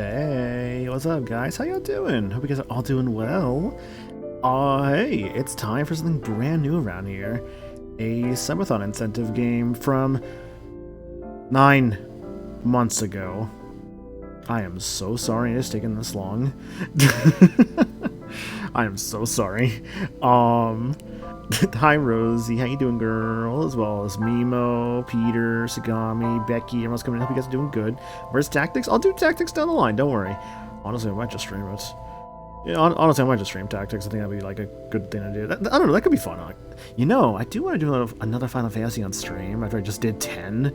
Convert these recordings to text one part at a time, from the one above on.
Hey, what's up guys? How y'all doing? Hope you guys are all doing well. Hey, it's time for something brand new around here. A subathon incentive game from 9 months ago. I am so sorry it's taken this long. I am so sorry. Hi Rosie, how you doing girl? As well as Mimo, Peter, Sagami, Becky, everyone's coming in. Hope you guys are doing good. Where's tactics? I'll do tactics down the line, don't worry. Honestly, I might just stream it. Yeah, honestly, I might just stream tactics. I think that'd be like a good thing to do. I don't know, that could be fun. You know, I do want to do another Final Fantasy on stream after I just did 10.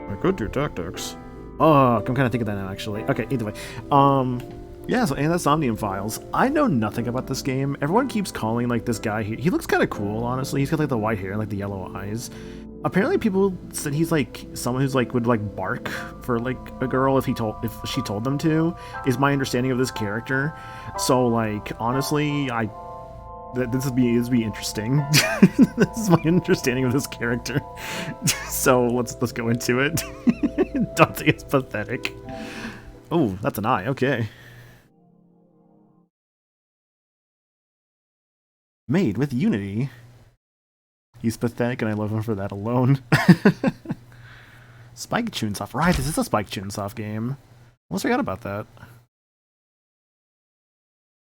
I could do tactics. Oh, I'm kind of thinking that now, actually. Okay, either way. Yeah, so and the Somnium files. I know nothing about this game. Everyone keeps calling like this guy. He looks kind of cool, honestly. He's got like the white hair and like the yellow eyes. Apparently, people said he's like someone who's like would like bark for like a girl if she told them to. Is my understanding of this character. So like honestly, this would be interesting. This is my understanding of this character. So let's go into it. Don't think it's pathetic. Oh, that's an eye. Okay. Made with Unity. He's pathetic and I love him for that alone. Spike Chunsoft. Right, this is a Spike Chunsoft game. Almost forgot about that.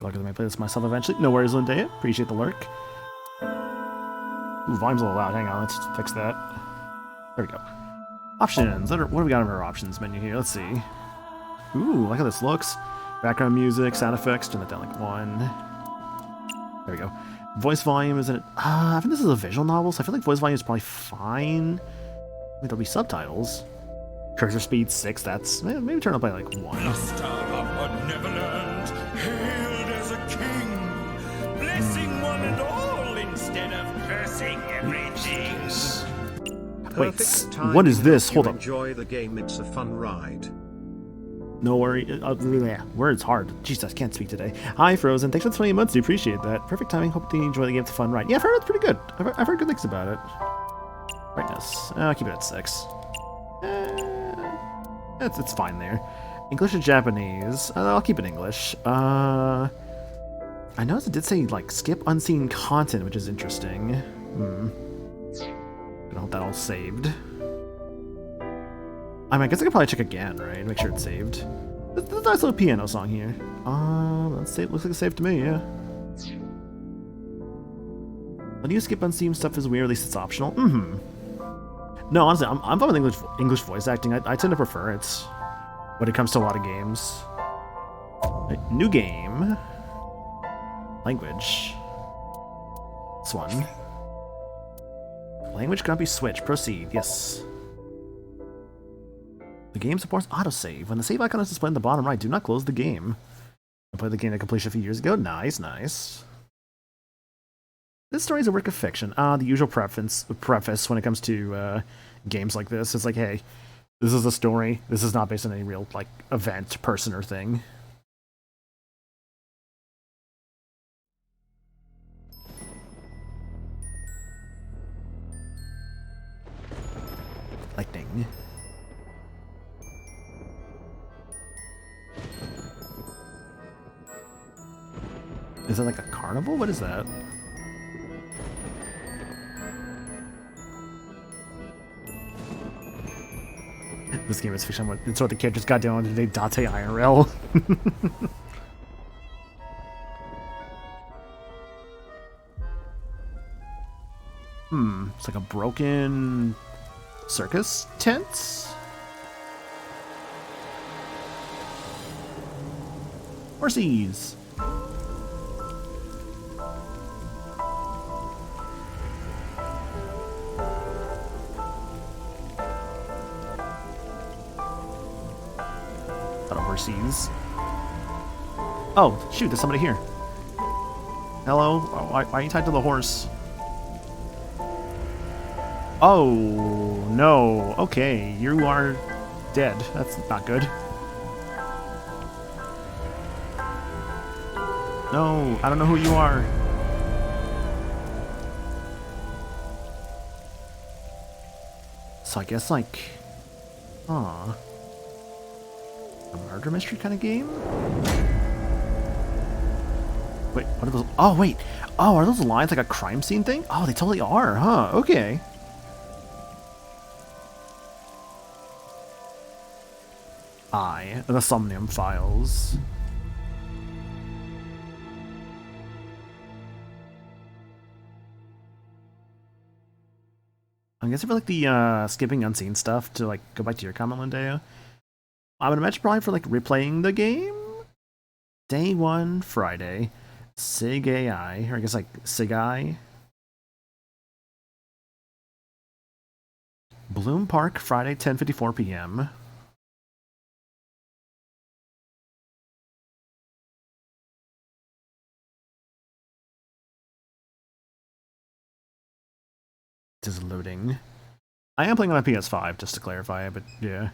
Good luck with me. Play this myself eventually. No worries, Lindea. Appreciate the lurk. Ooh, volume's a little loud. Hang on, let's fix that. There we go. Options. What do we got on our options menu here? Let's see. Ooh, look how this looks. Background music, sound effects. Turn that down like 1. There we go. Voice volume, isn't it? I think this is a visual novel, so I feel like voice volume is probably fine. Maybe there'll be subtitles. Cursor speed 6, that's... Maybe turn up by like 1. Luster of Neverland, hailed as a king, blessing one and all instead of cursing everything. Wait, what is this? Hold up. Enjoy the game, it's a fun ride. No worry. Words hard. Jesus, can't speak today. Hi, Frozen. Thanks for the 20 months. We appreciate that. Perfect timing. Hope you enjoy the game. It's a fun ride. Yeah, I've heard it's pretty good. I've heard good things about it. Brightness. I'll keep it at 6. It's fine there. English or Japanese? I'll keep it English. I noticed it did say, like, skip unseen content, which is interesting. I hope that all saved. I guess I could probably check again, right? Make sure it's saved. There's a nice little piano song here. Let's see. It looks like it's saved to me, yeah. When you skip unseen stuff is weird, at least it's optional. No, honestly, I'm fine with English voice acting. I tend to prefer it when it comes to a lot of games. Right, new game. Language. This one. Language cannot be switched. Proceed. Yes. The game supports autosave. When the save icon is displayed in the bottom right, do not close the game. I played the game to completion a few years ago. Nice, nice. This story is a work of fiction. The usual preface when it comes to games like this. It's like, hey, this is a story. This is not based on any real like event, person, or thing. Lightning. Is that like a carnival? What is that? This game is fiction. It's what the characters got down today. Date IRL. It's like a broken circus tent? Horsies! Overseas. Oh, shoot, there's somebody here. Hello? Why are you tied to the horse? Oh, no. Okay, you are dead. That's not good. No, I don't know who you are. So I guess, like... Aw. A murder mystery kind of game? Wait, what are those? Oh, wait. Oh, are those lines like a crime scene thing? Oh, they totally are, huh? Okay. The Somnium files. I guess for like the skipping unseen stuff to like go back to your comment one day. I would imagine probably for like replaying the game. Day 1, Friday. Sig AI, or I guess like Sig I. Bloom Park, Friday, 10:54 p.m. It is loading. I am playing on a PS5, just to clarify, but yeah.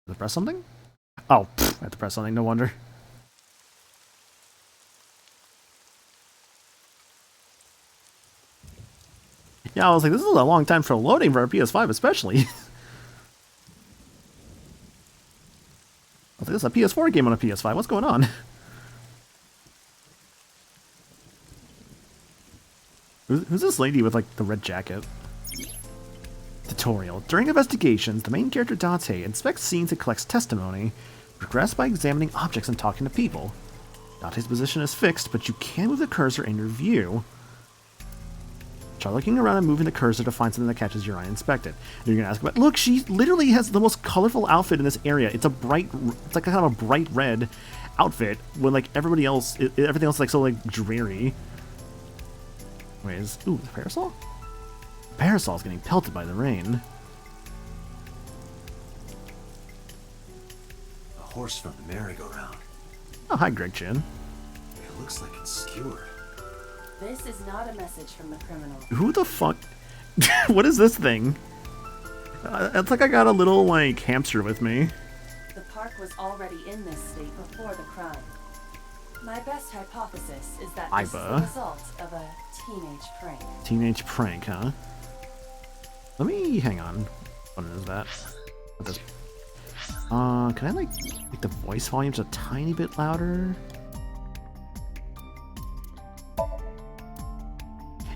Did I press something? Oh, I had to press something, no wonder. Yeah, I was like, this is a long time for loading for a PS5, especially. I was like, this is a PS4 game on a PS5. What's going on? Who's this lady with, like, the red jacket? Tutorial. During investigations, the main character Date inspects scenes and collects testimony. Progress by examining objects and talking to people. Date's position is fixed, but you can move the cursor in your view. Try looking around and moving the cursor to find something that catches your eye and inspect it. And you're gonna ask about, look, she literally has the most colorful outfit in this area. It's it's like kind of a bright red outfit when like everybody else, everything else is like so like dreary. Wait, ooh, the parasol? The parasol's getting pelted by the rain. A horse from the merry-go-round. Oh, hi, Greg Chin. It looks like it's skewered. This is not a message from the criminal. Who the fuck? What is this thing? It's like I got a little, like, hamster with me. The park was already in this state before the crime. My best hypothesis is that this is the result of a teenage prank. Teenage prank, huh? Let me... hang on. What is that? What this? Can I, like, make the voice volume just a tiny bit louder?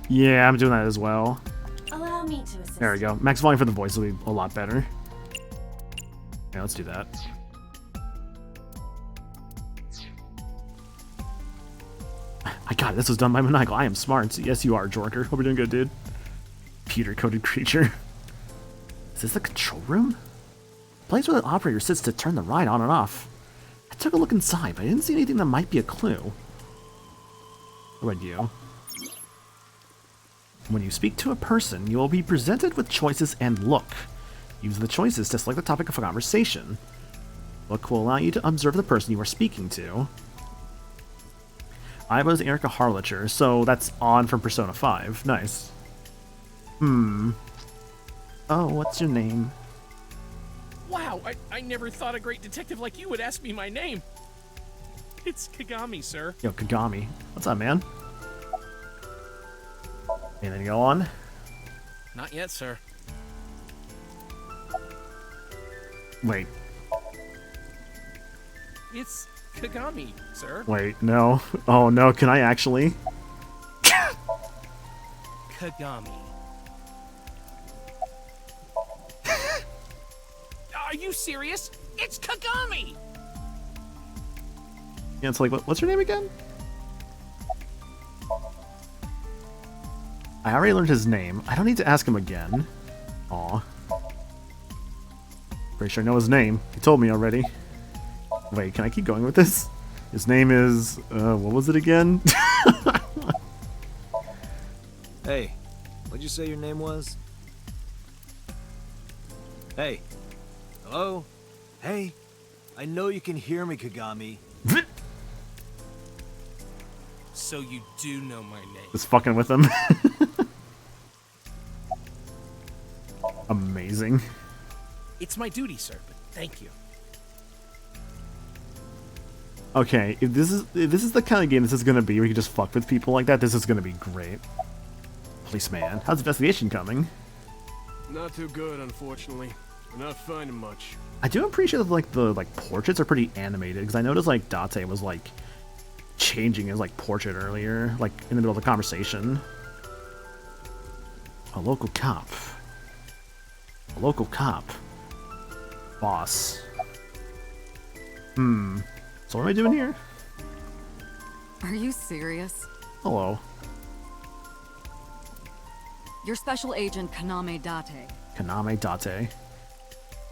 Yeah, I'm doing that as well. Allow me to assist. There we go. Max volume for the voice will be a lot better. Yeah, let's do that. I got it. This was done by Maniacal. I am smart. Yes, you are, Jorker. Hope you're doing good, dude. Pewter-coated creature. Is this the control room? Place where the operator sits to turn the ride on and off. I took a look inside, but I didn't see anything that might be a clue. What about you? When you speak to a person, you will be presented with choices and look. Use the choices to select the topic of a conversation. Look will allow you to observe the person you are speaking to. I was Erica Harlicher, so that's on from Persona 5. Nice. Oh, what's your name? Wow, I never thought a great detective like you would ask me my name. It's Kagami, sir. Yo, Kagami. What's up, man? Anything to go on? Not yet, sir. Wait. It's Kagami, sir. Wait, no. Oh, no, can I actually? Kagami. Are you serious? It's Kagami! Yeah, it's like, what's your name again? I already learned his name. I don't need to ask him again. Aw. Pretty sure I know his name. He told me already. Wait, can I keep going with this? His name is... what was it again? Hey, what'd you say your name was? Hey. Hello? Hey. I know you can hear me, Kagami. So you do know my name. Just fucking with him. Amazing. It's my duty, sir, but thank you. Okay, if this is the kind of game this is gonna be where you can just fuck with people like that, this is gonna be great. Policeman, how's the investigation coming? Not too good, unfortunately. We're not finding much. I do appreciate that like the portraits are pretty animated, because I noticed like Date was like changing his like portrait earlier, like in the middle of the conversation. A local cop. A local cop. Boss. So what am I doing here? Are you serious? Hello. You're Special Agent Kaname Date. Kaname Date.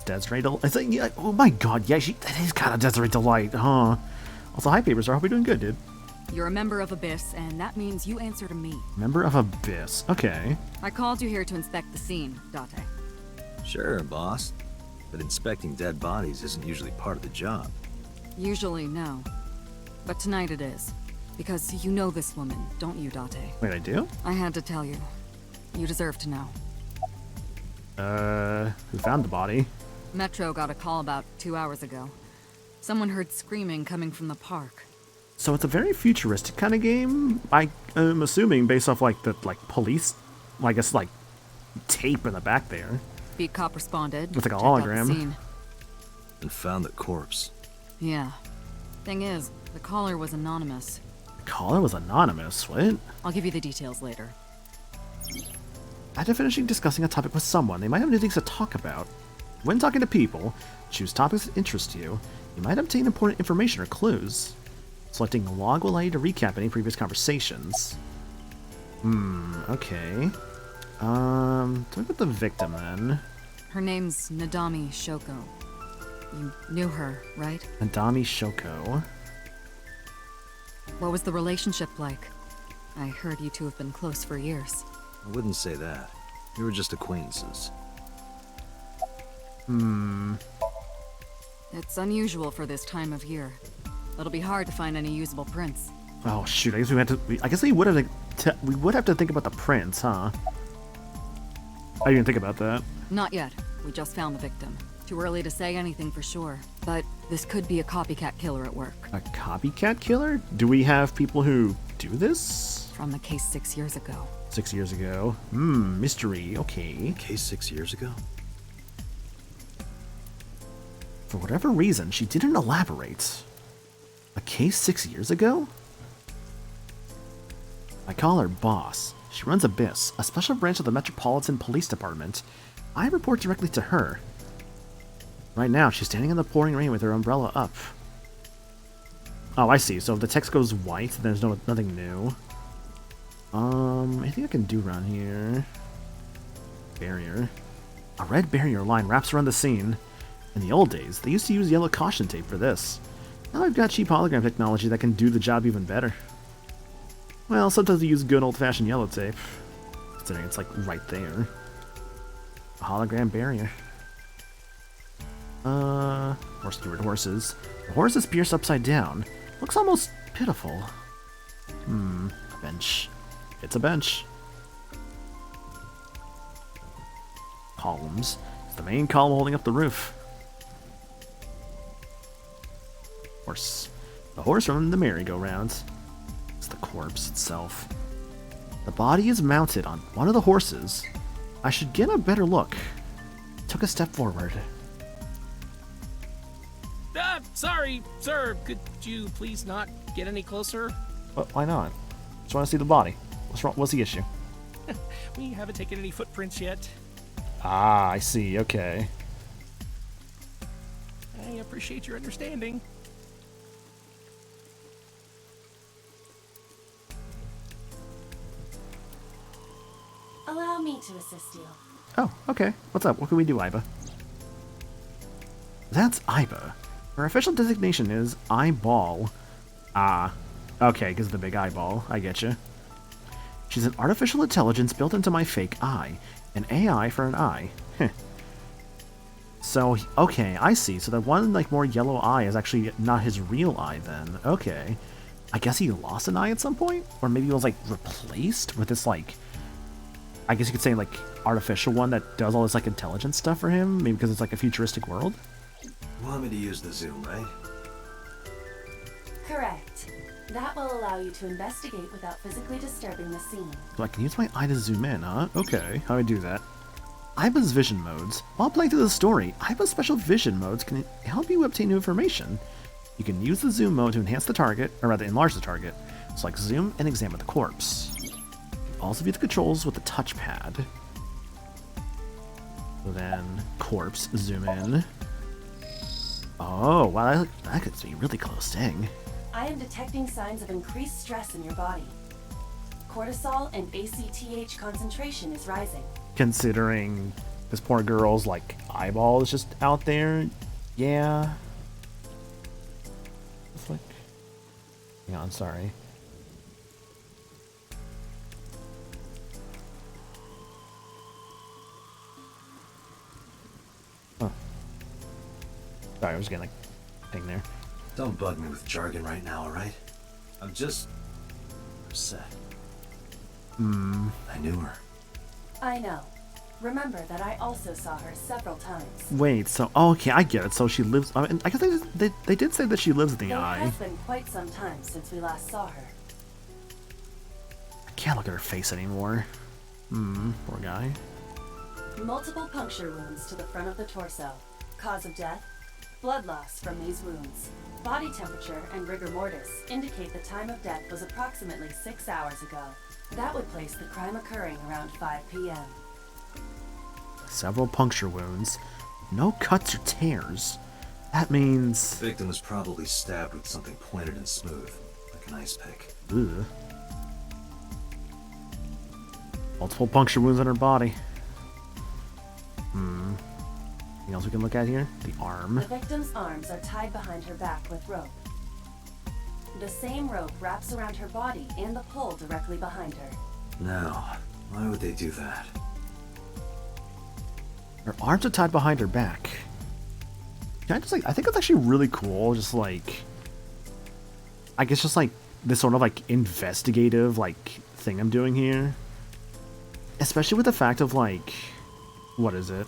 Desiree Delight. I think, yeah, oh my god, yeah, that is kind of Desiree Delight, huh? Also, hi, Papers. I hope you're doing good, dude. You're a member of Abyss, and that means you answer to me. Member of Abyss. Okay. I called you here to inspect the scene, Date. Sure, boss. But inspecting dead bodies isn't usually part of the job. Usually, no. But tonight it is. Because you know this woman, don't you, Date? Wait, I do? I had to tell you. You deserve to know. Who found the body? Metro got a call about 2 hours ago. Someone heard screaming coming from the park. So it's a very futuristic kind of game. I'm assuming based off like the police, I guess like tape in the back there. Beat cop responded. With like a checked out the hologram. scene. And found the corpse. Yeah. Thing is, the caller was anonymous. The caller was anonymous. What? I'll give you the details later. After finishing discussing a topic with someone, they might have new things to talk about. When talking to people, choose topics that interest you. You might obtain important information or clues. Selecting a log will allow you to recap any previous conversations. Okay. Talk about the victim then. Her name's Nadami Shoko. You knew her, right? Nadami Shoko. What was the relationship like? I heard you two have been close for years. I wouldn't say that. We were just acquaintances. It's unusual for this time of year. It'll be hard to find any usable prints. Oh shoot! I guess we had to. I guess we would have. We would have to think about the prints, huh? I didn't think about that. Not yet. We just found the victim. Too early to say anything for sure. But this could be a copycat killer at work. A copycat killer? Do we have people who do this? From the case 6 years ago. 6 years ago. Mystery. Okay. Case 6 years ago? For whatever reason, she didn't elaborate. A case 6 years ago? I call her Boss. She runs Abyss, a special branch of the Metropolitan Police Department. I report directly to her. Right now, she's standing in the pouring rain with her umbrella up. Oh, I see. So if the text goes white, then there's nothing new. Anything I can do around here? Barrier. A red barrier line wraps around the scene. In the old days, they used to use yellow caution tape for this. Now I've got cheap hologram technology that can do the job even better. Well, sometimes we use good old-fashioned yellow tape, considering it's like right there. A hologram barrier. More steward horses. The horse is pierced upside down. Looks almost pitiful. A bench. It's a bench. Columns. It's the main column holding up the roof. Horse. The horse from the merry-go-round. It's the corpse itself. The body is mounted on one of the horses. I should get a better look. Took a step forward. Sorry, sir. Could you please not get any closer? Why not? Just want to see the body. What's wrong? What's the issue? We haven't taken any footprints yet. Ah, I see. Okay. I appreciate your understanding. Allow me to assist you. Oh, okay. What's up? What can we do, Iba? That's Iba. Her official designation is Eyeball. Ah. Okay, because of the big eyeball. I get you. She's an artificial intelligence built into my fake eye. An AI for an eye. Heh. So, okay, I see. So that one, like, more yellow eye is actually not his real eye, then. Okay. I guess he lost an eye at some point? Or maybe it was, like, replaced with this, like... I guess you could say, like, artificial one that does all this, like, intelligence stuff for him? Maybe because it's, like, a futuristic world? You want me to use the zoom, right? Correct. That will allow you to investigate without physically disturbing the scene. So I can use my eye to zoom in, huh? Okay, how do I do that? Aiba's vision modes. While playing through the story, Aiba's special vision modes can help you obtain new information. You can use the zoom mode to enhance the target, or rather enlarge the target. Select zoom and examine the corpse. You can also view the controls with the touchpad. So then, corpse, zoom in. Oh, wow, that could be really close, dang. I am detecting signs of increased stress in your body. Cortisol and ACTH concentration is rising. Considering this poor girl's, like, eyeball is just out there, yeah. It's like... Hang on, sorry. Oh. Sorry, I was getting, like, thing there. Don't bug me with jargon right now, alright? I'm just... upset. I knew her. I know. Remember that I also saw her several times. Wait, so... Oh, okay, I get it. So she lives... I mean, I guess they did say that she lives in the It eye. has been quite some time since we last saw her. I can't look at her face anymore. Poor guy. Multiple puncture wounds to the front of the torso. Cause of death? Blood loss from these wounds. Body temperature and rigor mortis indicate the time of death was approximately 6 hours ago. That would place the crime occurring around 5 p.m. Several puncture wounds. No cuts or tears. That means... The victim was probably stabbed with something pointed and smooth, like an ice pick. Ugh. Multiple puncture wounds on her body. Anything else we can look at here? The arm. The victim's arms are tied behind her back with rope. The same rope wraps around her body and the pole directly behind her. Now, why would they do that? Her arms are tied behind her back. Can I just like... I think it's actually really cool. Just like... I guess just like this sort of like investigative like thing I'm doing here. Especially with the fact of like... What is it?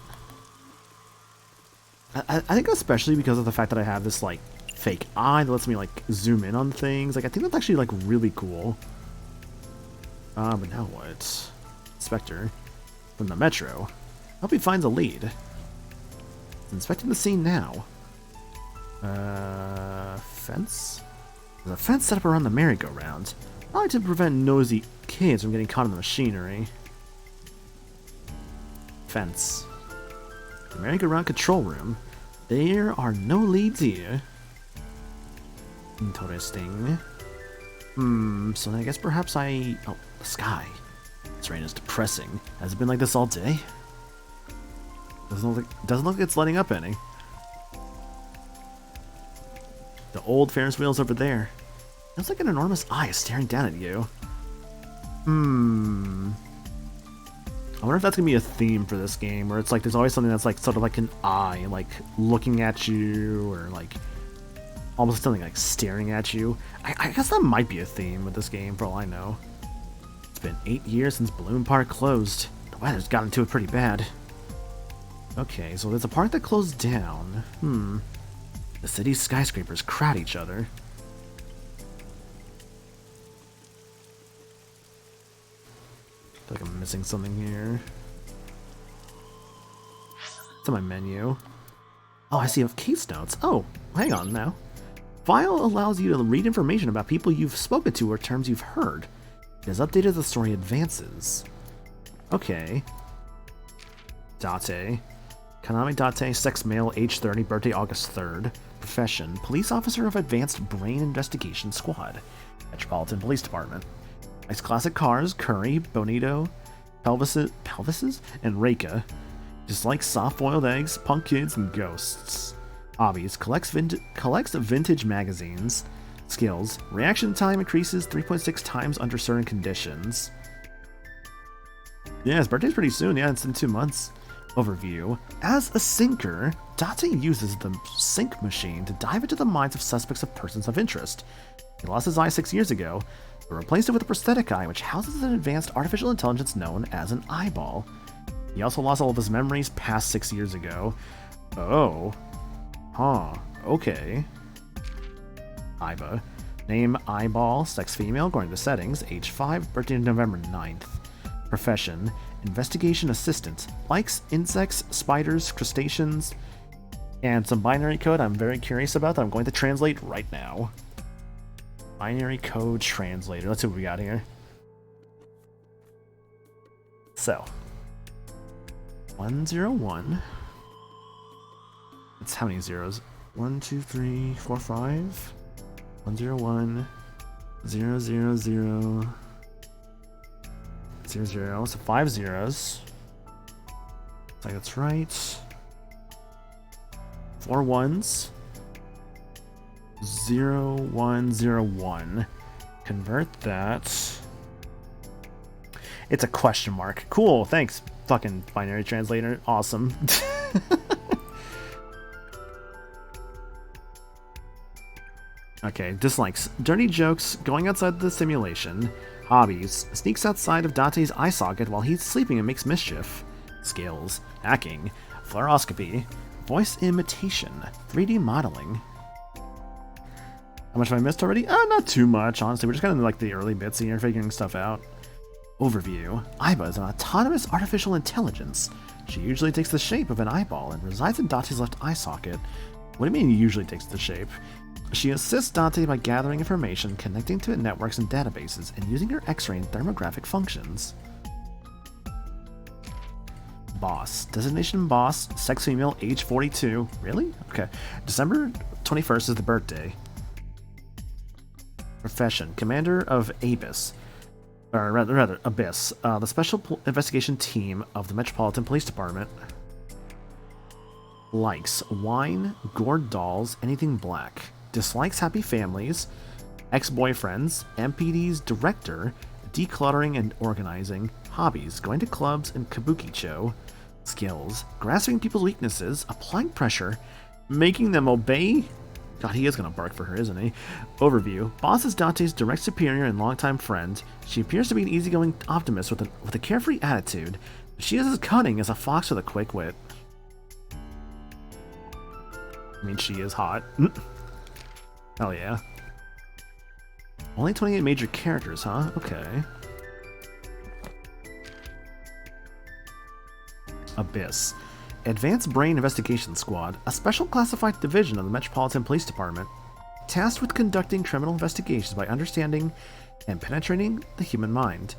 I think especially because of the fact that I have this like fake eye that lets me like zoom in on things. Like I think that's actually like really cool. But now what? Inspector from the Metro. Hope he finds a lead. He's inspecting the scene now. Fence? There's a fence set up around the merry-go-round. I like to prevent nosy kids from getting caught in the machinery. Fence. The merry-go-round control room. There are no leads here. Interesting. So then I guess perhaps I... Oh, the sky. This rain is depressing. Has it been like this all day? Doesn't look like it's letting up any. The old Ferris wheel's over there. Feels like an enormous eye is staring down at you. I wonder if that's gonna be a theme for this game, where it's like there's always something that's like sort of like an eye, like looking at you, or like almost something like staring at you. I guess that might be a theme with this game, for all I know. It's been 8 years since Balloon Park closed. The weather's gotten to it pretty bad. Okay, so there's a part that closed down. The city's skyscrapers crowd each other. I feel like I'm missing something here. It's on my menu. Oh, I see case notes. Oh, hang on now. File allows you to read information about people you've spoken to or terms you've heard. It has updated as the story advances. Okay. Date. Kaname Date, sex male, age 30, birthday August 3rd. Profession, police officer of Advanced Brain Investigation Squad. Metropolitan Police Department. Likes classic cars, curry, bonito, pelvises, and Reika. Dislikes soft-boiled eggs, punk kids, and ghosts. Hobbies, collects vintage magazines. Skills, reaction time increases 3.6 times under certain conditions. Yeah, his birthday's pretty soon. Yeah, it's in 2 months. Overview. As a sinker, Date uses the sync machine to dive into the minds of suspects of persons of interest. He lost his eye 6 years ago, but replaced it with a prosthetic eye which houses an advanced artificial intelligence known as an eyeball. He also lost all of his memories past 6 years ago. Oh. Huh. Okay. Aiba. Name Eyeball, sex female, according to settings, age 5, birthday November 9th. Profession, investigation assistant. Likes insects, spiders, crustaceans, and some binary code I'm very curious about that I'm going to translate right now. Binary code translator. Let's see what we got here. So, 101. That's how many zeros? 1, 2, 3, 4, 5. 101, 0, 0, 0, 0, 0. So 5 zeros. Looks like that's right. 4 ones. 0, 1, 0, 1. Convert that. It's a question mark. Cool, thanks, fucking binary translator. Awesome. Okay, dislikes. Dirty jokes, going outside the simulation. Hobbies. Sneaks outside of Dante's eye socket while he's sleeping and makes mischief. Skills. Hacking. Fluoroscopy. Voice imitation. 3D modeling. How much have I missed already? Not too much, honestly. We're just kind of like the early bits here, figuring stuff out. Overview. Aiba is an autonomous artificial intelligence. She usually takes the shape of an eyeball and resides in Dante's left eye socket. What do you mean usually takes the shape? She assists Dante by gathering information, connecting to networks and databases, and using her X-ray and thermographic functions. Boss. Designation boss, sex female, age 42. Really? Okay. December 21st is the birthday. Profession. Commander of Abyss. Or rather, Abyss. The special investigation team of the Metropolitan Police Department. Likes. Wine, gourd dolls, anything black. Dislikes happy families, ex-boyfriends, MPD's director, decluttering and organizing, hobbies, going to clubs and kabukicho, skills, grasping people's weaknesses, applying pressure, making them obey. God, he is going to bark for her, isn't he? Overview. Boss is Dante's direct superior and longtime friend. She appears to be an easygoing optimist with a carefree attitude. She is as cunning as a fox with a quick wit. I mean, she is hot. Hell yeah. Only 28 major characters, huh? Okay. Abyss. Advanced Brain Investigation Squad, a special classified division of the Metropolitan Police Department, tasked with conducting criminal investigations by understanding and penetrating the human mind.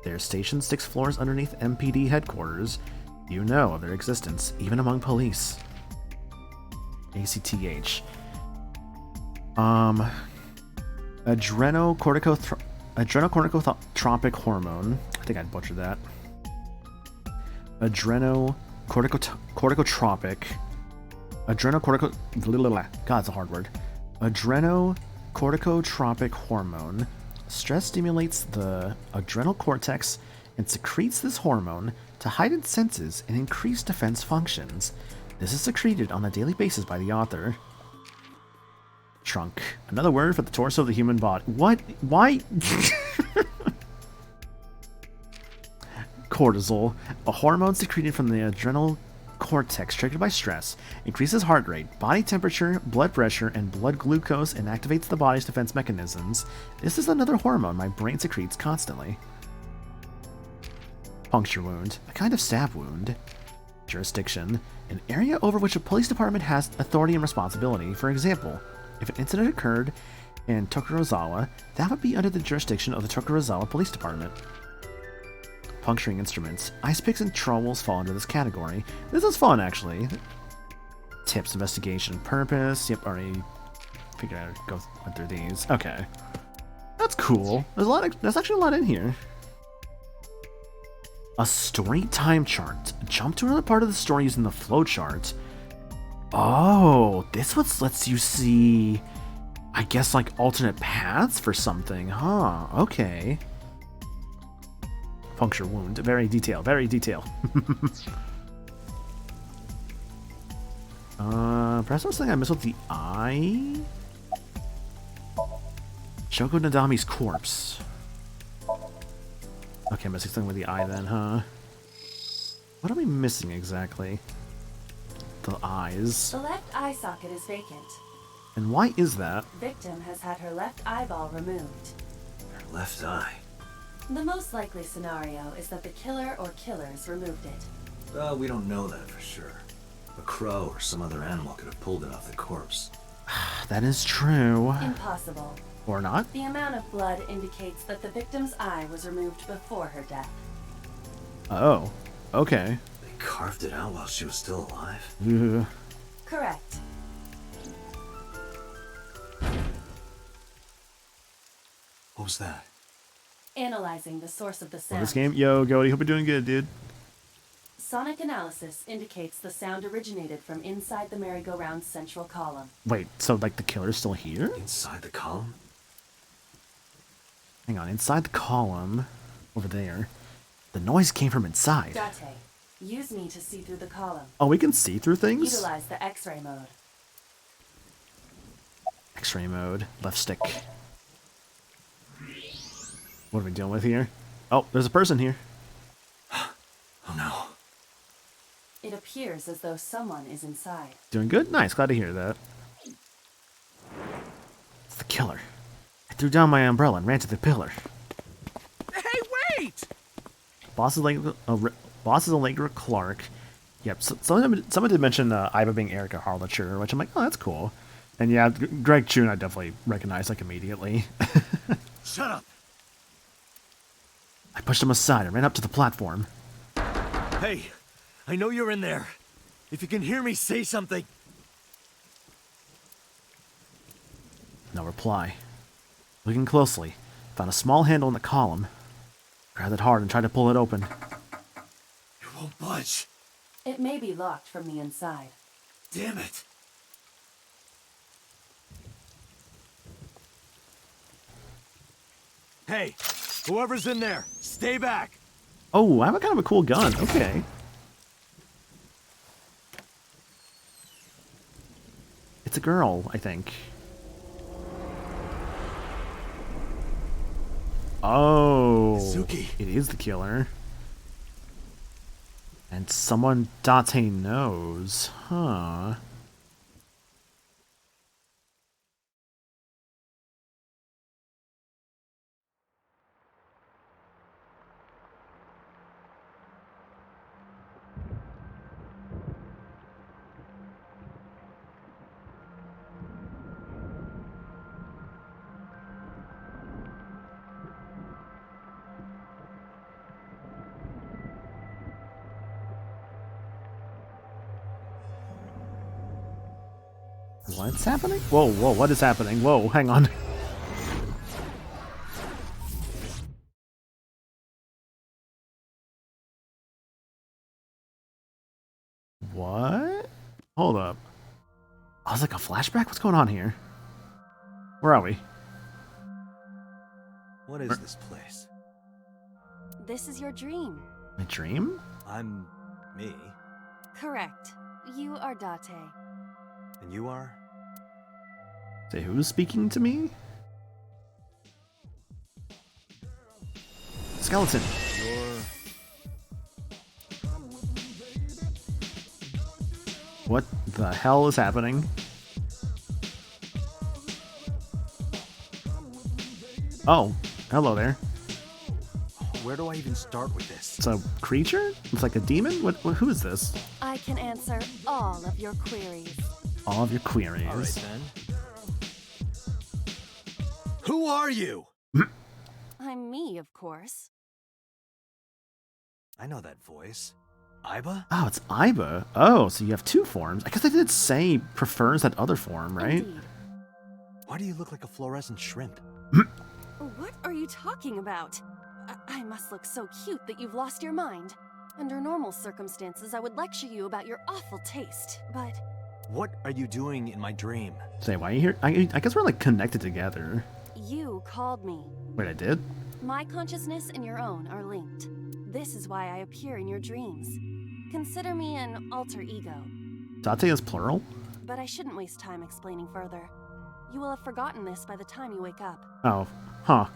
They are stationed 6 floors underneath MPD headquarters. You know of their existence, even among police. ACTH. Adrenocorticotropic hormone. I think I'd butcher that. Adrenocorticotropic. God, it's a hard word. Adrenocorticotropic hormone. Stress stimulates the adrenal cortex and secretes this hormone to heighten senses and increase defense functions. This is secreted on a daily basis by the author. Trunk. Another word for the torso of the human body. What? Why? Cortisol. A hormone secreted from the adrenal cortex triggered by stress. Increases heart rate, body temperature, blood pressure, and blood glucose and activates the body's defense mechanisms. This is another hormone my brain secretes constantly. Puncture wound. A kind of stab wound. Jurisdiction. An area over which a police department has authority and responsibility. For example, if an incident occurred in Tokorozawa, that would be under the jurisdiction of the Tokorozawa Police Department. Puncturing instruments. Ice picks and trowels fall into this category. This is fun, actually. Tips, investigation, purpose. Yep, already figured out to went through these. Okay. That's cool. There's actually a lot in here. A story time chart. Jump to another part of the story using the flowchart. Oh, this one lets you see, I guess, like alternate paths for something, huh? Okay. Puncture wound. Very detailed. Very detailed. Perhaps something I missed with the eye? Shoko Nadami's corpse. Okay, missing something with the eye then, huh? What are we missing exactly? The eyes. The left eye socket is vacant. And why is that? Victim has had her left eyeball removed. Her left eye. The most likely scenario is that the killer or killers removed it. Well, we don't know that for sure. A crow or some other animal could have pulled it off the corpse. That is true. Impossible. Or not? The amount of blood indicates that the victim's eye was removed before her death. Oh, okay. They carved it out while she was still alive? Ugh. Correct. What was that? Analyzing the source of the Well, sound. this game, yo, Goaty, hope you're doing good, dude. Sonic analysis indicates the sound originated from inside the merry-go-round's central column. Wait, so like the killer's still here? Inside the column? Hang on, inside the column, over there, the noise came from inside. Date, use me to see through the column. Oh, we can see through things? Utilize the X-ray mode. X-ray mode, left stick. What are we dealing with here? Oh, there's a person here. Oh no. It appears as though someone is inside. Doing good? Nice, glad to hear that. It's the killer. I threw down my umbrella and ran to the pillar. Hey, wait! Boss is Allegra Clark. Yep, so, someone did mention Iva being Erica Harlacher, which I'm like, oh, that's cool. And yeah, Greg Chun I definitely recognize like immediately. Shut up! I pushed him aside and ran up to the platform. Hey, I know you're in there. If you can hear me, say something. No reply. Looking closely, found a small handle in the column. Grabbed it hard and tried to pull it open. It won't budge. It may be locked from the inside. Damn it. Hey, whoever's in there, stay back. Oh, I have a kind of a cool gun. Okay. It's a girl, I think. Oh. Suki. It is the killer. And someone Date knows. Huh. What's happening? Whoa, whoa, what is happening? Whoa, hang on. What? Hold up. I was like a flashback? What's going on here? Where are we? What is this place? This is your dream. My dream? I'm me. Correct. You are Date. And you are? Say, who's speaking to me? Skeleton. You're... What the hell is happening? Oh, hello there. Where do I even start with this? It's a creature? It's like a demon? Who is this? I can answer all of your queries. All of your queries. All right, then. Who are you? I'm me, of course. I know that voice. Iba? Oh, it's Iba. Oh, so you have two forms. I guess they did say prefers that other form, right? Indeed. Why do you look like a fluorescent shrimp? What are you talking about? I must look so cute that you've lost your mind. Under normal circumstances, I would lecture you about your awful taste, but... What are you doing in my dream? Say, why are you here? I guess we're like connected together. You called me. Wait, I did? My consciousness and your own are linked. This is why I appear in your dreams. Consider me an alter ego. Date is plural? But I shouldn't waste time explaining further. You will have forgotten this by the time you wake up. Oh, huh.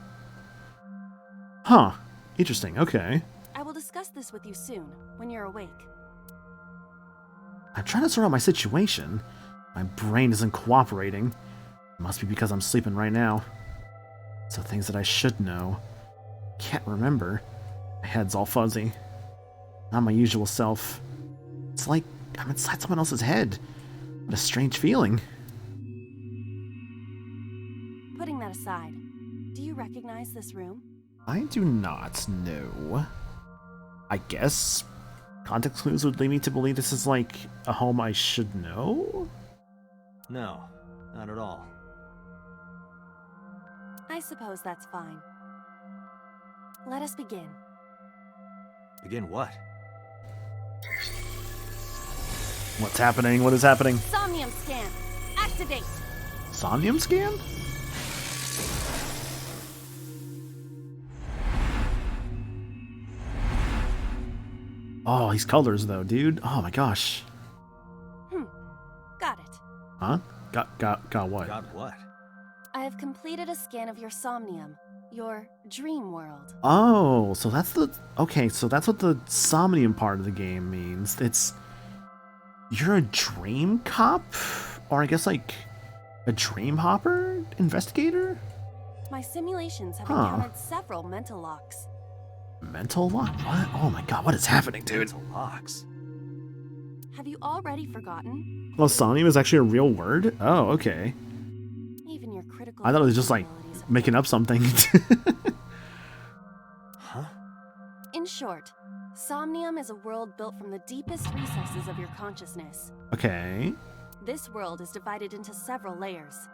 Huh. Interesting, okay. I will discuss this with you soon, when you're awake. I'm trying to sort out my situation. My brain isn't cooperating. It must be because I'm sleeping right now. So things that I should know. Can't remember. My head's all fuzzy. Not my usual self. It's like I'm inside someone else's head. What a strange feeling. Putting that aside, do you recognize this room? I do not know. I guess context clues would lead me to believe this is like a home I should know? No, not at all. I suppose that's fine. Let us begin. Begin what? What's happening? What is happening? Somnium scan! Activate! Somnium scan? Oh, these colors though, dude. Oh my gosh. Got it. Huh? Got what? Got what? I have completed a scan of your Somnium, your dream world. Oh, so that's the... Okay, so that's what the Somnium part of the game means. It's... You're a dream cop? Or I guess like a dream hopper? Investigator? My simulations have encountered several mental locks. Mental lock? What? Oh my god, what is happening, dude? Mental locks. Have you already forgotten? Well, Somnium is actually a real word? Oh, okay. Even your critical... I thought it was just like abilities have making up something. Huh? In short, Somnium is a world built from the deepest recesses of your consciousness. Okay. This world is divided into several layers.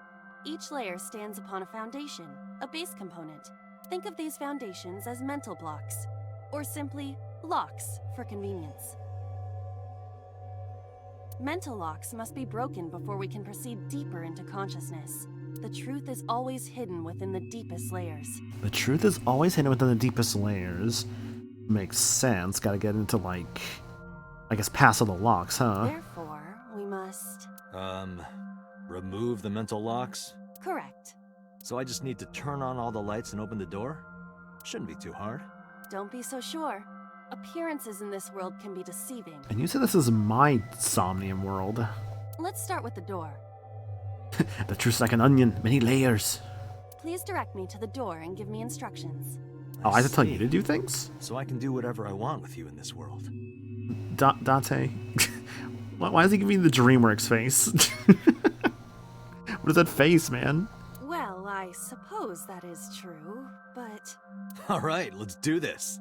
Each layer stands upon a foundation, a base component. Think of these foundations as mental blocks, or simply locks for convenience. Mental locks must be broken before we can proceed deeper into consciousness. The truth is always hidden within the deepest layers. The truth is always hidden within the deepest layers. Makes sense. Gotta get into, like, I guess, past all the locks, huh? Therefore, we must... Remove the mental locks? Correct. So I just need to turn on all the lights and open the door? Shouldn't be too hard. Don't be so sure. Appearances in this world can be deceiving. And you said this is my Somnium world. Let's start with the door. The truth's like an onion, many layers. Please direct me to the door and give me instructions. Oh, I have to tell you see. to do things? So I can do whatever I want with you in this world. Dante? Why is he giving me the DreamWorks face? What is that face, man? Well, I suppose that is true, but... Alright, let's do this.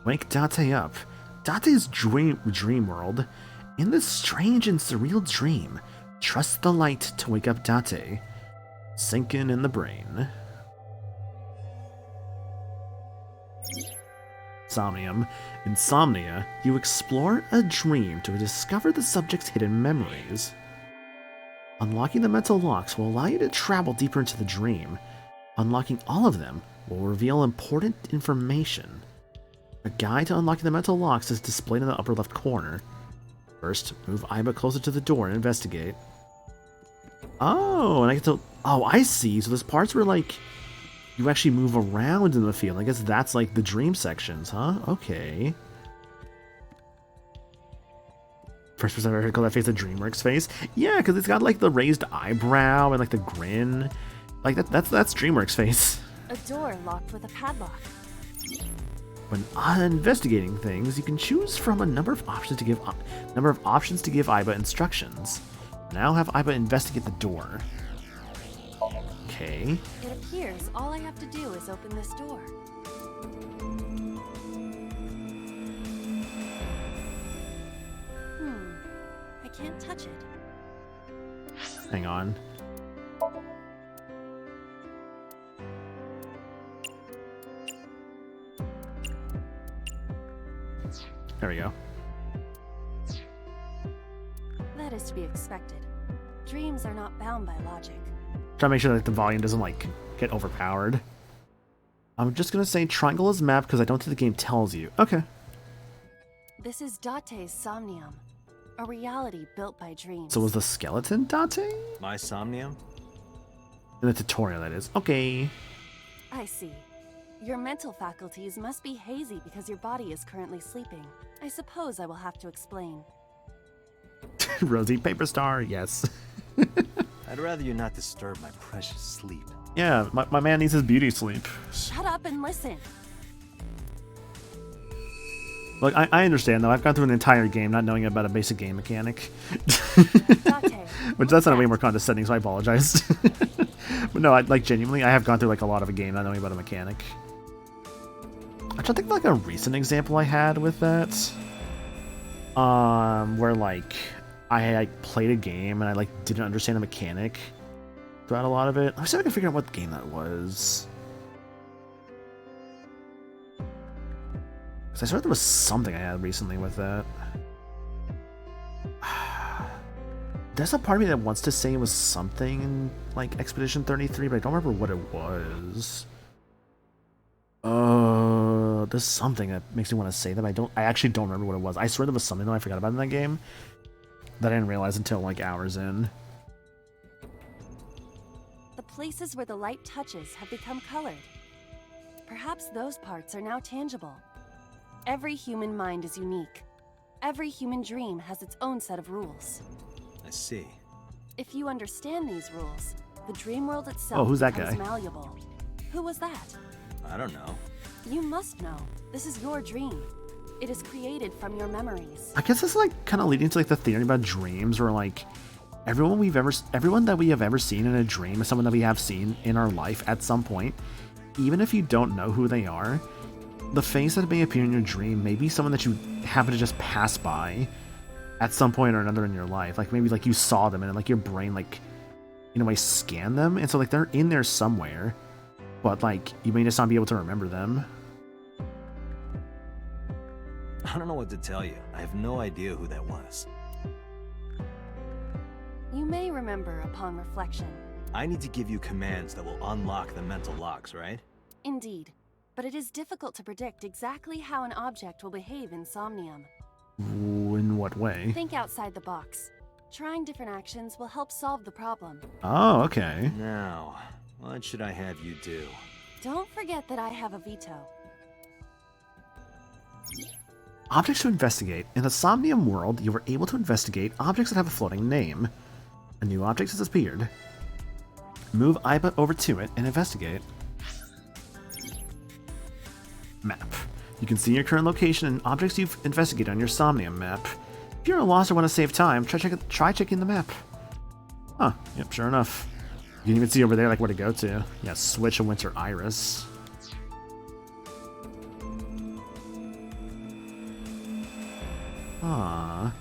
Wake Dante up. Dante's dream world. In this strange and surreal dream, trust the light to wake up Dante. Sinking in the brain. Somnium. Insomnia, you explore a dream to discover the subject's hidden memories. Unlocking the mental locks will allow you to travel deeper into the dream. Unlocking all of them will reveal important information. A guide to unlocking the mental locks is displayed in the upper left corner. First, move Aiba closer to the door and investigate. Oh, and I get to... Oh, I see. So there's parts where, like, you actually move around in the field. I guess that's, like, the dream sections, huh? Okay. First person I've ever called that face a DreamWorks face. Yeah, because it's got, like, the raised eyebrow and, like, the grin. Like, that's DreamWorks face. A door locked with a padlock. When investigating things, you can choose from a number of options to give Aiba instructions. Now have Aiba investigate the door. Okay. It appears all I have to do is open this door. I can't touch it. Hang on. There we go. That is to be expected. Dreams are not bound by logic. Try to make sure that the volume doesn't, like, get overpowered. I'm just gonna say triangle is map because I don't think the game tells you. Okay. This is Date's Somnium, a reality built by dreams. So was the skeleton Date? My Somnium? In the tutorial, that is. Okay. I see. Your mental faculties must be hazy because your body is currently sleeping. I suppose I will have to explain. Rosie Paper Star, yes. I'd rather you not disturb my precious sleep. Yeah, my man needs his beauty sleep. Shut up and listen. Look, I understand though. I've gone through an entire game not knowing about a basic game mechanic. Which that sounded way more condescending, so I apologize. But no, like genuinely, I have gone through like a lot of a game not knowing about a mechanic. I'm trying to think of like a recent example I had with that. Where like I played a game and I like didn't understand the mechanic throughout a lot of it. Let me see if I can figure out what game that was. Because I swear there was something I had recently with that. There's a part of me that wants to say it was something in like Expedition 33, but I don't remember what it was. There's something that makes me want to say that I actually don't remember what it was. I swear there was something that I forgot about in that game that I didn't realize until like hours in. The places where the light touches have become colored. Perhaps those parts are now tangible. Every human mind is unique. Every human dream has its own set of rules. I see. If you understand these rules, the dream world itself who's that becomes guy? malleable. Who was that? I don't know. You must know. This is your dream. It is created from your memories. I guess it's like kind of leading to like the theory about dreams, where like everyone that we have ever seen in a dream is someone that we have seen in our life at some point. Even if you don't know who they are, the face that may appear in your dream may be someone that you happen to just pass by at some point or another in your life. Like maybe like you saw them and like your brain like in a way scanned them, and so like they're in there somewhere, but like you may just not be able to remember them. I don't know what to tell you. I have no idea who that was. You may remember upon reflection. I need to give you commands that will unlock the mental locks, right? Indeed. But it is difficult to predict exactly how an object will behave in Somnium. In what way? Think outside the box. Trying different actions will help solve the problem. Oh, okay. Now, what should I have you do? Don't forget that I have a veto. Objects to investigate. In the Somnium world, you were able to investigate objects that have a floating name. A new object has appeared. Move Iba over to it and investigate. Map. You can see your current location and objects you've investigated on your Somnium map. If you're lost or want to save time, try checking the map. Huh, yep, sure enough. You can even see over there like where to go to. Yeah, switch a winter iris. Ah.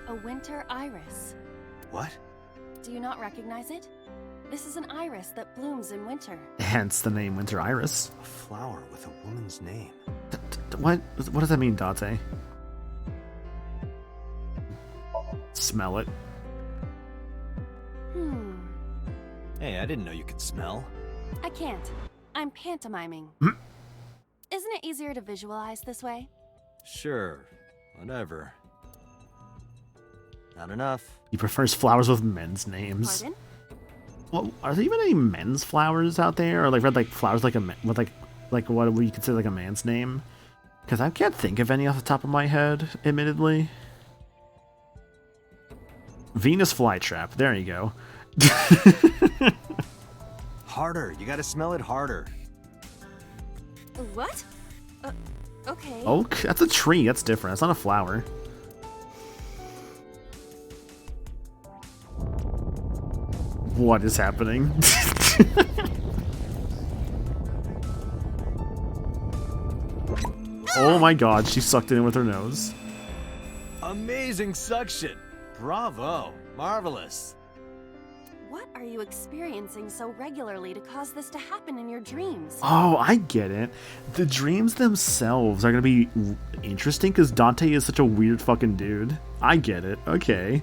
A winter iris. What? Do you not recognize it? This is an iris that blooms in winter. Hence the name Winter Iris. A flower with a woman's name. What does that mean, Date? Smell it. Hey, I didn't know you could smell. I can't. I'm pantomiming. Isn't it easier to visualize this way? Sure, whatever. Not enough. He prefers flowers with men's names. Pardon? Well, are there even any men's flowers out there, or like red like flowers like with like what would you consider like a man's name? Because I can't think of any off the top of my head, admittedly. Venus flytrap. There you go. Harder. You gotta smell it harder. What? Okay. Oak? That's a tree. That's different. That's not a flower. What is happening? Oh my god, she sucked it in with her nose. Amazing suction. Bravo. Marvelous. What are you experiencing so regularly to cause this to happen in your dreams? Oh, I get it. The dreams themselves are gonna be interesting because Dante is such a weird fucking dude. I get it. Okay.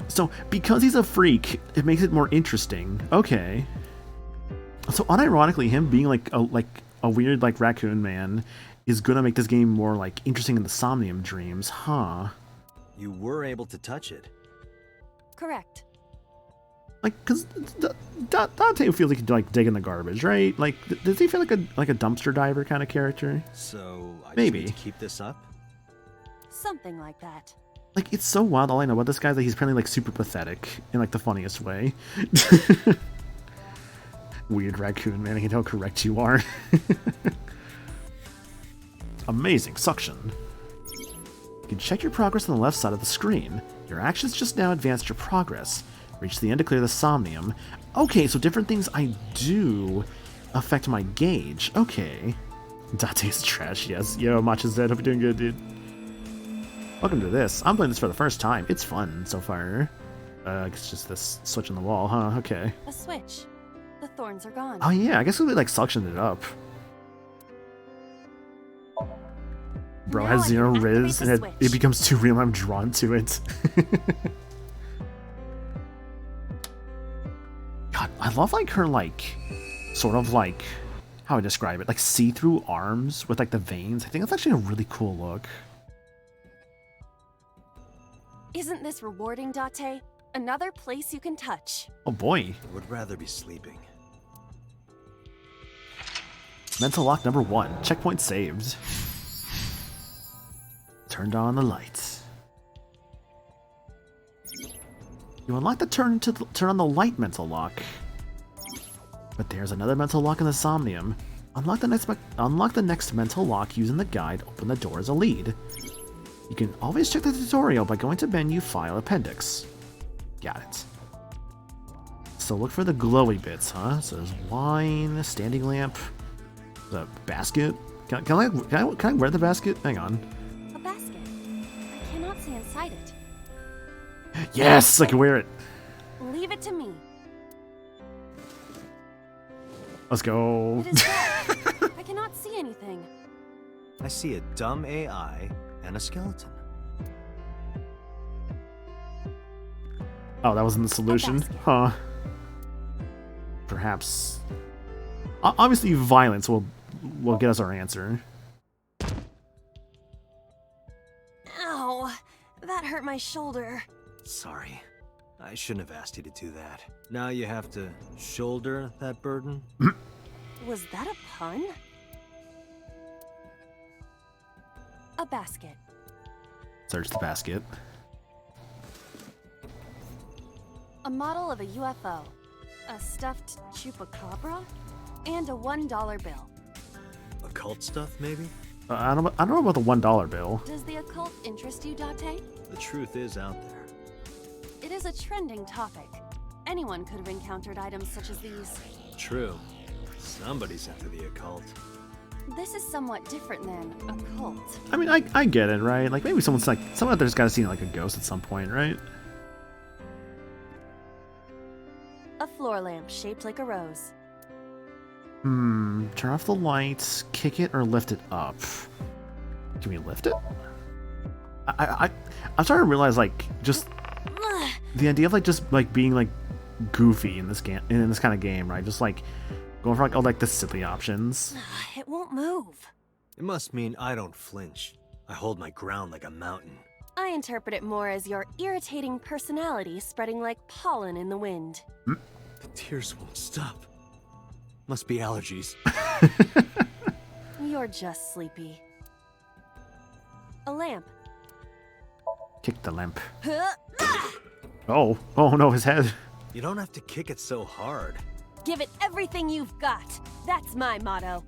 So, because he's a freak, it makes it more interesting. Okay. So, unironically, him being like a weird like raccoon man is gonna make this game more like interesting in the Somnium dreams, huh? You were able to touch it. Correct. Like, cause Dante feels like he could like dig in the garbage, right? Like, does he feel like a dumpster diver kind of character? So I Maybe. just need to keep this up. Something like that. Like, it's so wild. All I know about this guy is that he's apparently, like, super pathetic in, like, the funniest way. Weird raccoon, man. I hate how correct you are. Amazing suction. You can check your progress on the left side of the screen. Your actions just now advanced your progress. Reach the end to clear the Somnium. Okay, so different things I do affect my gauge. Okay. Date's trash, yes. Yo, Macha's dead. Hope you're doing good, dude. Welcome to this. I'm playing this for the first time. It's fun so far. It's just this switch on the wall, huh? Okay. A switch. The thorns are gone. Oh yeah, I guess we like suctioned it up. Bro Now has I 0 can activate Riz, the and switch. it becomes too real. I'm drawn to it. God, I love like her like, sort of like, how I describe it, like see-through arms with like the veins. I think that's actually a really cool look. Isn't this rewarding, Date? Another place you can touch. Oh boy. I would rather be sleeping. Mental lock number 1. Checkpoint saved. Turned on the lights. You unlock the turn on the light mental lock. But there's another mental lock in the Somnium. Unlock the next mental lock using the guide. Open the door as a lead. You can always check the tutorial by going to menu File Appendix. Got it. So look for the glowy bits, huh? So there's wine, standing lamp, the basket. Can I wear the basket? Hang on. A basket. I cannot see inside it. Yes, I can wear it. Leave it to me. Let's go. It is dark. I cannot see anything. I see a dumb AI and a skeleton. Oh, that wasn't the solution? basket. Huh. Perhaps. Obviously, violence will get us our answer. Ow. That hurt my shoulder. Sorry. I shouldn't have asked you to do that. Now you have to shoulder that burden? Was that a pun? A basket. Search the basket. A model of a UFO. A stuffed chupacabra. And a $1 bill. Occult stuff, maybe? I don't know about the $1 bill. Does the occult interest you, Date? The truth is out there. It is a trending topic. Anyone could have encountered items such as these. True. Somebody's into the occult. This is somewhat different than a cult. I mean, I get it, right? Like, maybe someone out there's gotta see like a ghost at some point, right? A floor lamp shaped like a rose. Turn off the lights, kick it, or lift it up. Can we lift it? I'm starting to realize, like, just the idea of like just like being like goofy in this game, in this kind of game, right? Just like going for like all like the silly options. It won't move. It must mean I don't flinch. I hold my ground like a mountain. I interpret it more as your irritating personality spreading like pollen in the wind. The tears won't stop. Must be allergies. You're just sleepy. A lamp. Kick the lamp. Oh no, his head. You don't have to kick it so hard. Give it everything you've got. That's my motto.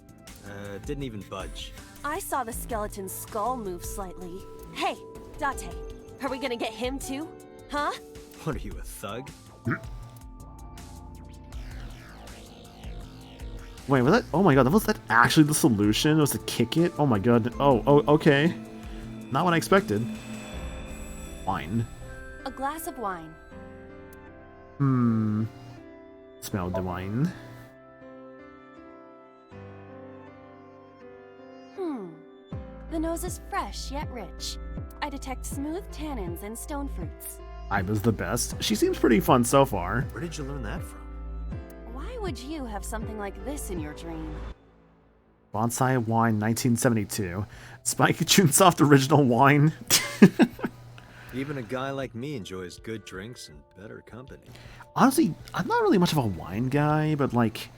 Didn't even budge. I saw the skeleton's skull move slightly. Hey, Date, are we gonna get him too? Huh? What are you, a thug? Wait, was that? Oh my god, was that actually the solution? Was to kick it? Oh my god. Oh, okay. Not what I expected. Wine. A glass of wine. Smell the wine. The nose is fresh yet rich. I detect smooth tannins and stone fruits. Iba's the best. She seems pretty fun so far. Where did you learn that from? Why would you have something like this in your dream? Bonsai wine 1972. Spike Chunsoft original wine. Even a guy like me enjoys good drinks and better company. Honestly, I'm not really much of a wine guy, but like,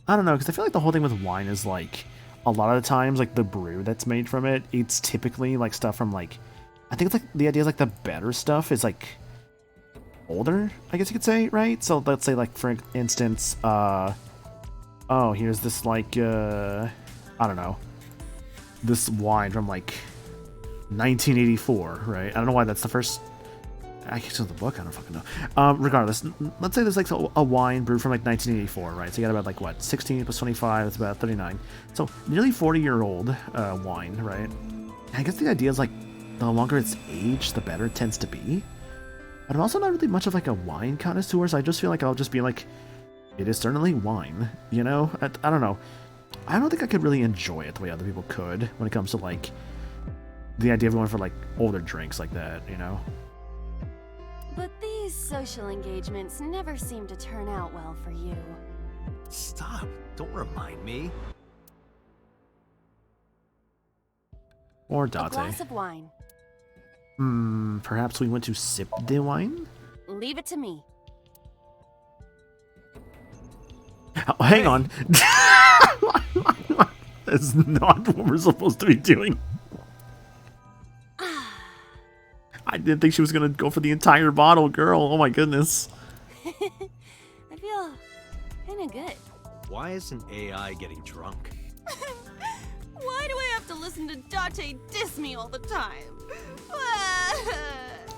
I don't know, because I feel like the whole thing with wine is like, a lot of the times, like the brew that's made from it, it's typically like stuff from like I think it's like the idea is like the better stuff is like older, I guess you could say, right? So let's say like for instance, oh, here's this like I don't know, this wine from like 1984, right? I don't know why that's the first. I guess it's the book. I don't fucking know. Regardless, let's say there's like a wine brewed from like 1984, right? So you got about like what 16 plus 25, that's about 39. So nearly 40-year-old wine, right? And I guess the idea is like the longer it's aged, the better it tends to be. But I'm also not really much of like a wine connoisseur, so I just feel like I'll just be like, it is certainly wine, you know? I don't know. I don't think I could really enjoy it the way other people could when it comes to like the idea of going for like older drinks like that, you know? But these social engagements never seem to turn out well for you. Stop. Don't remind me. Or A Date. glass of wine. Perhaps we want to sip the wine? Leave it to me. Oh, hang on. That's not what we're supposed to be doing. I didn't think she was gonna go for the entire bottle, girl. Oh my goodness. I feel kinda good. Why isn't AI getting drunk? Why do I have to listen to Date diss me all the time?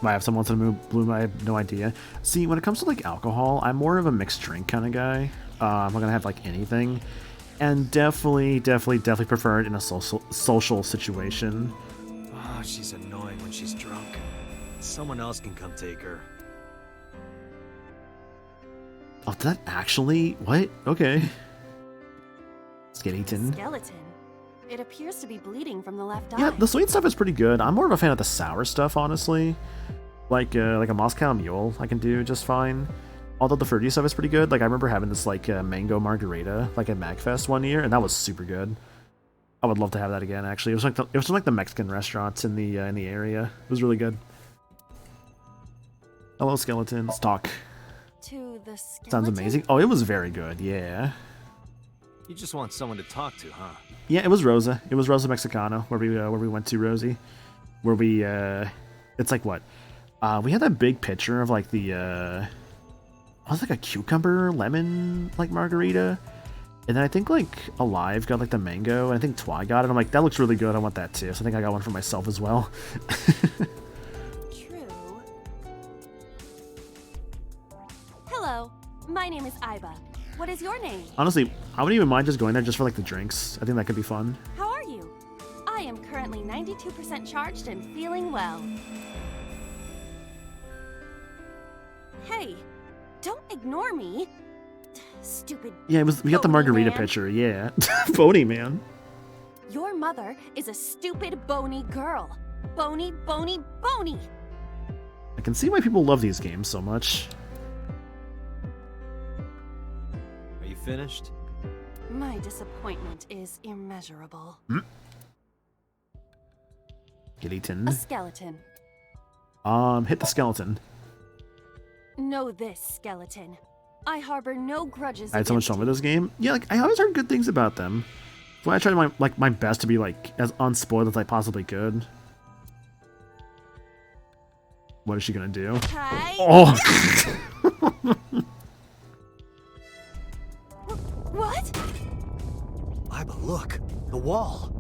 Might have someone to the blue. I have no idea. See, when it comes to like alcohol, I'm more of a mixed drink kind of guy. I'm not gonna have like anything, and definitely prefer it in a social situation. Oh, she's annoying when she's drunk. Someone else can come take her. Oh, did that actually? What? Okay. Skeleton. Skeleton. It appears to be bleeding from the left Yeah, eye. the sweet stuff is pretty good. I'm more of a fan of the sour stuff, honestly. Like a Moscow Mule, I can do just fine. Although the fruity stuff is pretty good. Like I remember having this like mango margarita like at MagFest one year, and that was super good. I would love to have that again. Actually, it was from like the Mexican restaurants in the area. It was really good. Hello, skeleton. Let's talk. To the skeleton? Sounds amazing. Oh, it was very good. Yeah. You just want someone to talk to, huh? Yeah, it was Rosa. It was Rosa Mexicano where we went to, Rosie. Where we it's like what? We had that big picture of like the it was like a cucumber lemon like margarita. And then I think like Alive got like the mango, and I think Twy got it. I'm like, that looks really good. I want that too. So I think I got one for myself as well. True. Hello, my name is Iba. What is your name? Honestly, I wouldn't even mind just going there just for like the drinks. I think that could be fun. How are you? I am currently 92% charged and feeling well. Hey, don't ignore me. Stupid. Yeah, we got the phony margarita man. picture. Yeah, phony man. Your mother is a stupid bony girl. Bony, bony, bony. I can see why people love these games so much. Are you finished? My disappointment is immeasurable. Get eaten. A skeleton. Hit the skeleton. Know this, skeleton. I harbor no grudges. I had so much against fun with you. this game. Yeah, like I always heard good things about them. So I tried my best to be like as unspoiled as I possibly could. What is she gonna do? Hi. Oh! What? Iba, look! The wall!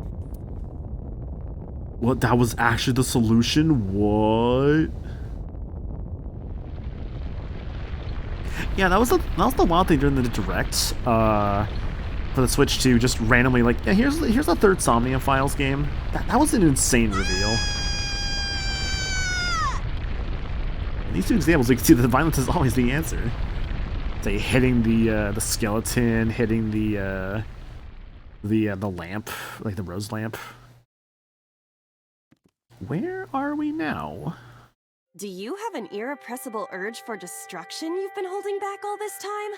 What? That was actually the solution? What? Yeah, that was the wild thing during the direct for the Switch 2. Just randomly like, yeah, here's the third Somnium Files game. That was an insane reveal. In these two examples, we can see that the violence is always the answer. Say hitting the skeleton, hitting the lamp, like the rose lamp. Where are we now? Do you have an irrepressible urge for destruction you've been holding back all this time?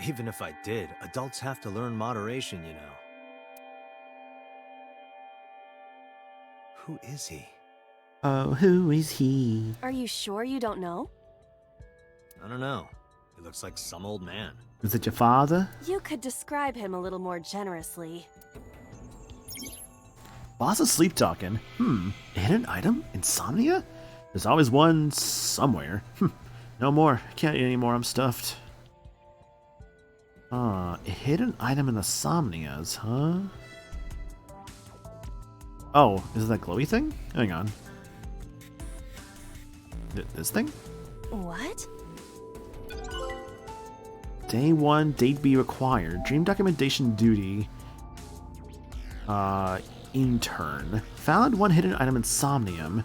Even if I did, adults have to learn moderation, you know. Who is he? Oh, who is he? Are you sure you don't know? I don't know. He looks like some old man. Is it your father? You could describe him a little more generously. Boss is sleep talking. A hidden item? Insomnia? There's always one somewhere. No more. I can't eat anymore. I'm stuffed. A hidden item in the Somnias, huh? Oh, is it that glowy thing? Hang on. This thing? What? Day 1, date B required. Dream documentation duty. Intern. Found one hidden item in Somnium.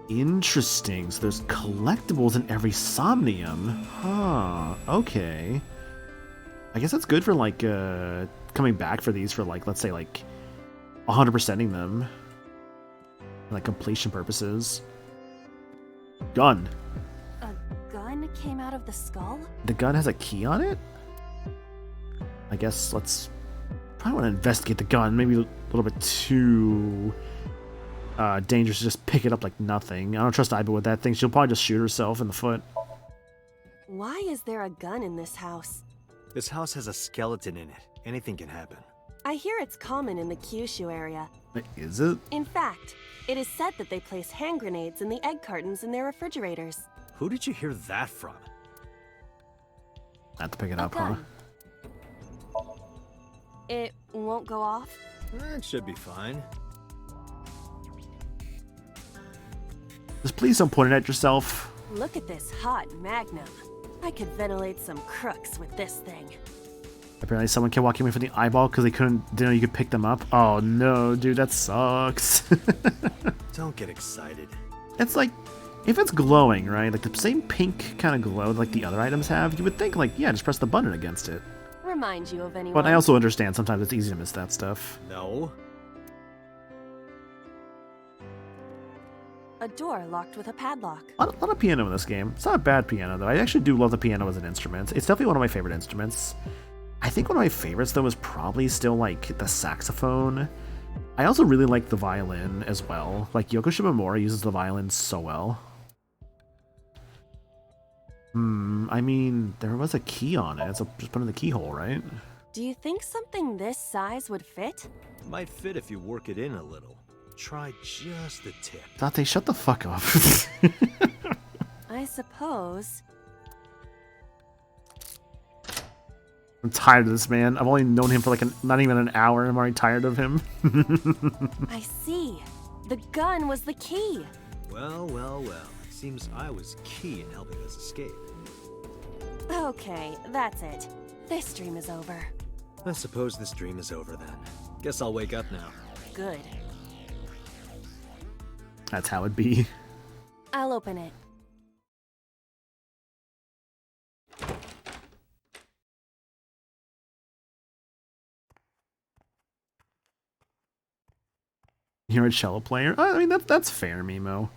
Interesting. So there's collectibles in every Somnium. Huh. Okay. I guess that's good for, like, coming back for these for, like, let's say, like, 100%ing them. For, like, completion purposes. Gun. A gun came out of the skull? The gun has a key on it? I guess let's probably want to investigate the gun. Maybe a little bit too dangerous to just pick it up like nothing. I don't trust Iba with that thing. She'll probably just shoot herself in the foot. Why is there a gun in this house? This house has a skeleton in it. Anything can happen. I hear it's common in the Kyushu area. Is it? In fact, it is said that they place hand grenades in the egg cartons in their refrigerators. Who did you hear that from? I have to pick it A up, huh? gun. It won't go off? It should be fine. Just please don't point it at yourself. Look at this hot magnum. I could ventilate some crooks with this thing. Apparently someone kept walking away from the eyeball because didn't know you could pick them up. Oh no, dude, that sucks. Don't get excited. It's like, if it's glowing, right? Like the same pink kind of glow like the other items have, you would think like, yeah, just press the button against it. Remind you of anyone? But I also understand sometimes it's easy to miss that stuff. No. A door locked with a padlock. A lot of piano in this game. It's not a bad piano, though. I actually do love the piano as an instrument. It's definitely one of my favorite instruments. I think one of my favorites, though, is probably still, like, the saxophone. I also really like the violin as well. Like, Yoko Shimomura uses the violin so well. I mean, there was a key on it, so just put it in the keyhole, right? Do you think something this size would fit? Might fit if you work it in a little. Try just the tip. Dante, shut the fuck up. I suppose. I'm tired of this man. I've only known him for like not even an hour and I'm already tired of him. I see. The gun was the key. Well, well, well. Seems I was key in helping us escape. Okay, that's it. This dream is over. I suppose this dream is over then. Guess I'll wake up now. Good. That's how it be. I'll open it. You're a cello player? I mean, that's fair, Mimo.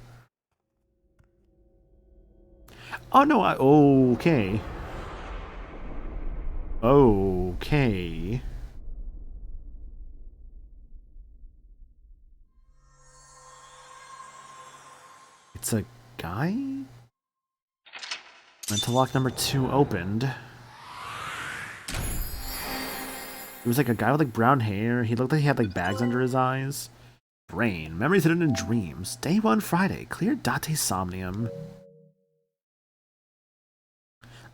Oh, no, okay. Okay. It's a guy? Mental lock number 2 opened. It was like a guy with like brown hair. He looked like he had like bags under his eyes. Brain. Memories hidden in dreams. Day 1 Friday. Clear Date Somnium.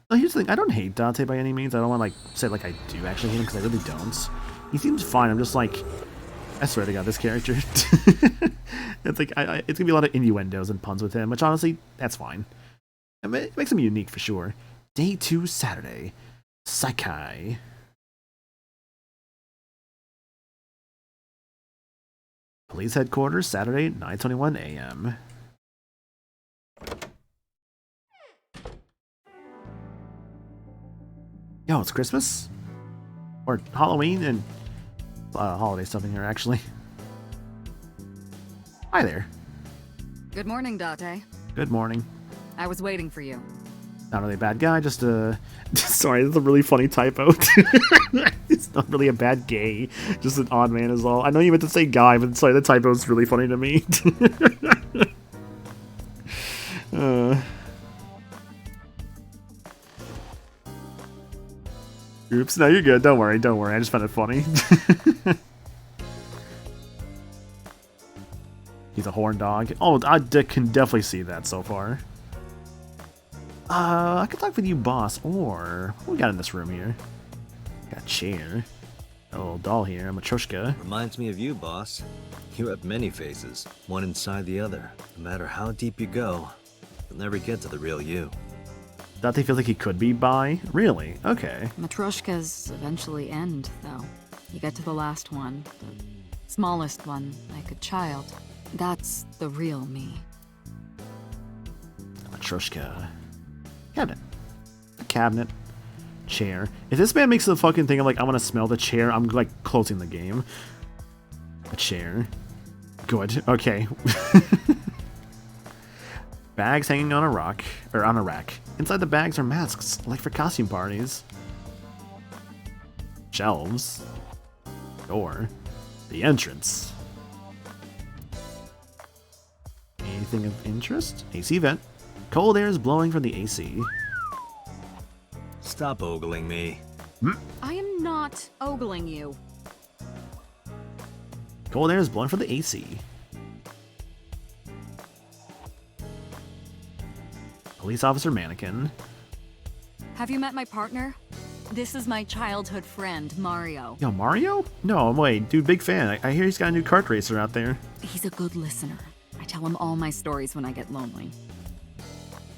Oh, here's the thing. I don't hate Dante by any means. I don't want to like say like I do actually hate him because I really don't. He seems fine. I'm just like, I swear to God, this character. It's like it's gonna be a lot of innuendos and puns with him, which honestly, that's fine. I mean, it makes him unique for sure. Day 2 Saturday. Saikai. Police headquarters, Saturday, 9:21 a.m. Yo, it's Christmas? Or Halloween and holiday stuff in here, actually. Hi there. Good morning, Date. Good morning. I was waiting for you. Not really a bad guy, just sorry, this is a really funny typo. It's not really a bad gay, just an odd man is all. I know you meant to say guy, but sorry, the typo is really funny to me. Oops, no, you're good. Don't worry. I just found it funny. He's a horn dog. Oh, can definitely see that so far. I could talk with you, boss, or what we got in this room here? Got a chair. A little doll here, a Matryoshka. Reminds me of you, boss. You have many faces, one inside the other. No matter how deep you go, you'll never get to the real you. Dante feels like he could be bi? Really? Okay. Matryoshkas eventually end, though. You get to the last one, the smallest one, like a child. That's the real me. Matryoshka. Cabinet. A cabinet. Chair. If this man makes the fucking thing of like, I want to smell the chair, I'm like closing the game. A chair. Good. Okay. Bags hanging on a rock, or on a rack. Inside the bags are masks, like for costume parties. Shelves. Door. The entrance. Anything of interest? AC vent. Cold air is blowing from the AC. Stop ogling me. I am not ogling you. Cold air is blowing from the AC. Police officer mannequin. Have you met my partner? This is my childhood friend, Mario. Yo, Mario? No, wait, dude, big fan. I hear he's got a new kart racer out there. He's a good listener. I tell him all my stories when I get lonely.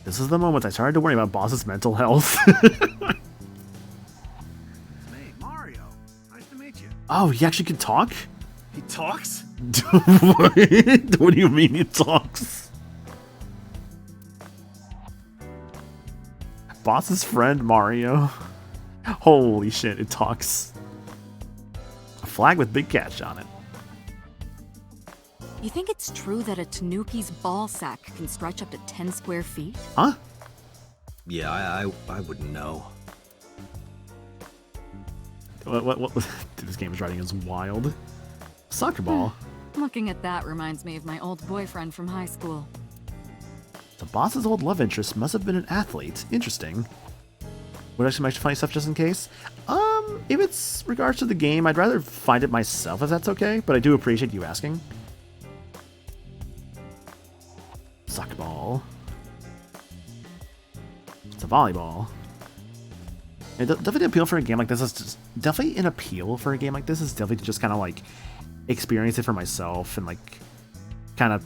This is the moment I started to worry about boss's mental health. Hey, Mario. Nice to meet you. Oh, he actually can talk? He talks? What? What do you mean he talks? Boss's friend, Mario. Holy shit, it talks. A flag with big catch on it. You think it's true that a tanuki's ball sack can stretch up to 10 square feet? Huh? Yeah, I wouldn't know. What? Dude, this game's writing is wild. Soccer ball. Looking at that reminds me of my old boyfriend from high school. The boss's old love interest must have been an athlete. Interesting. Would I actually mention funny stuff just in case? If it's regards to the game, I'd rather find it myself if that's okay, but I do appreciate you asking. Soccer ball. It's a volleyball. Definitely an appeal for a game like this is just definitely an appeal for a game like this is definitely to just kind of like experience it for myself and like kind of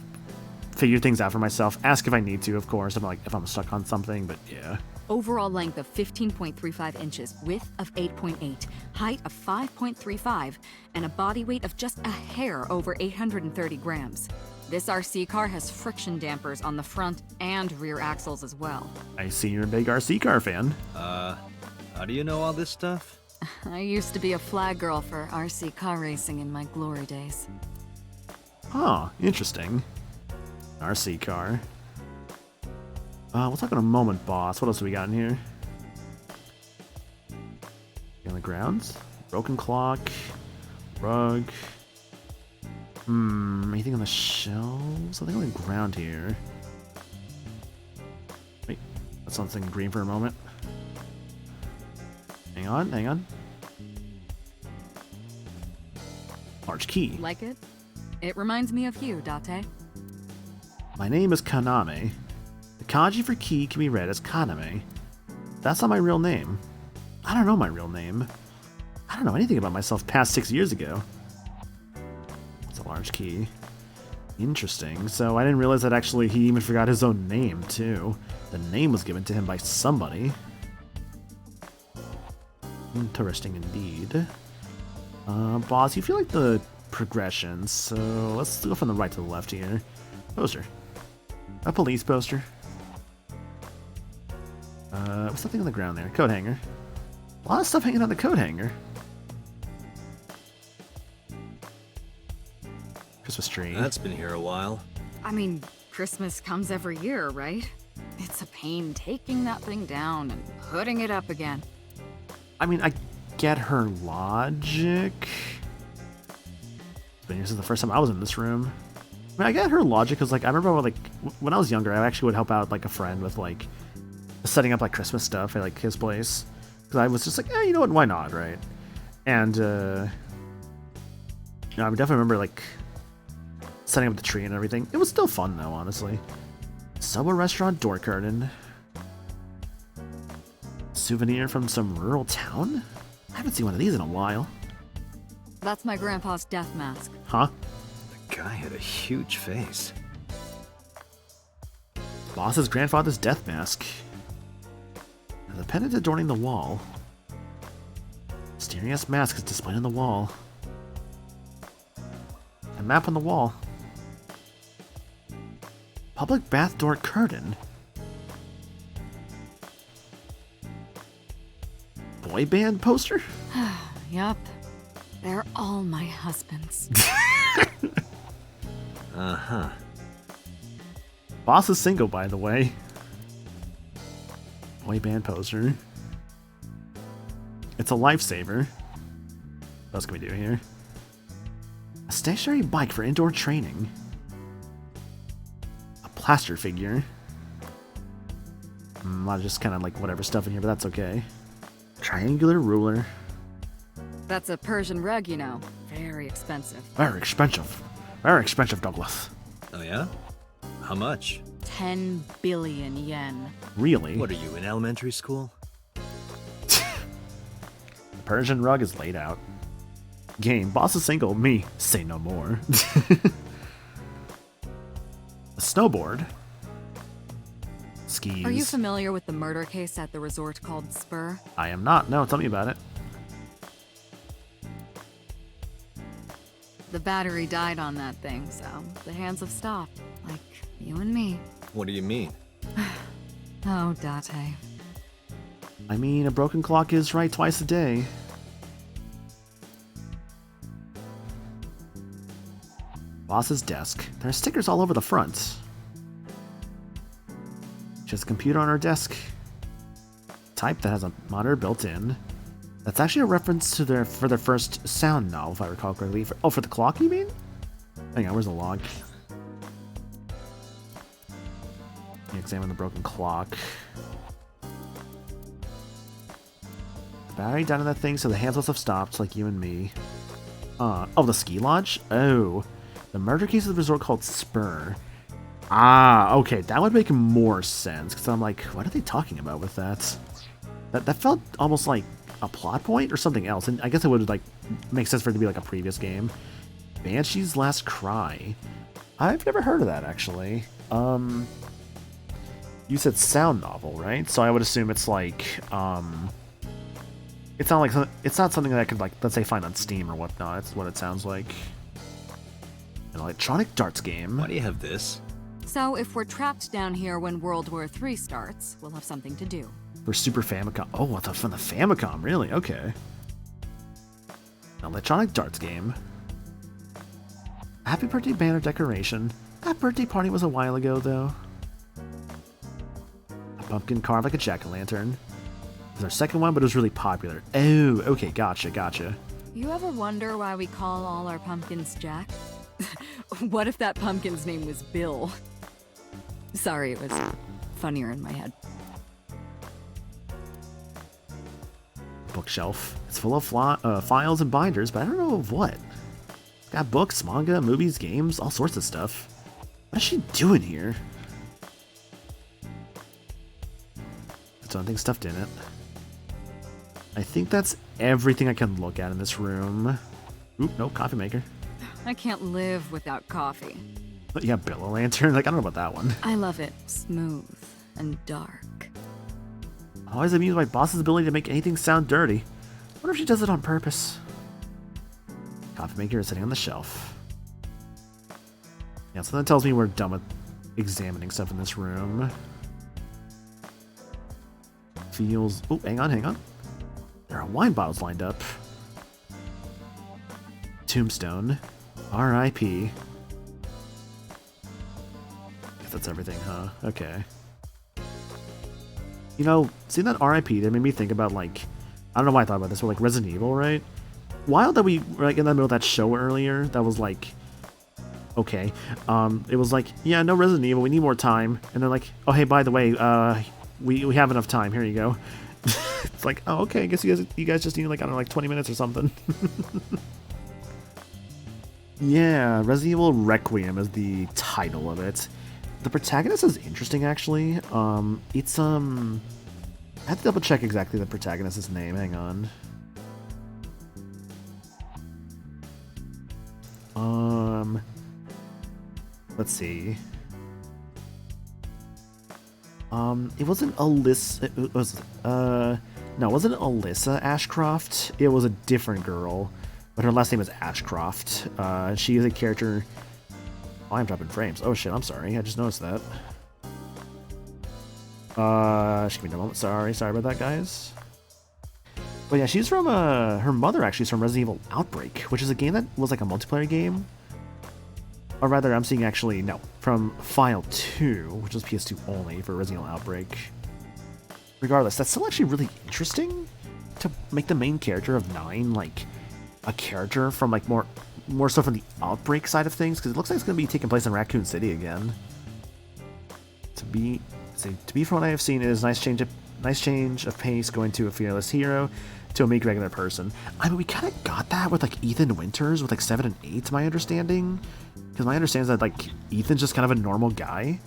figure things out for myself. Ask if I need to, of course, if I'm stuck on something, but yeah. Overall length of 15.35 inches, width of 8.8, height of 5.35, and a body weight of just a hair over 830 grams. This RC car has friction dampers on the front and rear axles as well. I see you're a big RC car fan. How do you know all this stuff? I used to be a flag girl for RC car racing in my glory days. Huh, interesting. RC car. We'll talk in a moment, boss. What else do we got in here? On the grounds? Broken clock. Rug. Anything on the shelves? Something on the ground here. Wait, that's something green for a moment. Hang on. Large key. Like it? It reminds me of you, Date. My name is Kaname. The kanji for key can be read as Kaname. That's not my real name. I don't know my real name. I don't know anything about myself past 6 years ago. It's a large key. Interesting. So I didn't realize that actually he even forgot his own name, too. The name was given to him by somebody. Interesting indeed. Boss, you feel like the progression, so let's go from the right to the left here. Poster. A police poster. What's that thing on the ground there? Coat hanger. A lot of stuff hanging on the coat hanger. Christmas tree. That's been here a while. I mean, Christmas comes every year, right? It's a pain taking that thing down and putting it up again. I mean, I get her logic. But this is the first time I was in this room. I mean, I get her logic because, like, I remember when I was younger, I actually would help out like a friend with like setting up like Christmas stuff at like his place because I was just like, you know what, why not, right? And I definitely remember like setting up the tree and everything. It was still fun though, honestly. Subway restaurant door curtain. Souvenir from some rural town? I haven't seen one of these in a while. That's my grandpa's death mask. Huh? The guy had a huge face. Boss's grandfather's death mask. And the pendant adorning the wall. Mysterious mask is displayed on the wall. A map on the wall. Public bath door curtain. Boy band poster? Yup. They're all my husbands. Uh-huh. Boss is single, by the way. Boy band poster. It's a lifesaver. What else can we do here? A stationary bike for indoor training. A plaster figure. A lot of just kind of like whatever stuff in here, but that's okay. Triangular ruler. That's a Persian rug, you know. Very expensive. Very expensive. Very expensive, Douglas. Oh yeah? How much? 10 billion yen. Really? What are you, in elementary school? The Persian rug is laid out. Game. Boss is single. Me. Say no more. A snowboard. Skis. Are you familiar with the murder case at the resort called Spur? I am not. No, tell me about it. The battery died on that thing, so the hands have stopped. Like you and me. What do you mean? Oh, Date. I mean, a broken clock is right twice a day. Boss's desk. There are stickers all over the front. She has a computer on her desk. Type that has a monitor built in. That's actually a reference to their first sound novel, if I recall correctly. For the clock, you mean? Hang on, where's the log? Examine the broken clock. The battery died on that thing, so the hands must have stopped, like you and me. Oh, the ski lodge? Oh. The murder case of the resort called Spur. Ah, okay, that would make more sense, because I'm like, what are they talking about with that? That felt almost like a plot point or something else, and I guess it would like make sense for it to be like a previous game. Banshee's Last Cry. I've never heard of that, actually. You said sound novel, right? So I would assume it's like, it's not something that I could, like, let's say find on Steam or whatnot. It's what it sounds like. An electronic darts game. Why do you have this? So if we're trapped down here when World War III starts, we'll have something to do. For Super Famicom. Oh, what the, from the Famicom, really? Okay. An electronic darts game. Happy birthday banner decoration. That birthday party was a while ago, though. A pumpkin carved like a jack-o'-lantern. It was our second one, but it was really popular. Oh, okay, gotcha. You ever wonder why we call all our pumpkins Jack? What if that pumpkin's name was Bill? Sorry, it was funnier in my head. Bookshelf. It's full of files and binders, but I don't know of what. It's got books, manga, movies, games, all sorts of stuff. What is she doing here? There's nothing stuffed in it. I think that's everything I can look at in this room. Oop, no, coffee maker. I can't live without coffee. But yeah, Billow Lantern. Like, I don't know about that one. I love it smooth and dark. Always amused by Boss's ability to make anything sound dirty. Wonder if she does it on purpose. Coffee maker is sitting on the shelf. Yeah, so that tells me we're done with examining stuff in this room. Feels... Oh, hang on. There are wine bottles lined up. Tombstone. R.I.P. Guess that's everything, huh? Okay. You know, seeing that R.I.P. that made me think about, like... I don't know why I thought about this, but like Resident Evil, right? Wild that we were like in the middle of that show earlier, that was like... Okay. It was like, yeah, no Resident Evil, we need more time. And they're like, oh, hey, by the way, we have enough time, here you go. It's like, oh, okay, I guess you guys just need like, I don't know, like 20 minutes or something. Yeah, Resident Evil Requiem is the title of it. The protagonist is interesting, actually. It's I have to double check exactly the protagonist's name. Hang on. Let's see. It wasn't Alyssa. It was no, it wasn't Alyssa Ashcroft. It was a different girl, but her last name is Ashcroft. She is a character. Oh, I'm dropping frames. Oh shit, I'm sorry. I just noticed that. Just give me a moment. Sorry about that, guys. But yeah, she's from her mother actually is from Resident Evil Outbreak, which is a game that was like a multiplayer game. Or rather, I'm seeing actually, no, from File 2, which was PS2 only for Resident Evil Outbreak. Regardless, that's still actually really interesting to make the main character of 9 like a character from like more so from the Outbreak side of things, because it looks like it's going to be taking place in Raccoon City again. To be from what I have seen, it is a nice change of pace going to a fearless hero to a meek regular person. I mean, we kind of got that with like Ethan Winters with like 7 and 8, to my understanding. Because my understanding is that like Ethan's just kind of a normal guy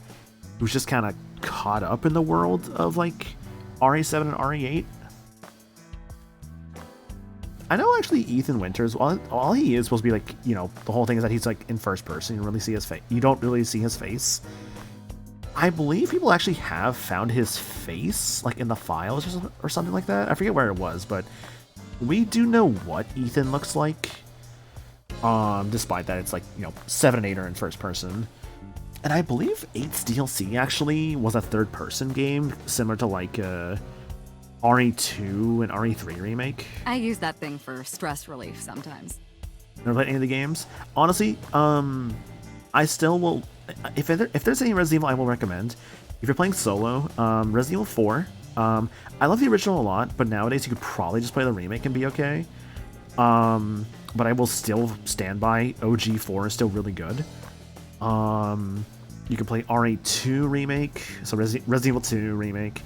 who's just kind of caught up in the world of like RE7 and RE8. I know actually Ethan Winters, all he is supposed to be like, you know, the whole thing is that he's like in first person. You don't really see his face. You don't really see his face. I believe people actually have found his face like in the files or something like that. I forget where it was, but we do know what Ethan looks like. Despite that, it's like, you know, 7 and 8 are in first person. And I believe 8's DLC actually was a third person game, similar to like RE2 and RE3 remake. I use that thing for stress relief sometimes. Never played any of the games. Honestly, I still will. If there's any Resident Evil I will recommend, if you're playing solo, Resident Evil 4. I love the original a lot, but nowadays you could probably just play the remake and be okay. But I will still stand by OG 4 is still really good. You can play RE2 remake, so Resident Evil 2 remake.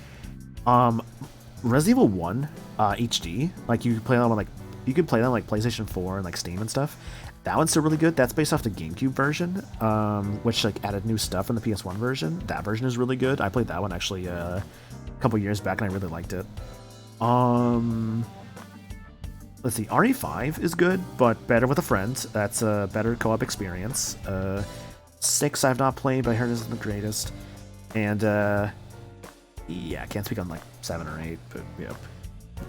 Resident Evil 1 HD, like you can play that on like PlayStation 4 and like Steam and stuff. That one's still really good. That's based off the GameCube version, which like added new stuff in the PS1 version. That version is really good. I played that one actually a couple years back and I really liked it. Let's see, RE5 is good, but better with a friend. That's a better co-op experience. 6 I've not played, but I heard isn't the greatest. And yeah, I can't speak on like 7 or 8, but yeah.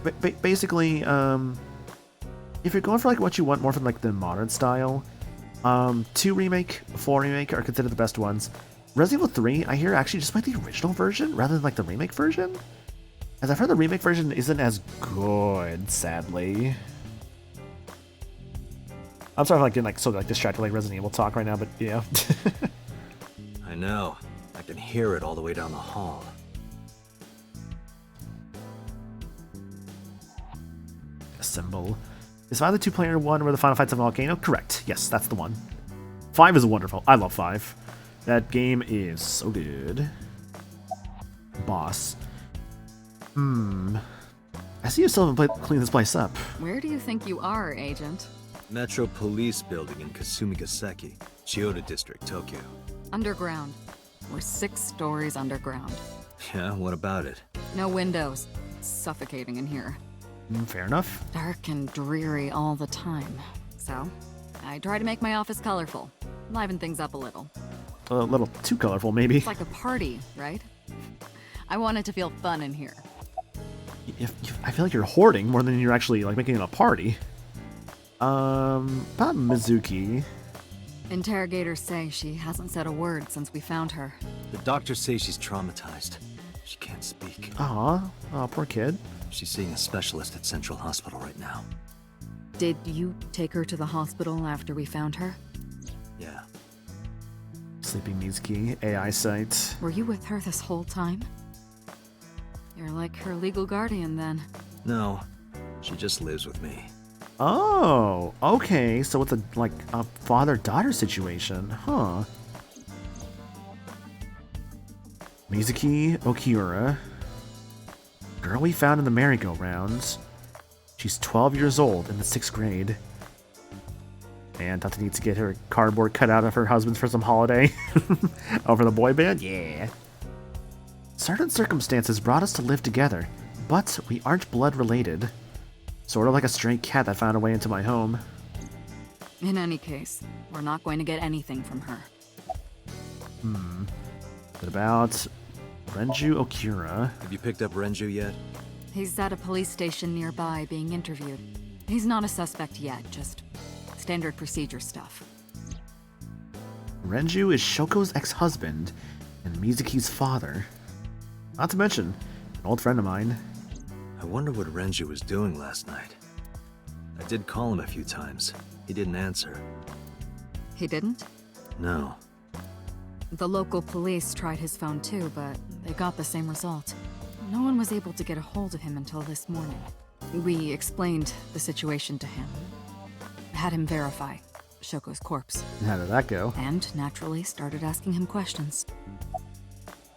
But basically, if you're going for like what you want more from like the modern style, 2 remake, 4 remake are considered the best ones. Resident Evil 3, I hear actually just play the original version rather than like the remake version. As I've heard the remake version isn't as good, sadly. I'm sorry if I'm getting like so like distracted like Resident Evil talk right now, but yeah. I know. I can hear it all the way down the hall. Assemble. Is 5 the 2-player one where the final fight's a volcano? Correct. Yes, that's the one. 5 is wonderful. I love 5. That game is so good. Boss. I see you still haven't cleaned this place up. Where do you think you are, Agent? Metro Police Building in Kasumigaseki, Chiyoda District, Tokyo. Underground. We're 6 stories underground. Yeah, what about it? No windows. It's suffocating in here. Fair enough. Dark and dreary all the time. So, I try to make my office colorful. Liven things up a little. A little too colorful, maybe. It's like a party, right? I want it to feel fun in here. I feel like you're hoarding more than you're actually like making it a party. About Mizuki. Interrogators say she hasn't said a word since we found her. The doctors say she's traumatized. She can't speak. Aw, poor kid. She's seeing a specialist at Central Hospital right now. Did you take her to the hospital after we found her? Yeah. Sleeping Mizuki, AI site. Were you with her this whole time? You're like her legal guardian, then. No, she just lives with me. Oh, okay. So it's a father-daughter situation, huh? Mizuki Okiura. Girl we found in the merry-go-rounds. She's 12 years old in the 6th grade. And Dante needs to get her cardboard cut out of her husband's for some holiday. Over the boy band? Yeah. Certain circumstances brought us to live together, but we aren't blood related. Sort of like a stray cat that found a way into my home. In any case, we're not going to get anything from her. What about Renju Okura? Have you picked up Renju yet? He's at a police station nearby being interviewed. He's not a suspect yet, just standard procedure stuff. Renju is Shoko's ex-husband and Mizuki's father. Not to mention, an old friend of mine. I wonder what Renju was doing last night. I did call him a few times. He didn't answer. He didn't? No. The local police tried his phone too, but they got the same result. No one was able to get a hold of him until this morning. We explained the situation to him. Had him verify Shoko's corpse. How did that go? And naturally started asking him questions.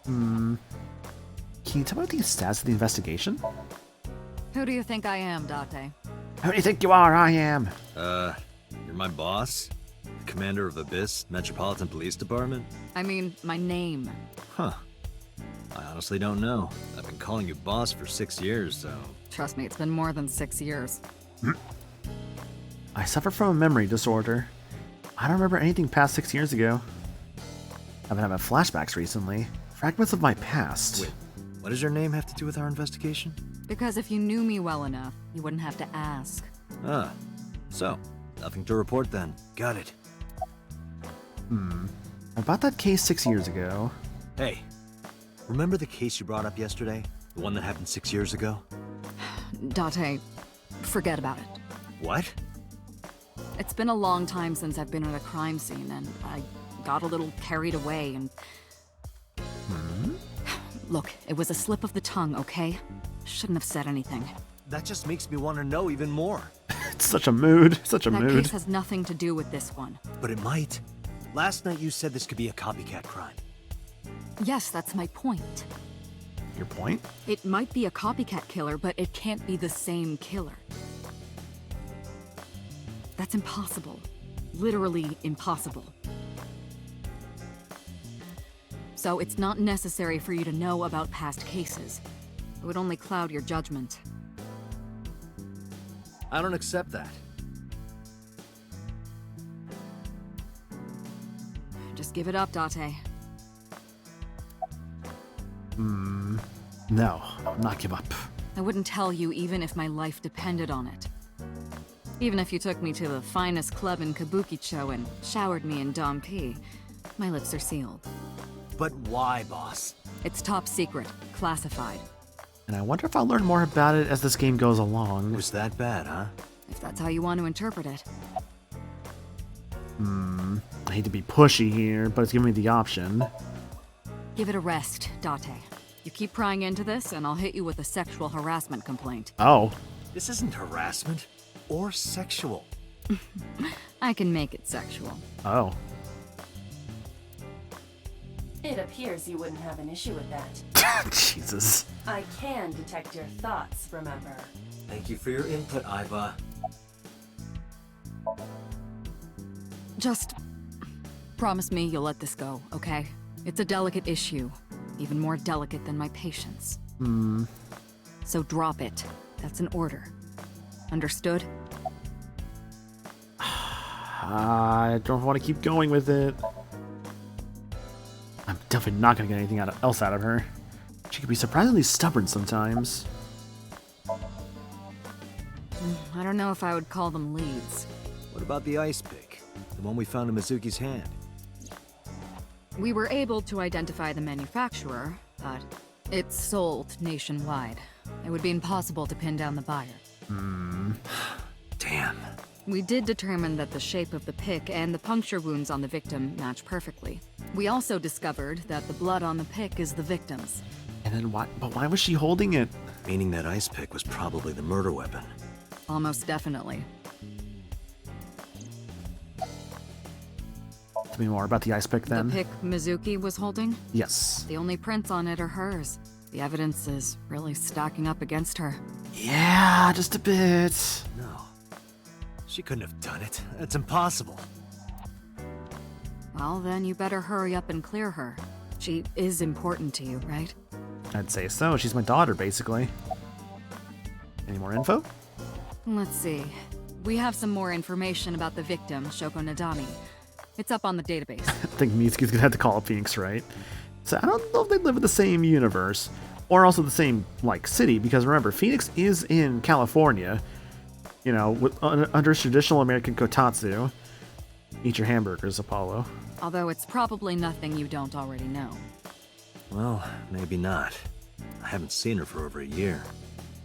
Can you tell me about the status of the investigation? Who do you think I am, Date? Who do you think you are? I am. You're my boss? The commander of Abyss Metropolitan Police Department? I mean, my name. Huh. I honestly don't know. I've been calling you boss for 6 years, so... Trust me, it's been more than 6 years. I suffer from a memory disorder. I don't remember anything past 6 years ago. I've been having flashbacks recently. Fragments of my past. Wait, what does your name have to do with our investigation? Because if you knew me well enough, you wouldn't have to ask. Ah, so, nothing to report then. Got it. About that case 6 years ago. Hey, remember the case you brought up yesterday? The one that happened 6 years ago? Date, forget about it. What? It's been a long time since I've been at a crime scene, and I got a little carried away and... Look, it was a slip of the tongue, okay? Shouldn't have said anything. That just makes me want to know even more. It's such a mood. Such a That mood. case has nothing to do with this one. But it might. Last night you said this could be a copycat crime. Yes, that's my point. Your point? It might be a copycat killer, but it can't be the same killer. That's impossible. Literally impossible. So it's not necessary for you to know about past cases. It would only cloud your judgment. I don't accept that. Just give it up, Date. No, not give up. I wouldn't tell you even if my life depended on it. Even if you took me to the finest club in Kabukicho and showered me in Dom P, my lips are sealed. But why, boss? It's top secret, classified. And I wonder if I'll learn more about it as this game goes It along. was that bad, huh? If that's how you want to interpret it. I hate to be pushy here, but it's giving me the option. Give it a rest, Date. You keep prying into this, and I'll hit you with a sexual harassment complaint. Oh. This isn't harassment or sexual. I can make it sexual. Oh. It appears you wouldn't have an issue with that. Jesus. I can detect your thoughts, remember? Thank you for your input, Iva. Just promise me you'll let this go, okay? It's a delicate issue. Even more delicate than my patience. So drop it. That's an order. Understood? I don't want to keep going with it. I'm definitely not going to get anything else out of her. She can be surprisingly stubborn sometimes. I don't know if I would call them leads. What about the ice pick? The one we found in Mizuki's hand? We were able to identify the manufacturer, but it's sold nationwide. It would be impossible to pin down the buyer. Damn. We did determine that the shape of the pick and the puncture wounds on the victim match perfectly. We also discovered that the blood on the pick is the victim's. And then why? But why was she holding it? Meaning that ice pick was probably the murder weapon. Almost definitely. Tell me more about the ice pick then. The pick Mizuki was holding? Yes. The only prints on it are hers. The evidence is really stacking up against her. Yeah, just a bit. No. She couldn't have done it. That's impossible. Well, then you better hurry up and clear her. She is important to you, right? I'd say so. She's my daughter, basically. Any more info? Let's see. We have some more information about the victim, Shoko Nadami. It's up on the database. I think Mitsuki's gonna have to call up Phoenix, right? So I don't know if they live in the same universe, or also the same, like, city, because remember, Phoenix is in California, you know, under traditional American kotatsu. Eat your hamburgers, Apollo. Although it's probably nothing you don't already know. Well, maybe not. I haven't seen her for over a year.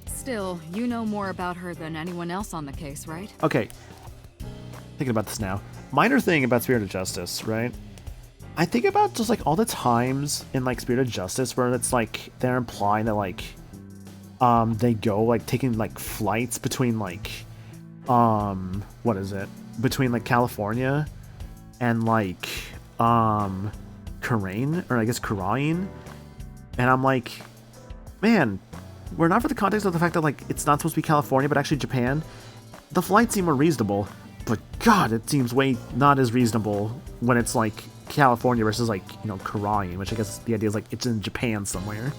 Still, you know more about her than anyone else on the case, right? Okay, thinking about this now. Minor thing about Spirit of Justice, right? I think about just, like, all the times in, like, Spirit of Justice where it's, like, they're implying that, like, they go, like, taking, like, flights between, like, what is it? Between, like, California and, like, Karain, or I guess Karain. And I'm like, man, we're not for the context of the fact that, like, it's not supposed to be California, but actually Japan. The flights seem more reasonable, but God, it seems way not as reasonable when it's, like, California versus, like, you know, Karain, which I guess the idea is, like, it's in Japan somewhere.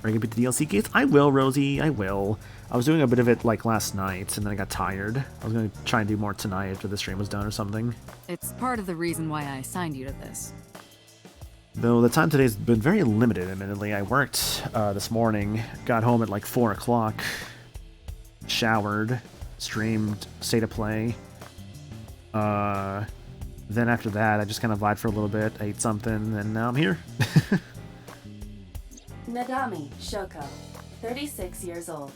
Are you gonna beat the DLC case? I will, Rosie, I will. I was doing a bit of it, like, last night, and then I got tired. I was gonna try and do more tonight after the stream was done or something. It's part of the reason why I assigned you to this. Though the time today's been very limited, admittedly. I worked this morning, got home at, like, 4 o'clock, showered, streamed State of Play. Then after that, I just kind of vibed for a little bit, ate something, and now I'm here. Nadami Shoko, 36 years old.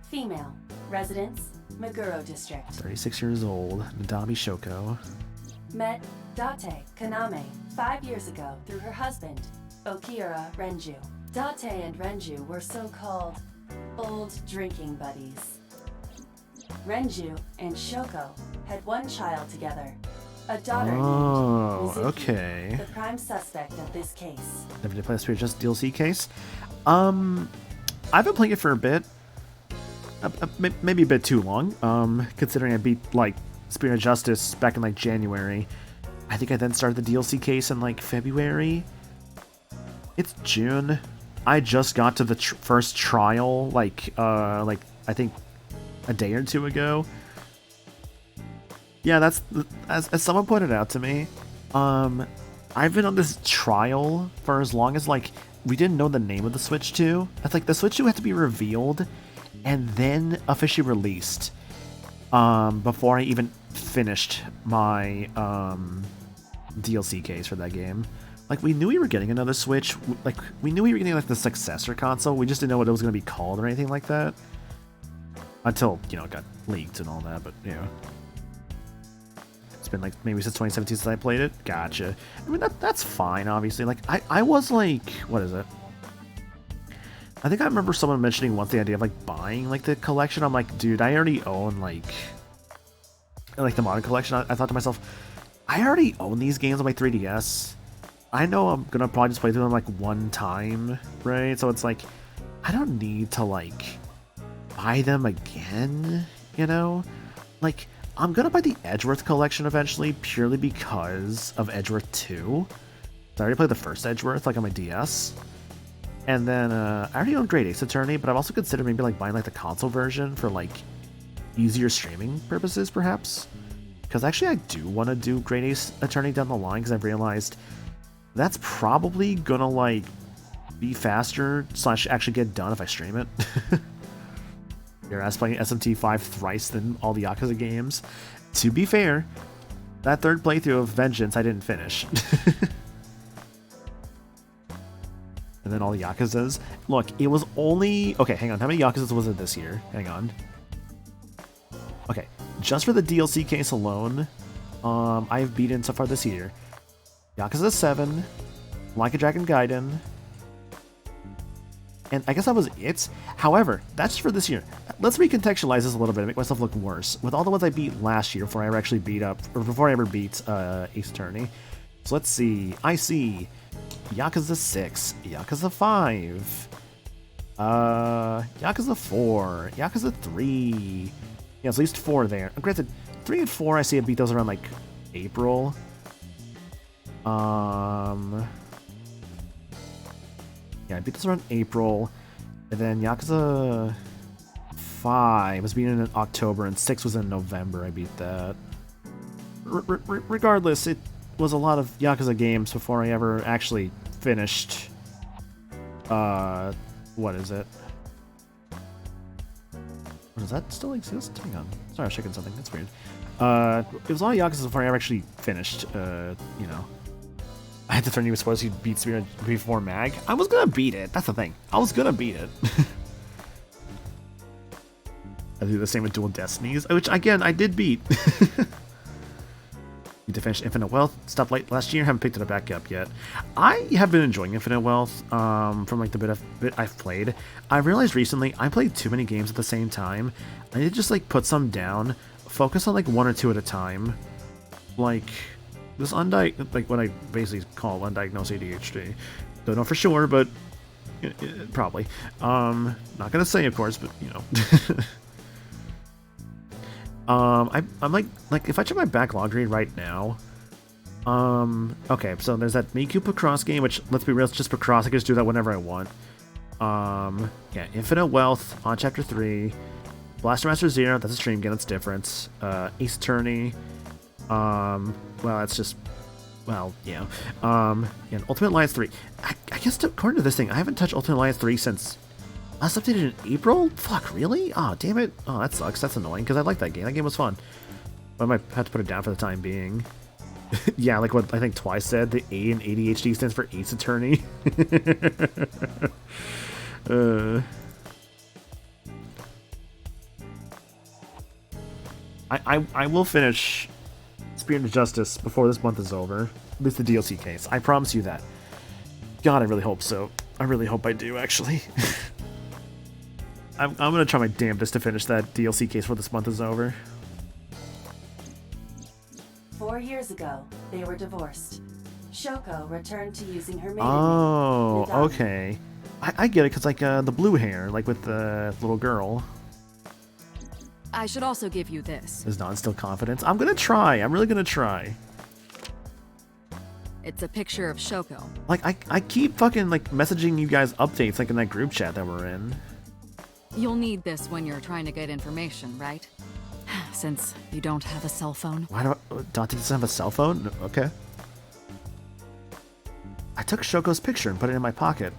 Female. Residence, Meguro District. 36 years old, Nadami Shoko. Met Date Kaname 5 years ago through her husband, Okira Renju. Date and Renju were so-called old drinking buddies. Renju and Shoko had one child together, a daughter named Mizuki, okay. the prime suspect of this case. Never did play the Spirit of Justice DLC case. I've been playing it for a bit. Maybe a bit too long, considering I beat, like, Spirit of Justice back in, like, January. I think I then started the DLC case in, like, February. It's June. I just got to the first trial, like, I think a day or two ago. Yeah, that's, as someone pointed out to me, I've been on this trial for as long as, like, we didn't know the name of the Switch 2. That's like, the Switch 2 had to be revealed and then officially released, before I even finished my, DLC case for that game. Like, we knew we were getting another Switch, like, we knew we were getting, like, the successor console, we just didn't know what it was going to be called or anything like that. Until, you know, it got leaked and all that, but, you know. It's been, like, maybe since 2017 since I played it. Gotcha. I mean, that's fine, obviously. Like, I was, like, what is it? I think I remember someone mentioning once the idea of, like, buying, like, the collection. I'm like, dude, I already own, like the modern collection. I thought to myself, I already own these games on my 3DS. I know I'm gonna probably just play through them, like, one time, right? So it's like, I don't need to, like, buy them again, you know? Like, I'm gonna buy the Edgeworth collection eventually, purely because of Edgeworth 2. I already played the first Edgeworth, like, on my DS. And then, I already own Great Ace Attorney, but I've also considered maybe, like, buying, like, the console version for, like, easier streaming purposes, perhaps. Because actually I do want to do Great Ace Attorney down the line, because I've realized that's probably gonna, like, be faster / actually get done if I stream it. Whereas playing SMT5 thrice than all the Yakuza games. To be fair, that third playthrough of Vengeance I didn't finish. And then all the Yakuzas. Look, it was only... Okay, hang on. How many Yakuzas was it this year? Hang on. Okay, just for the DLC case alone, I've beaten so far this year Yakuza 7, Like a Dragon Gaiden, and I guess that was it. However, that's for this year. Let's recontextualize this a little bit and make myself look worse. With all the ones I beat last year before I ever actually before I ever beat Ace Attorney. So let's see. I see Yakuza 6, Yakuza 5, Yakuza 4, Yakuza 3, Yeah, it's at least 4 there. Granted, 3 and 4, I see I beat those around, like, April. Yeah, I beat this around April. And then Yakuza 5 was beaten in October, and 6 was in November. I beat that. Regardless, it was a lot of Yakuza games before I ever actually finished. What is it? Does that still exist? Hang on. Sorry, I was checking something. That's weird. It was a lot of Yakuza before I ever actually finished. You know. I had to threaten you with spoilers. You beat Spear before Mag. I was gonna beat it. That's the thing. I was gonna beat it. I do the same with Dual Destinies, which again I did beat. You to finish Infinite Wealth. Stopped late last year. Haven't picked it back up yet. I have been enjoying Infinite Wealth. From like the bit I've played. I realized recently I played too many games at the same time. I need to just like put some down. Focus on like 1 or 2 at a time. Like. This like what I basically call undiagnosed ADHD. Don't know for sure, but probably. Not gonna say, of course, but you know. I'm like if I check my backlog read right now. Okay, so there's that Miku Pacross game, which let's be real, it's just Pacross. I can just do that whenever I want. Yeah, Infinite Wealth on Chapter 3, Blaster Master Zero. That's a stream game. That's different. Ace Attorney. Well, that's just, well, yeah. And Ultimate Alliance 3. I guess according to this thing, I haven't touched Ultimate Alliance 3 since last updated in April? Fuck, really? Oh, damn it. Oh, that sucks. That's annoying, because I like that game. That game was fun. But I might have to put it down for the time being. Yeah, like what I think Twice said, the A in ADHD stands for Ace Attorney. I will finish Spirit of Justice before this month is over. At least the DLC case. I promise you that. God, I really hope so. I really hope I do, actually. I'm gonna try my damnedest to finish that DLC case before this month is over. 4 years ago, they were divorced. Shoko returned to using her maiden Oh, name, okay. I get it, because like the blue hair, like with the little girl. I should also give you this. Is Don still confident? I'm gonna try. I'm really gonna try. It's a picture of Shoko. Like, I keep fucking, like, messaging you guys updates, like, in that group chat that we're in. You'll need this when you're trying to get information, right? Since you don't have a cell phone. Why do Dante doesn't have a cell phone? Okay. I took Shoko's picture and put it in my pocket.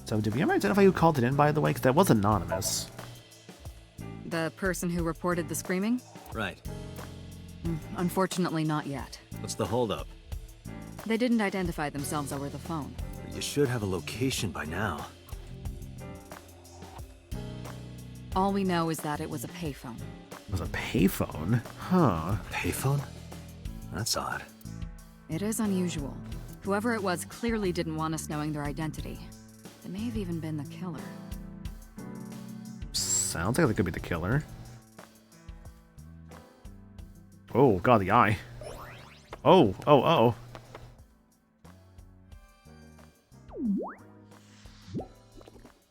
So, did we ever identify who called it in, by the way? Because that was anonymous. The person who reported the screaming? Right. Unfortunately, not yet. What's the holdup? They didn't identify themselves over the phone. You should have a location by now. All we know is that it was a payphone. It was a payphone? Huh. Payphone? That's odd. It is unusual. Whoever it was clearly didn't want us knowing their identity. They may have even been the killer. Sounds like they could be the killer. Oh, God, the eye. Oh.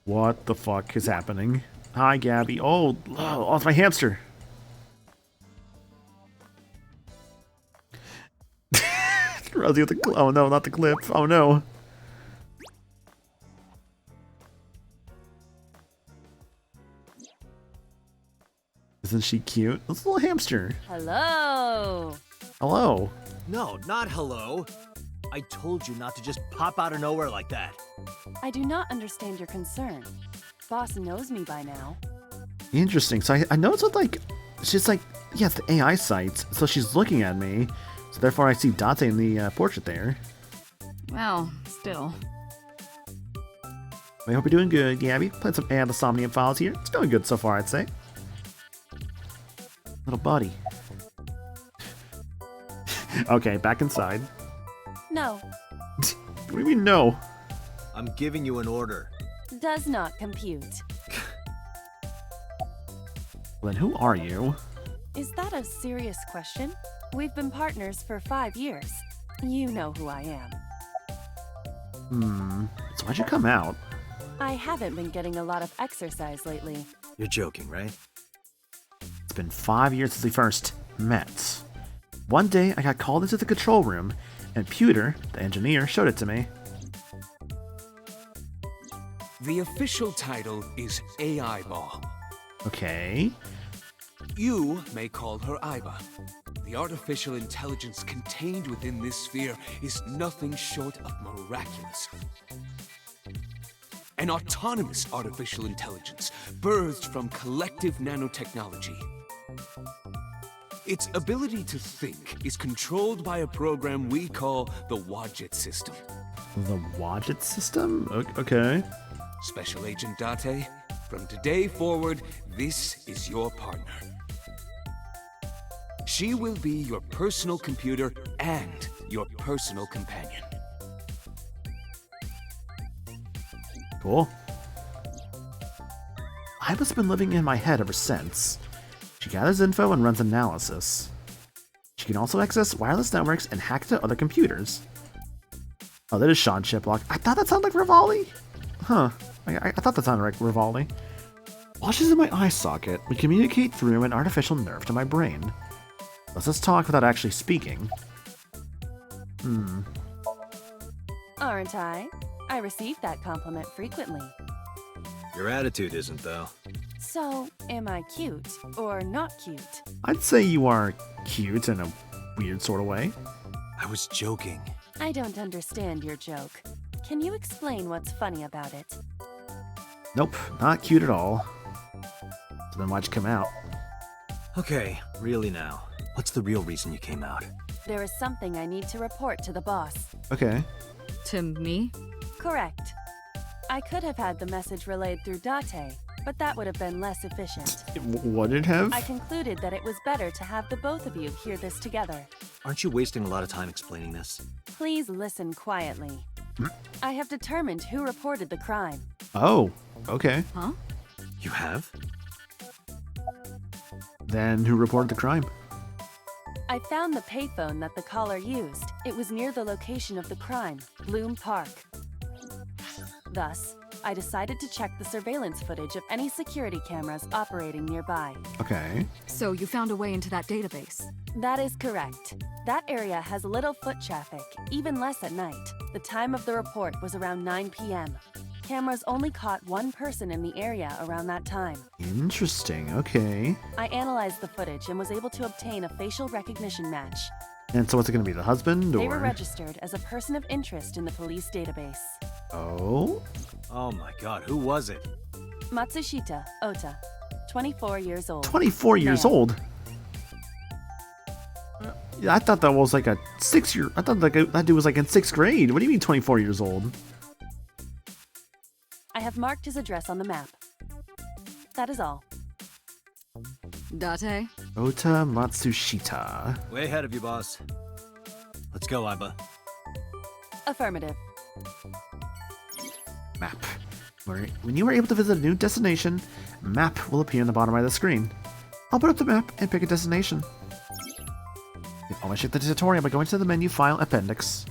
What the fuck is happening? Hi, Gabby. Oh, it's my hamster. Rosie with the oh no, not the clip. Oh no. Isn't she cute? This little hamster. Hello. Hello. No, not hello. I told you not to just pop out of nowhere like that. I do not understand your concern. Boss knows me by now. Interesting. So I noticed with like, she's like, yeah, it's the AI site. So she's looking at me. So therefore I see Dante in the portrait there. Well, still. I hope you're doing good, Gabby. Playing some the Somnium files here. It's going good so far, I'd say. Little buddy. Okay, back inside. No. What do you mean no? I'm giving you an order. Does not compute. Well, then who are you? Is that a serious question? We've been partners for 5 years. You know who I am. So why'd you come out? I haven't been getting a lot of exercise lately. You're joking, right? It's been 5 years since we first met. One day, I got called into the control room, and Pewter, the engineer, showed it to me. The official title is AI Ball. Okay. You may call her Iba. The artificial intelligence contained within this sphere is nothing short of miraculous. An autonomous artificial intelligence birthed from collective nanotechnology. Its ability to think is controlled by a program we call the Wadjet system. The Wadjet system? Okay. Special Agent Date, from today forward, this is your partner. She will be your personal computer and your personal companion. Cool. Iba's been living in my head ever since. She gathers info and runs analysis. She can also access wireless networks and hack into other computers. Oh, that is Sean Chiplock. I thought that sounded like Rivali. Huh. I thought that sounded like Rivali. While she's in my eye socket, we communicate through an artificial nerve to my brain. Let's talk without actually speaking. Aren't I? I receive that compliment frequently. Your attitude isn't, though. So, am I cute or not cute? I'd say you are cute in a weird sort of way. I was joking. I don't understand your joke. Can you explain what's funny about it? Nope, not cute at all. So then why'd you come out? Okay, really now. What's the real reason you came out? There is something I need to report to the boss. Okay. To me? Correct. I could have had the message relayed through Date, but that would have been less efficient. Would it have? I concluded that it was better to have the both of you hear this together. Aren't you wasting a lot of time explaining this? Please listen quietly. I have determined who reported the crime. Oh, okay. Huh? You have? Then who reported the crime? I found the payphone that the caller used. It was near the location of the crime, Bloom Park. Thus, I decided to check the surveillance footage of any security cameras operating nearby. Okay. So you found a way into that database? That is correct. That area has little foot traffic, even less at night. The time of the report was around 9 p.m. Cameras only caught one person in the area around that time. Interesting, okay. I analyzed the footage and was able to obtain a facial recognition match. And so what's it gonna be, the husband, or? They were registered as a person of interest in the police database. Oh? Oh my god, who was it? Matsushita Ota, 24 years old. 24 years Male. old? Yeah, I thought that was like a 6-year... I thought that dude was like in 6th grade. What do you mean 24 years old? I have marked his address on the map. That is all. Date? Ota Matsushita. Way ahead of you, boss. Let's go, Iba. Affirmative. Map. When you are able to visit a new destination, map will appear in the bottom right of the screen. Open up the map and pick a destination. You can always check the tutorial by going to the menu file appendix.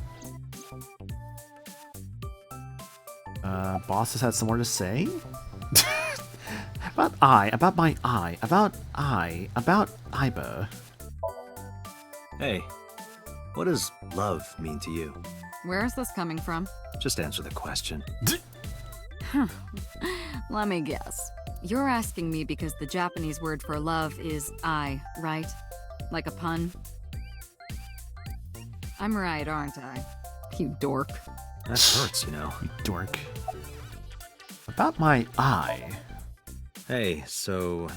Boss has had some more to say? about Iba. Hey, what does love mean to you? Where is this coming from? Just answer the question. Let me guess. You're asking me because the Japanese word for love is I, right? Like a pun? I'm right, aren't I? You dork. That hurts, you know. You dork. About my eye. Hey, so...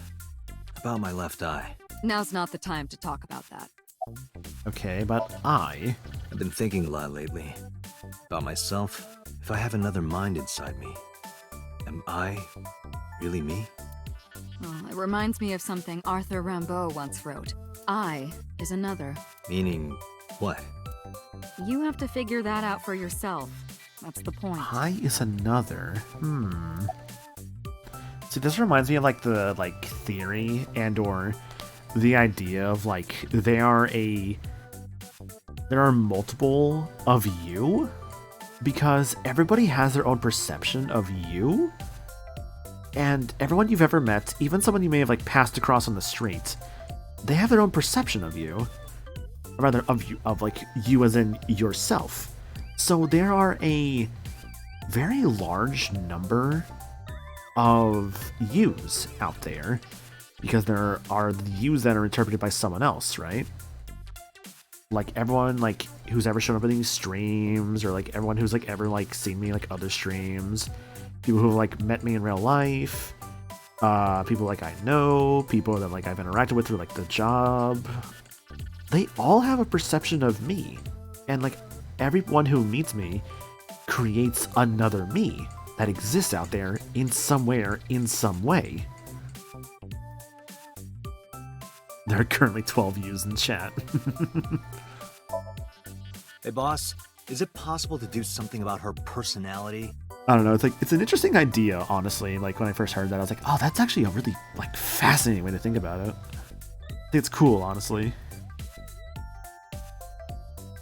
about my left eye. Now's not the time to talk about that. Okay, about eye. I've been thinking a lot lately. About myself. If I have another mind inside me, am I really me? Well, it reminds me of something Arthur Rimbaud once wrote. I is another. Meaning what? You have to figure that out for yourself. That's the point. I is another. See, this reminds me of like the theory and or the idea of like there are multiple of you. because everybody has their own perception of you. And everyone you've ever met, even someone you may have like passed across on the street, they have their own perception of you. Or rather, of like you as in yourself. So there are a very large number of yous out there, because there are the yous that are interpreted by someone else, right? Like everyone like who's ever shown up in these streams, or like everyone who's like ever like seen me like other streams, people who have like met me in real life, people like I know, people that like I've interacted with through like the job. They all have a perception of me, and like everyone who meets me creates another me that exists out there in somewhere, in some way. There are currently 12 views in chat. Hey, boss, is it possible to do something about her personality? I don't know, it's an interesting idea, honestly. Like when I first heard that, I was like, oh, that's actually a really like fascinating way to think about it. I think it's cool, honestly.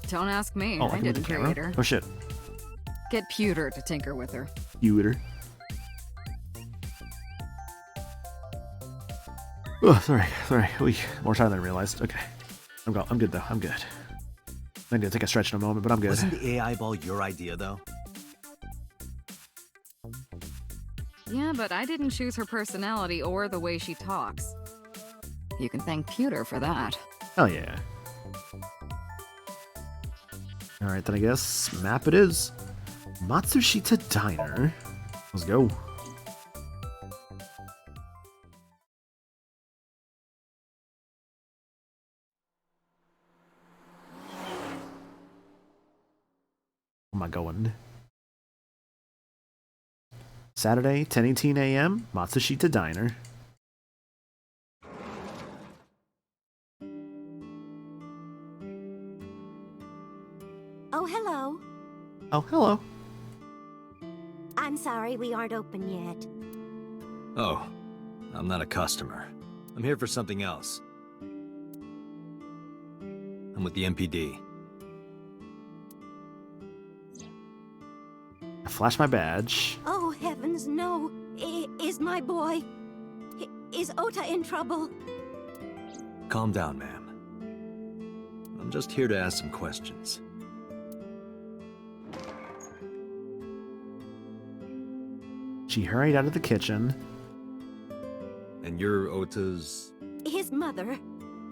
Don't ask me. Oh, I didn't create her. Oh shit. Get Pewter to tinker with her. Pewter. Oh, sorry. More time than I realized. Okay. I'm good though. I'm good. I need to take a stretch in a moment, but I'm good. Wasn't the AI ball your idea, though? Yeah, but I didn't choose her personality or the way she talks. You can thank Pewter for that. Hell yeah. Alright, then I guess map it is. Matsushita Diner. Let's go. Where am I going? Saturday, 10:18 a.m., Matsushita Diner. Oh, hello. Oh, hello. I'm sorry we aren't open yet. Oh, I'm not a customer. I'm here for something else. I'm with the MPD. I flash my badge. Oh, heavens, no. Is my boy... Is Ota in trouble? Calm down, ma'am. I'm just here to ask some questions. She hurried out of the kitchen. And you're Ota's... His mother.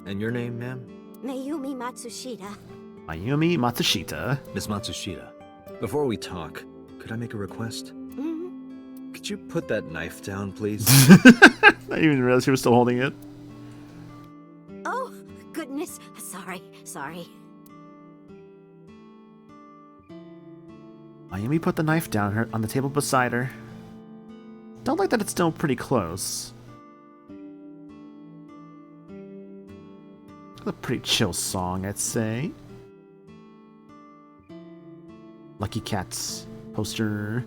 And your name, ma'am? Mayumi Matsushita. Mayumi Matsushita. Miss Matsushita, before we talk, could I make a request? Mm-hmm. Could you put that knife down, please? I didn't even realize she was still holding it. Oh, goodness. Sorry. Mayumi put the knife down on the table beside her. Don't like that it's still pretty close. A pretty chill song, I'd say. Lucky Cat's poster,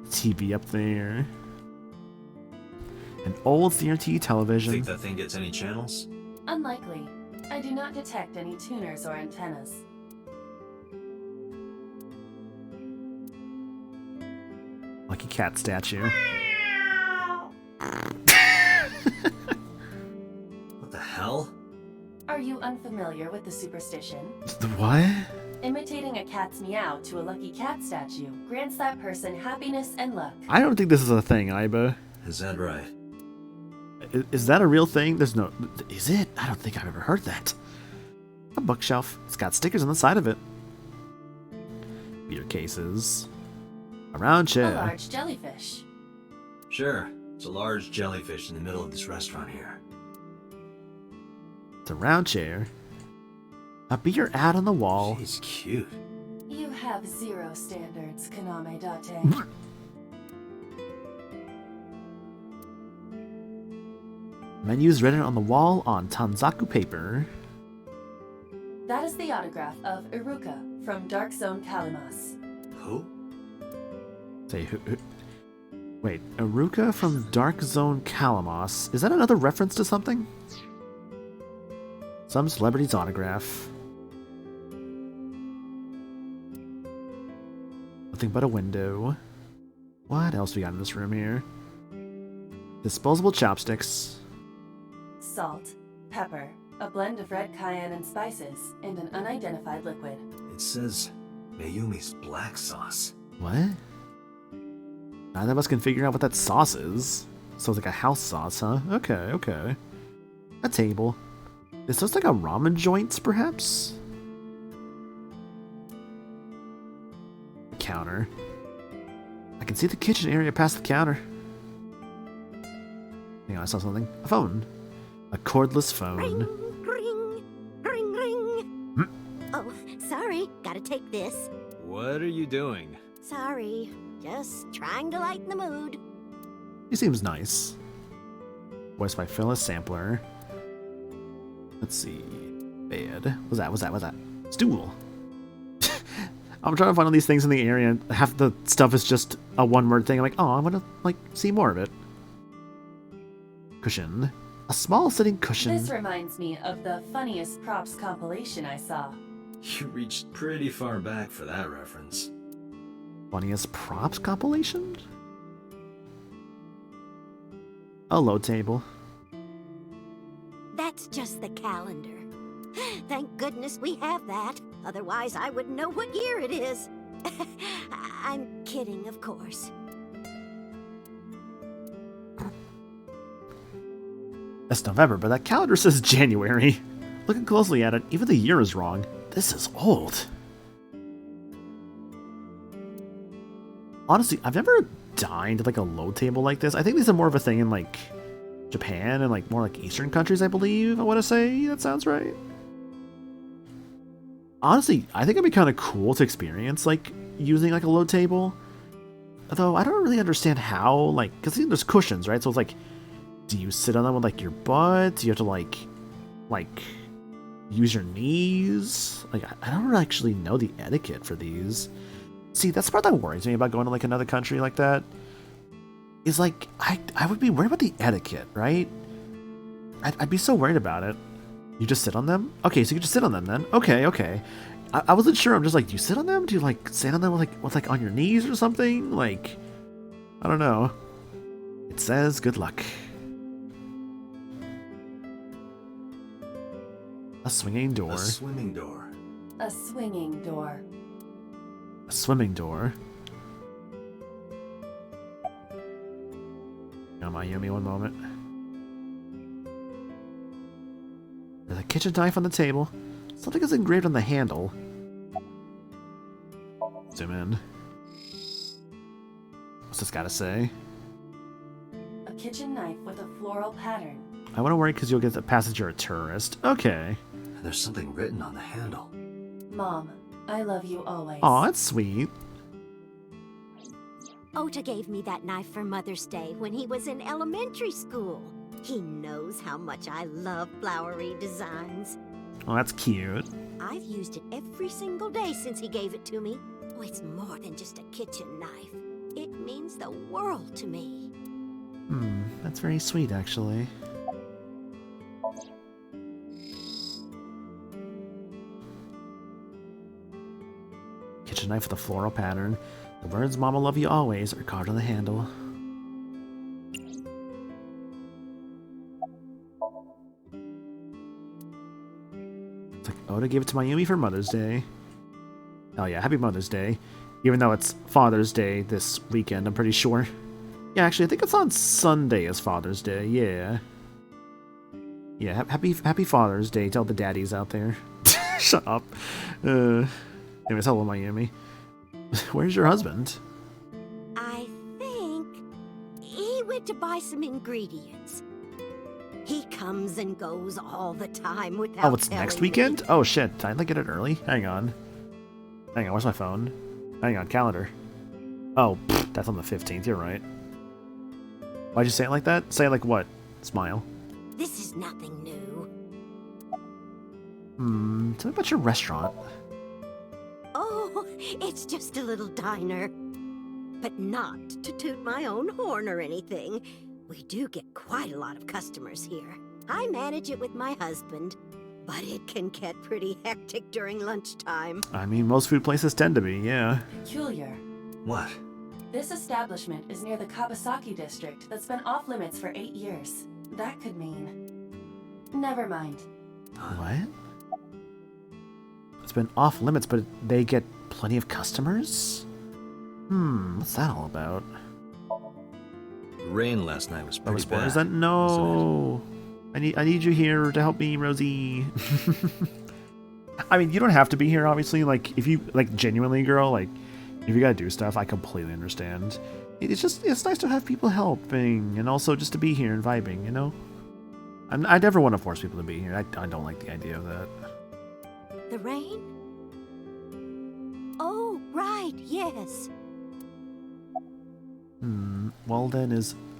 TV up there. An old CRT television. Think that thing gets any channels? Unlikely. I do not detect any tuners or antennas. Lucky Cat statue. What the hell? Are you unfamiliar with the superstition? The what? Imitating a cat's meow to a lucky cat statue grants that person happiness and luck. I don't think this is a thing, Aiba. Is that right? Is that a real thing? There's no... Is it? I don't think I've ever heard that. A bookshelf. It's got stickers on the side of it. Beer cases. A round chair. A large jellyfish. Sure. It's a large jellyfish in the middle of this restaurant here. It's a round chair. A beer ad on the wall. She's cute. You have zero standards, Kaname Date. Menus written on the wall on Tanzaku paper. That is the autograph of Iruka from Dark Zone Kalimas. Who? Say who? Wait, Iruka from Dark Zone Kalimas. Is that another reference to something? Some celebrity's autograph. Nothing but a window. What else we got in this room here? Disposable chopsticks. Salt, pepper, a blend of red cayenne and spices, and an unidentified liquid. It says Mayumi's black sauce. What? Neither of us can figure out what that sauce is. So it's like a house sauce, huh? Okay, okay. A table. This looks like a ramen joint, perhaps? A counter. I can see the kitchen area past the counter. Hang on, I saw something. A phone. A cordless phone. Ring, ring, ring, ring. Oh, sorry. Gotta take this. What are you doing? Sorry. Just trying to lighten the mood. He seems nice. Voiced by Phyllis Sampler. Let's see. Bed. What's that? Stool. I'm trying to find all these things in the area, and half the stuff is just a one-word thing. I'm like, oh, I'm gonna, like, see more of it. Cushion. A small sitting cushion. This reminds me of the funniest props compilation I saw. You reached pretty far back for that reference. Funniest props compilation? A low table. That's just the calendar. Thank goodness we have that. Otherwise, I wouldn't know what year it is. I'm kidding, of course. It's November, but that calendar says January. Looking closely at it, even the year is wrong. This is old. Honestly, I've never dined at like a low table like this. I think these are more of a thing in like Japan and like more like Eastern countries, I believe. I want to say that sounds right. Honestly, I think it'd be kind of cool to experience like using like a low table. Although I don't really understand how, like, because there's cushions, right? So it's like, do you sit on them with like your butt? Do you have to like use your knees? Like, I don't really actually know the etiquette for these. See, that's the part that worries me about going to like another country like that. Is like, I would be worried about the etiquette, right? I'd be so worried about it. You just sit on them? Okay, so you just sit on them then. Okay. I wasn't sure. I'm just like, do you sit on them? Do you like stand on them with like on your knees or something? Like, I don't know. It says good luck. A swinging door. A swimming door. A swinging door. A swimming door. Now, Mayumi, one moment. There's a kitchen knife on the table. Something is engraved on the handle. Zoom in. What's this gotta say? A kitchen knife with a floral pattern. I want to worry because you'll get the passage you're a tourist. Okay. There's something written on the handle. Mom, I love you always. Aw, that's sweet. Ota gave me that knife for Mother's Day when he was in elementary school. He knows how much I love flowery designs. Oh, that's cute. I've used it every single day since he gave it to me. Oh, it's more than just a kitchen knife. It means the world to me. That's very sweet, actually. Kitchen knife with a floral pattern. The words "Mama love you always" are carved on the handle. It's like Oda gave it to Mayumi for Mother's Day. Oh yeah, happy Mother's Day. Even though it's Father's Day this weekend, I'm pretty sure. Yeah, actually, I think it's on Sunday as Father's Day, yeah. Yeah, happy Father's Day to all the daddies out there. Shut up. Anyways, hello, Mayumi. Where's your husband? I think he went to buy some ingredients. He comes and goes all the time without Oh, it's next weekend? Oh shit, did I like get it early? Hang on, where's my phone? Hang on, calendar. Oh, that's on the 15th, you're right. Why'd you say it like that? Say it like what? Smile. This is nothing new. Tell me about your restaurant. Oh, it's just a little diner. But not to toot my own horn or anything. We do get quite a lot of customers here. I manage it with my husband, but it can get pretty hectic during lunchtime. I mean, most food places tend to be, yeah. Peculiar. What? This establishment is near the Kawasaki district that's been off limits for 8 years. That could mean... Never mind. What? It's been off limits, but they get plenty of customers? What's that all about? The rain last night was pretty bad. Is that no? I need you here to help me, Rosie. I mean, you don't have to be here, obviously. Like, if you genuinely, girl, like, if you gotta do stuff, I completely understand. It's nice to have people helping, and also just to be here and vibing, you know. I never want to force people to be here. I don't like the idea of that. The rain? Oh, right, yes. Well then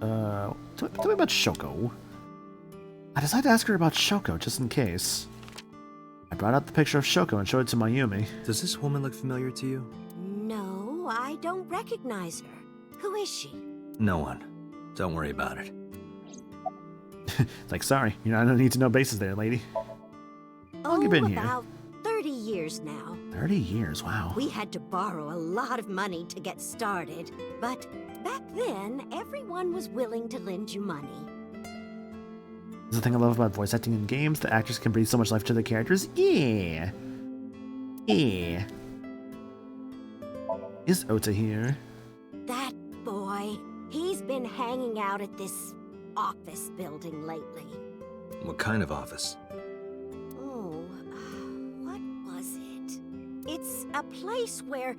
tell me about Shoko. I decided to ask her about Shoko, just in case. I brought out the picture of Shoko and showed it to Mayumi. Does this woman look familiar to you? No, I don't recognize her. Who is she? No one. Don't worry about it. Like, sorry, I don't need to know bases there, lady. How long you been here? About 30 years now. 30 years, wow. We had to borrow a lot of money to get started, but back then, everyone was willing to lend you money. That's the thing I love about voice acting in games. The actors can breathe so much life to the characters. Yeah. Yeah. Is Ota here? That boy, he's been hanging out at this office building lately. What kind of office? Oh, what was it? It's a place where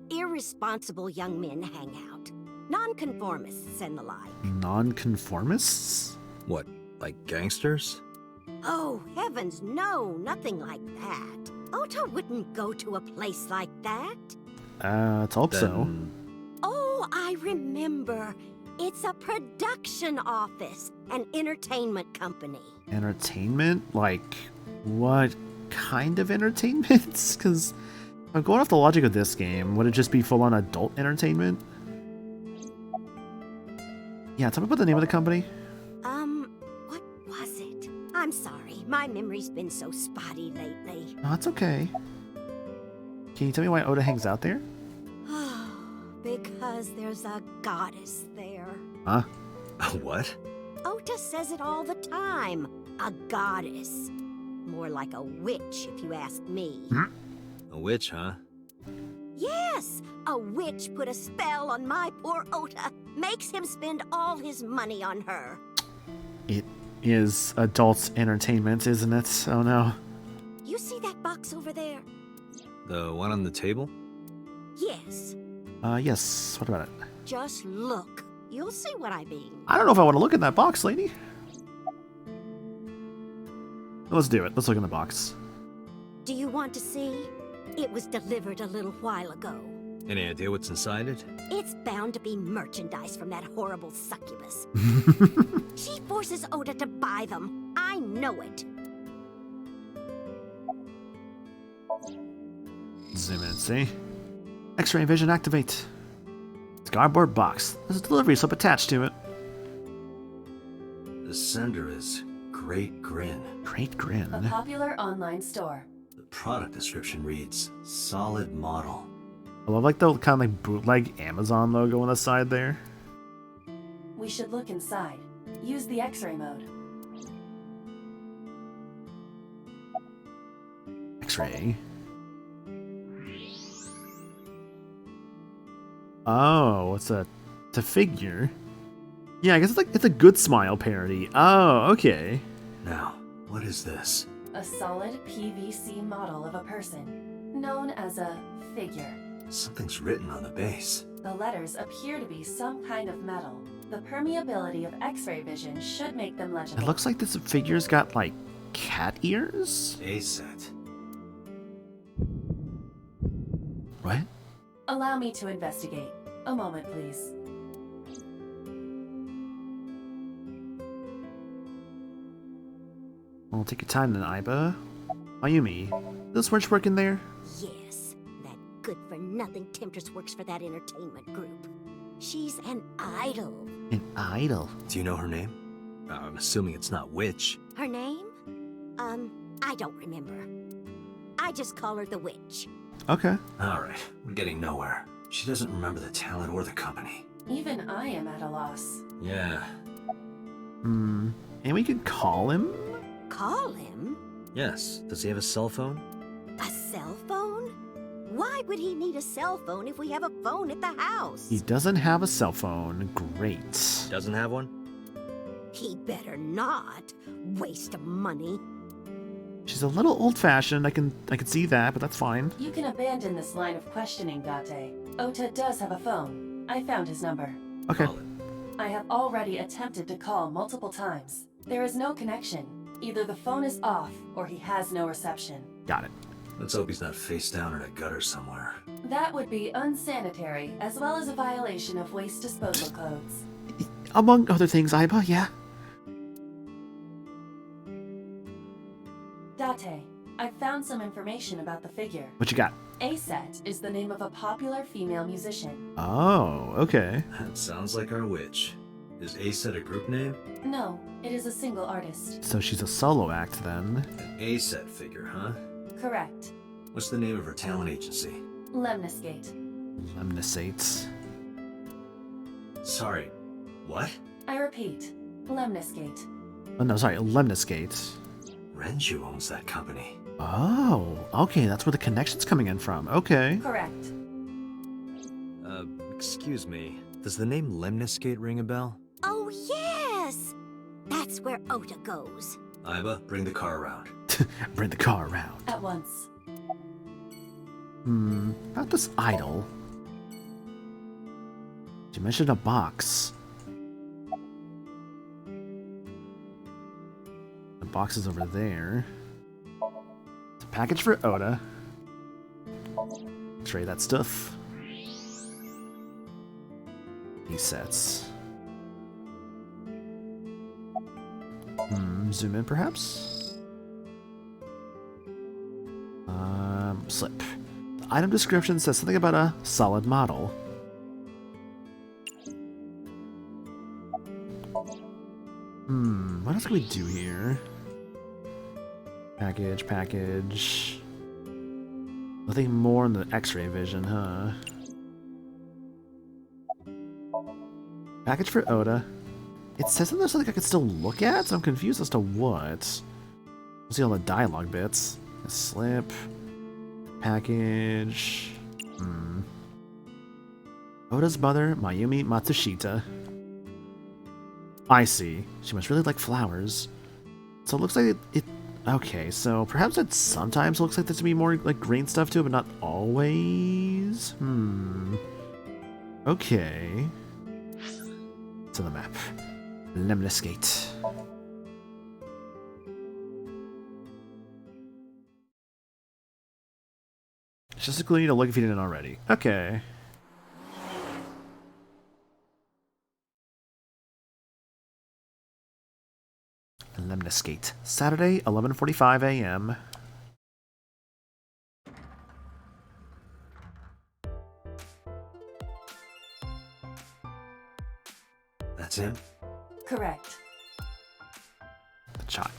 irresponsible young men hang out. Nonconformists and the like. Nonconformists? What, like gangsters? Oh, heavens, no, nothing like that. Ota wouldn't go to a place like that. Let's hope so. Oh, I remember. It's a production office, an entertainment company. Entertainment? Like, what kind of entertainment? Because I'm going off the logic of this game. Would it just be full-on adult entertainment? Yeah, tell me about the name of the company. What was it? I'm sorry, my memory's been so spotty lately. No, it's okay. Can you tell me why Ota hangs out there? Because there's a goddess there. Huh? What? Ota says it all the time. A goddess. More like a witch, if you ask me. A witch, huh? Yes! A witch put a spell on my poor Ota. Makes him spend all his money on her. It is adult entertainment, isn't it? Oh no. You see that box over there? The one on the table? Yes. Yes. What about it? Just look. You'll see what I mean. I don't know if I want to look in that box, lady. Let's do it. Let's look in the box. Do you want to see? It was delivered a little while ago. Any idea what's inside it? It's bound to be merchandise from that horrible succubus. She forces Ota to buy them. I know it. Zoom in and see. X-ray vision activate. It's a cardboard box. There's a delivery slip attached to it. The sender is Great Grin. Great Grin. A popular online store. The product description reads, solid model. I love like the kind of like bootleg Amazon logo on the side there. We should look inside. Use the X-ray mode. X-ray. Oh, it's a figure. Yeah, I guess it's a Good Smile parody. Oh, okay. Now, what is this? A solid PVC model of a person, known as a figure. Something's written on the base. The letters appear to be some kind of metal. The permeability of X-ray vision should make them legible. It looks like this figure's got like cat ears. A set. What? Allow me to investigate. A moment, please. Well, take your time then, Aiba. Mayumi, this witch working there? Yes, that good-for-nothing temptress works for that entertainment group. She's an idol. An idol? Do you know her name? I'm assuming it's not witch. Her name? I don't remember. I just call her the witch. Okay. Alright, we're getting nowhere. She doesn't remember the talent or the company. Even I am at a loss. Yeah. And we could call him? Call him? Yes. Does he have a cell phone? A cell phone? Why would he need a cell phone if we have a phone at the house? He doesn't have a cell phone. Great. Doesn't have one? He better not. Waste of money. She's a little old-fashioned. I can see that, but that's fine. You can abandon this line of questioning, Date. Ota does have a phone. I found his number. Okay. I have already attempted to call multiple times. There is no connection. Either the phone is off, or he has no reception. Got it. Let's hope he's not face down in a gutter somewhere. That would be unsanitary, as well as a violation of waste disposal codes. Among other things, Aiba, yeah. Date, I found some information about the figure. What you got? A-Set is the name of a popular female musician. Oh, okay. That sounds like our witch. Is A-Set a group name? No, it is a single artist. So she's a solo act then. An A-Set figure, huh? Correct. What's the name of her talent agency? Lemniscate. Lemnisates. Sorry, what? I repeat, Lemniscate. Oh no, sorry, Lemniscate. Renju owns that company. Oh, okay, that's where the connection's coming in from. Okay. Correct. Excuse me. Does the name Lemniscate ring a bell? Oh, yes! That's where Ota goes. Aiba, bring the car around. Bring the car around. At once. About this idol. You mentioned a box. The box is over there. It's a package for Oda. Trade that stuff. Sets. Zoom in perhaps? Slip. The item description says something about a solid model. What else can we do here? Package. Nothing more in the X-ray vision, huh? Package for Oda. It says that there's something I can still look at, so I'm confused as to what. We'll see all the dialogue bits. A slip. Package. Oda's mother, Mayumi Matsushita. I see. She must really like flowers. So it looks like it okay, so perhaps it sometimes looks like there's to be more like green stuff to it, but not always. Okay. To the map. Lemniscate. It's just a clue to look if you didn't already. Okay. Lemniscate. Saturday, 11:45 a.m. That's him? Correct. The child.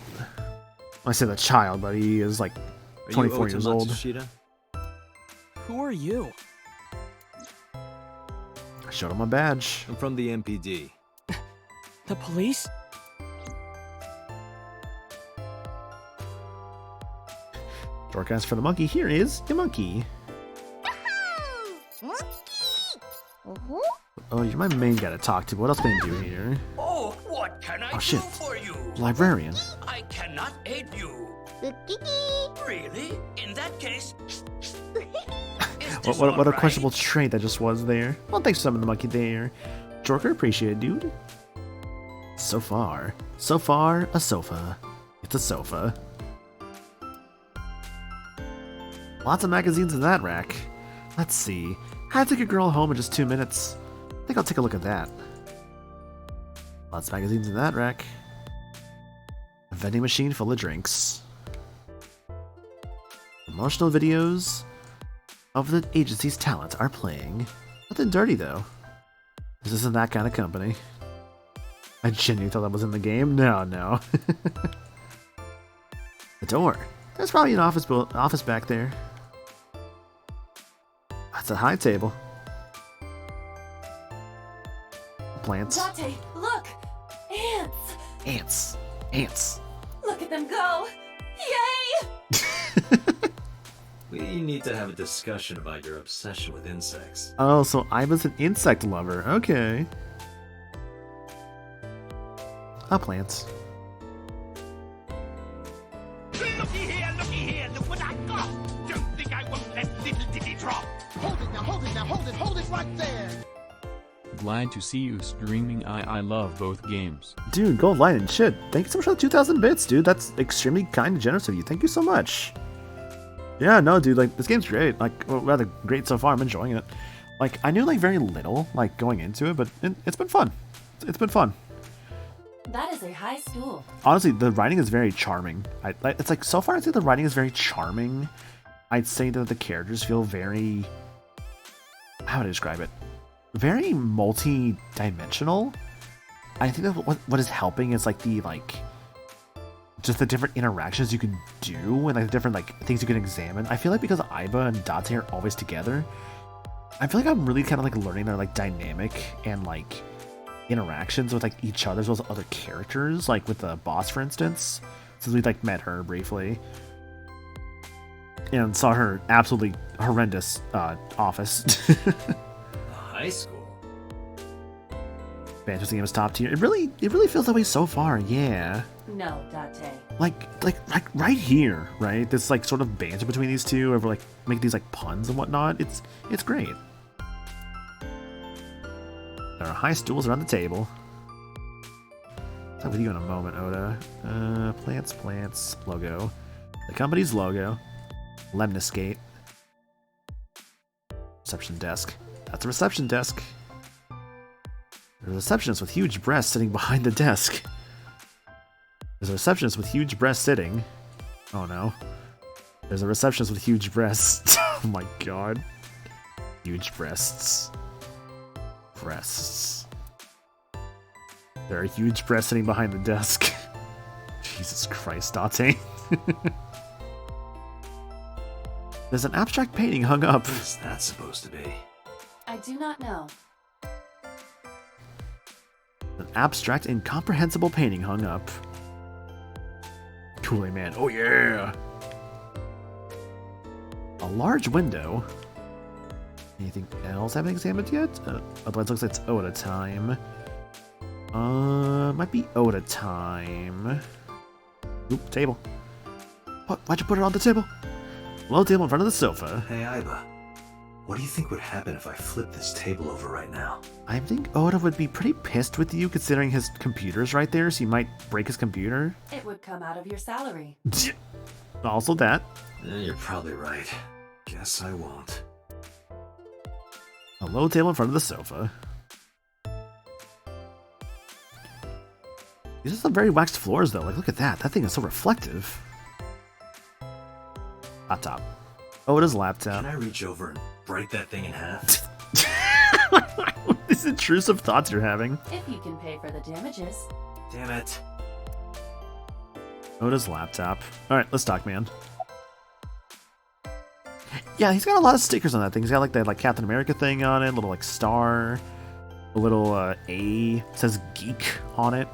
I say the child, but he is like 24 years old. Matsushita? Who are you? I showed him my badge. I'm from the MPD. The police? Forecast for the monkey. Here is your monkey. Oh, you're my main guy to talk to. What else can I do here? Oh, what can I do shit. for you? Librarian. I cannot aid you. Really? In that case... What a questionable trait that just was there. Well, thanks for summoning the monkey there. Jorker, appreciate it, dude. So far, a sofa. It's a sofa. Lots of magazines in that rack. Let's see. How to take a girl home in just 2 minutes. I think I'll take a look at that. Lots of magazines in that rack. A vending machine full of drinks. Promotional videos of the agency's talent are playing. Nothing dirty, though. This isn't that kind of company. I genuinely thought that was in the game. No. The door. There's probably an office back there. That's a high table. plants. Date, look! Ants! Ants. Ants. Look at them go! Yay! We need to have a discussion about your obsession with insects. Oh, so Iva's an insect lover. Okay. Plants. Looky here, look what I got! Don't think I won't let little Diddy drop! Hold it now, hold it now, hold it right there! Glad to see you streaming. I love both games. Dude, Gold Light and shit. Thank you so much for the 2,000 bits, dude. That's extremely kind and generous of you. Thank you so much. Yeah, no, dude, like, this game's great. Like, well, rather great so far. I'm enjoying it. Like, I knew, like, very little, like, going into it, but it's been fun. It's been fun. That is a high stool. Honestly, the writing is very charming. It's like, so far, I'd say the writing is very charming. I'd say that the characters feel very... How would I describe it? Very multi-dimensional. I think that what is helping is, like, just the different interactions you can do and, like, the different, like, things you can examine. I feel like because Aiba and Date are always together, I feel like I'm really kind of, like, learning their, like, dynamic and, like, interactions with, like, each other as well as other characters, like with the boss, for instance, since we, like, met her briefly and saw her absolutely horrendous office. High school? Banjo's game is top tier. It really feels that way so far, yeah. No, Date. Like right here, right? This, like, sort of banter between these two over, like, make these, like, puns and whatnot. It's great. There are high stools around the table. I'll talk with you in a moment, Oda. Plants, logo. The company's logo. Lemniscate. Reception desk. That's a reception desk. There's a receptionist with huge breasts sitting behind the desk. There's a receptionist with huge breasts sitting. Oh no. There's a receptionist with huge breasts. Oh my god. Huge breasts. Breasts. There are huge breasts sitting behind the desk. Jesus Christ, Date. There's an abstract painting hung up. What is that supposed to be? I do not know. An abstract, incomprehensible painting hung up. Kool-Aid Man. Oh yeah! A large window. Anything else I haven't examined yet? Otherwise, looks like it's Oda time. Might be Oda time. Oop, table. What? Why'd you put it on the table? Low table in front of the sofa. Hey, Aiba. What do you think would happen if I flip this table over right now? I think Oda would be pretty pissed with you considering his computer's right there, so you might break his computer. It would come out of your salary. Also that. You're probably right. Guess I won't. A low table in front of the sofa. These are some very waxed floors, though. Like, look at that. That thing is so reflective. Laptop. Oda's laptop. Can I reach over and break that thing in half? These intrusive thoughts you're having. If you can pay for the damages. Damn it. Oda's laptop. Alright, let's talk, man. Yeah, he's got a lot of stickers on that thing. He's got, like, that, like, Captain America thing on it, little, like, star, a little A, says geek on it.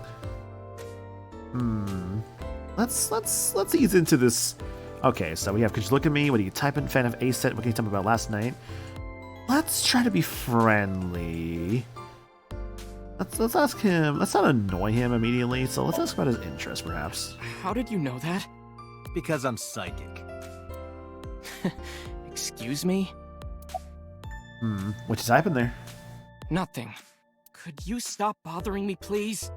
Let's ease into this. Okay, so we have, could you look at me? What do you type in? Fan of A set? What can you tell me about last night? Let's try to be friendly. Let's ask him. Let's not annoy him immediately. So let's ask about his interest, perhaps. How did you know that? Because I'm psychic. Excuse me? What you type in there? Nothing. Could you stop bothering me, please?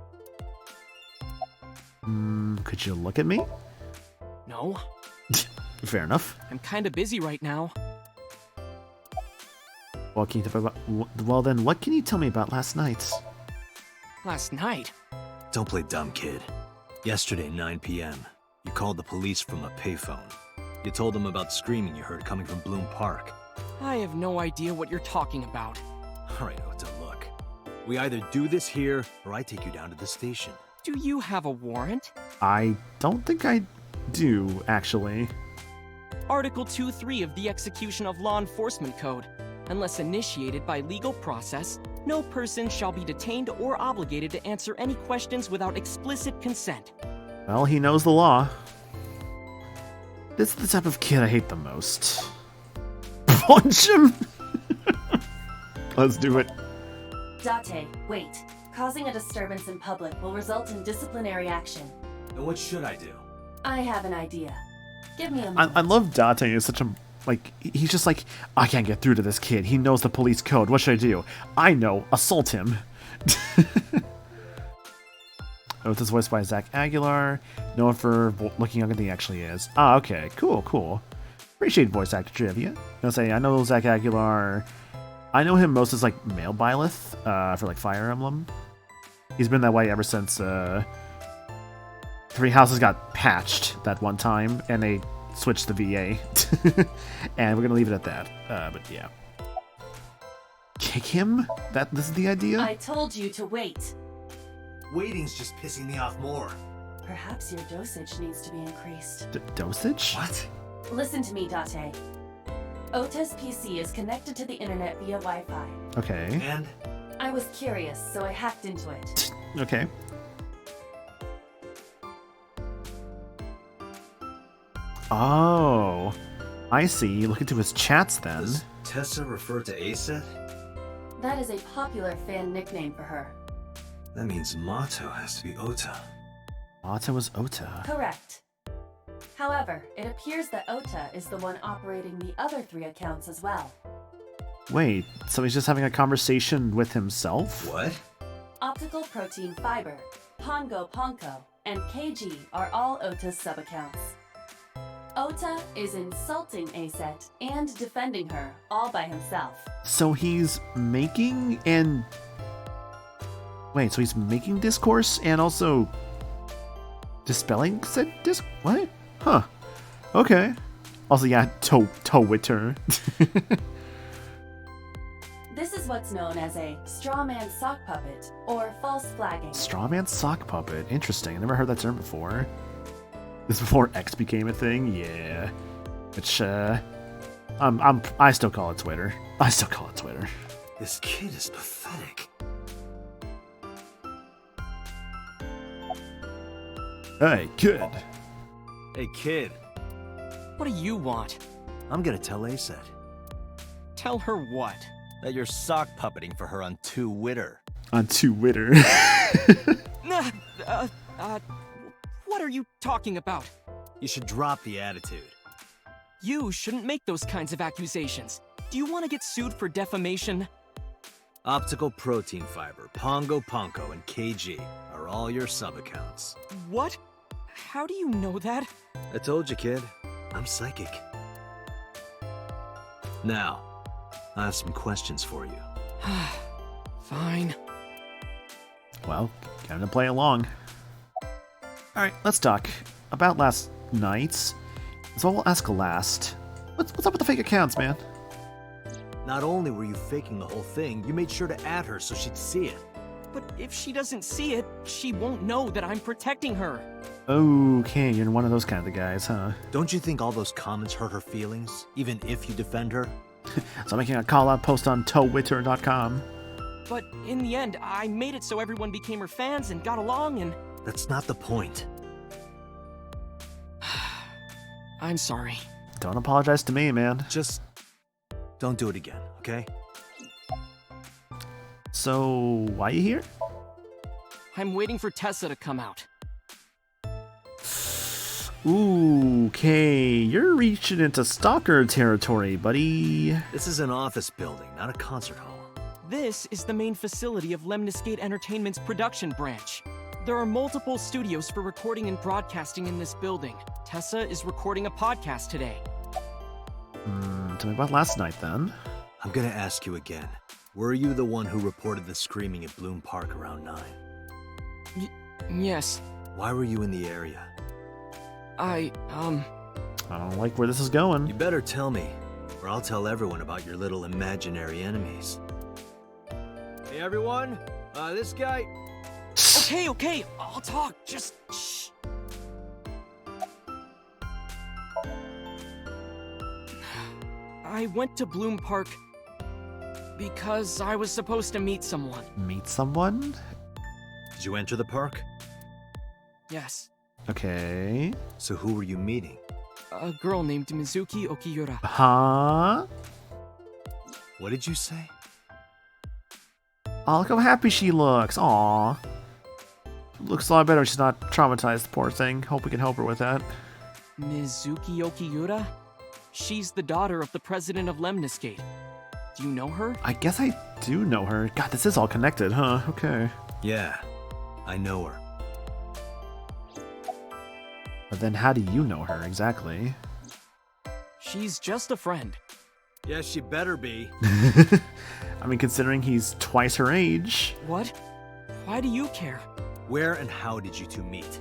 Could you look at me? No. Fair enough. I'm kinda busy right now. Well, can you tell me about, well then, what can you tell me about last night? Last night? Don't play dumb, kid. Yesterday, 9 p.m., you called the police from a payphone. You told them about screaming you heard coming from Bloom Park. I have no idea what you're talking about. Alright, Ota, look. We either do this here, or I take you down to the station. Do you have a warrant? I don't think I do, actually. Article 2.3 of the Execution of Law Enforcement Code. Unless initiated by legal process, no person shall be detained or obligated to answer any questions without explicit consent. Well, he knows the law. This is the type of kid I hate the most. Punch him! Let's do it. Date, wait. Causing a disturbance in public will result in disciplinary action. And what should I do? I have an idea. Give me a moment. I love Date. He's such a, like, he's just like, I can't get through to this kid. He knows the police code. What should I do? I know. Assault him. Oh, this is voiced by Zach Aguilar. Known for looking younger than he actually is. Ah, okay. Cool, cool. Appreciate voice actor trivia. I know Zach Aguilar. I know him most as, like, male Byleth for, like, Fire Emblem. He's been that way ever since Three Houses got patched that one time, and they switched the VA. And we're gonna leave it at that. But yeah. Kick him? This is the idea? I told you to wait. Waiting's just pissing me off more. Perhaps your dosage needs to be increased. Dosage? What? Listen to me, Date. Ota's PC is connected to the internet via Wi-Fi. Okay. And? I was curious, so I hacked into it. Okay. Oh, I see. Look into his chats then. Does Tessa refer to Aset? That is a popular fan nickname for her. That means Mato has to be Ota. Mato was Ota. Correct. However, it appears that Ota is the one operating the other 3 accounts as well. Wait, so he's just having a conversation with himself? What? Optical Protein Fiber, Pongo Ponko, and KG are all Ota's sub-accounts. Ota is insulting Aset and defending her, all by himself. So he's making and... Wait, so he's making discourse and also... dispelling said disc... What? Huh. Okay. Also, yeah, Twitter. This is what's known as a strawman sock puppet, or false flagging. Strawman sock puppet. Interesting. I never heard that term before. This before X became a thing? Yeah. Which, I still call it Twitter. I still call it Twitter. This kid is pathetic. Hey, kid. Hey, kid. What do you want? I'm gonna tell Aset. Tell her what? That you're sock puppeting for her on Twitter. On Twitter. What are you talking about? You should drop the attitude. You shouldn't make those kinds of accusations. Do you want to get sued for defamation? Optical Protein Fiber, Pongo Ponko, and KG are all your sub-accounts. What? How do you know that? I told you, kid. I'm psychic. Now, I have some questions for you. Fine. Well, time to play along. Alright, let's talk about last night. So we'll ask last. What's up with the fake accounts, man? Not only were you faking the whole thing, you made sure to add her so she'd see it. But if she doesn't see it, she won't know that I'm protecting her. Okay, you're one of those kind of guys, huh? Don't you think all those comments hurt her feelings, even if you defend her? So I'm making a call-out post on Twitter.com. But in the end, I made it so everyone became her fans and got along and... That's not the point. I'm sorry. Don't apologize to me, man. Just don't do it again, okay? So, why are you here? I'm waiting for Tessa to come out. Ooh, okay, you're reaching into stalker territory, buddy. This is an office building, not a concert hall. This is the main facility of Lemniscate Entertainment's production branch. There are multiple studios for recording and broadcasting in this building. Tessa is recording a podcast today. Tell me about last night, then. I'm gonna ask you again. Were you the one who reported the screaming at Bloom Park around 9? Yes. Why were you in the area? I don't like where this is going. You better tell me, or I'll tell everyone about your little imaginary enemies. Hey everyone, this guy... Okay, I'll talk, just shh. I went to Bloom Park Because I was supposed to meet someone. Meet someone? Did you enter the park? Yes. Okay. So who were you meeting? A girl named Mizuki Okiyura. Huh? What did you say? Oh, look how happy she looks. Aw. Looks a lot better when she's not traumatized, poor thing. Hope we can help her with that. Mizuki Okiyura? She's the daughter of the president of Lemniscate. Do you know her? I guess I do know her. God, this is all connected, huh? Okay. Yeah, I know her. But then how do you know her exactly? She's just a friend. Yes, she better be. I mean, considering he's twice her age. What? Why do you care? Where and how did you two meet?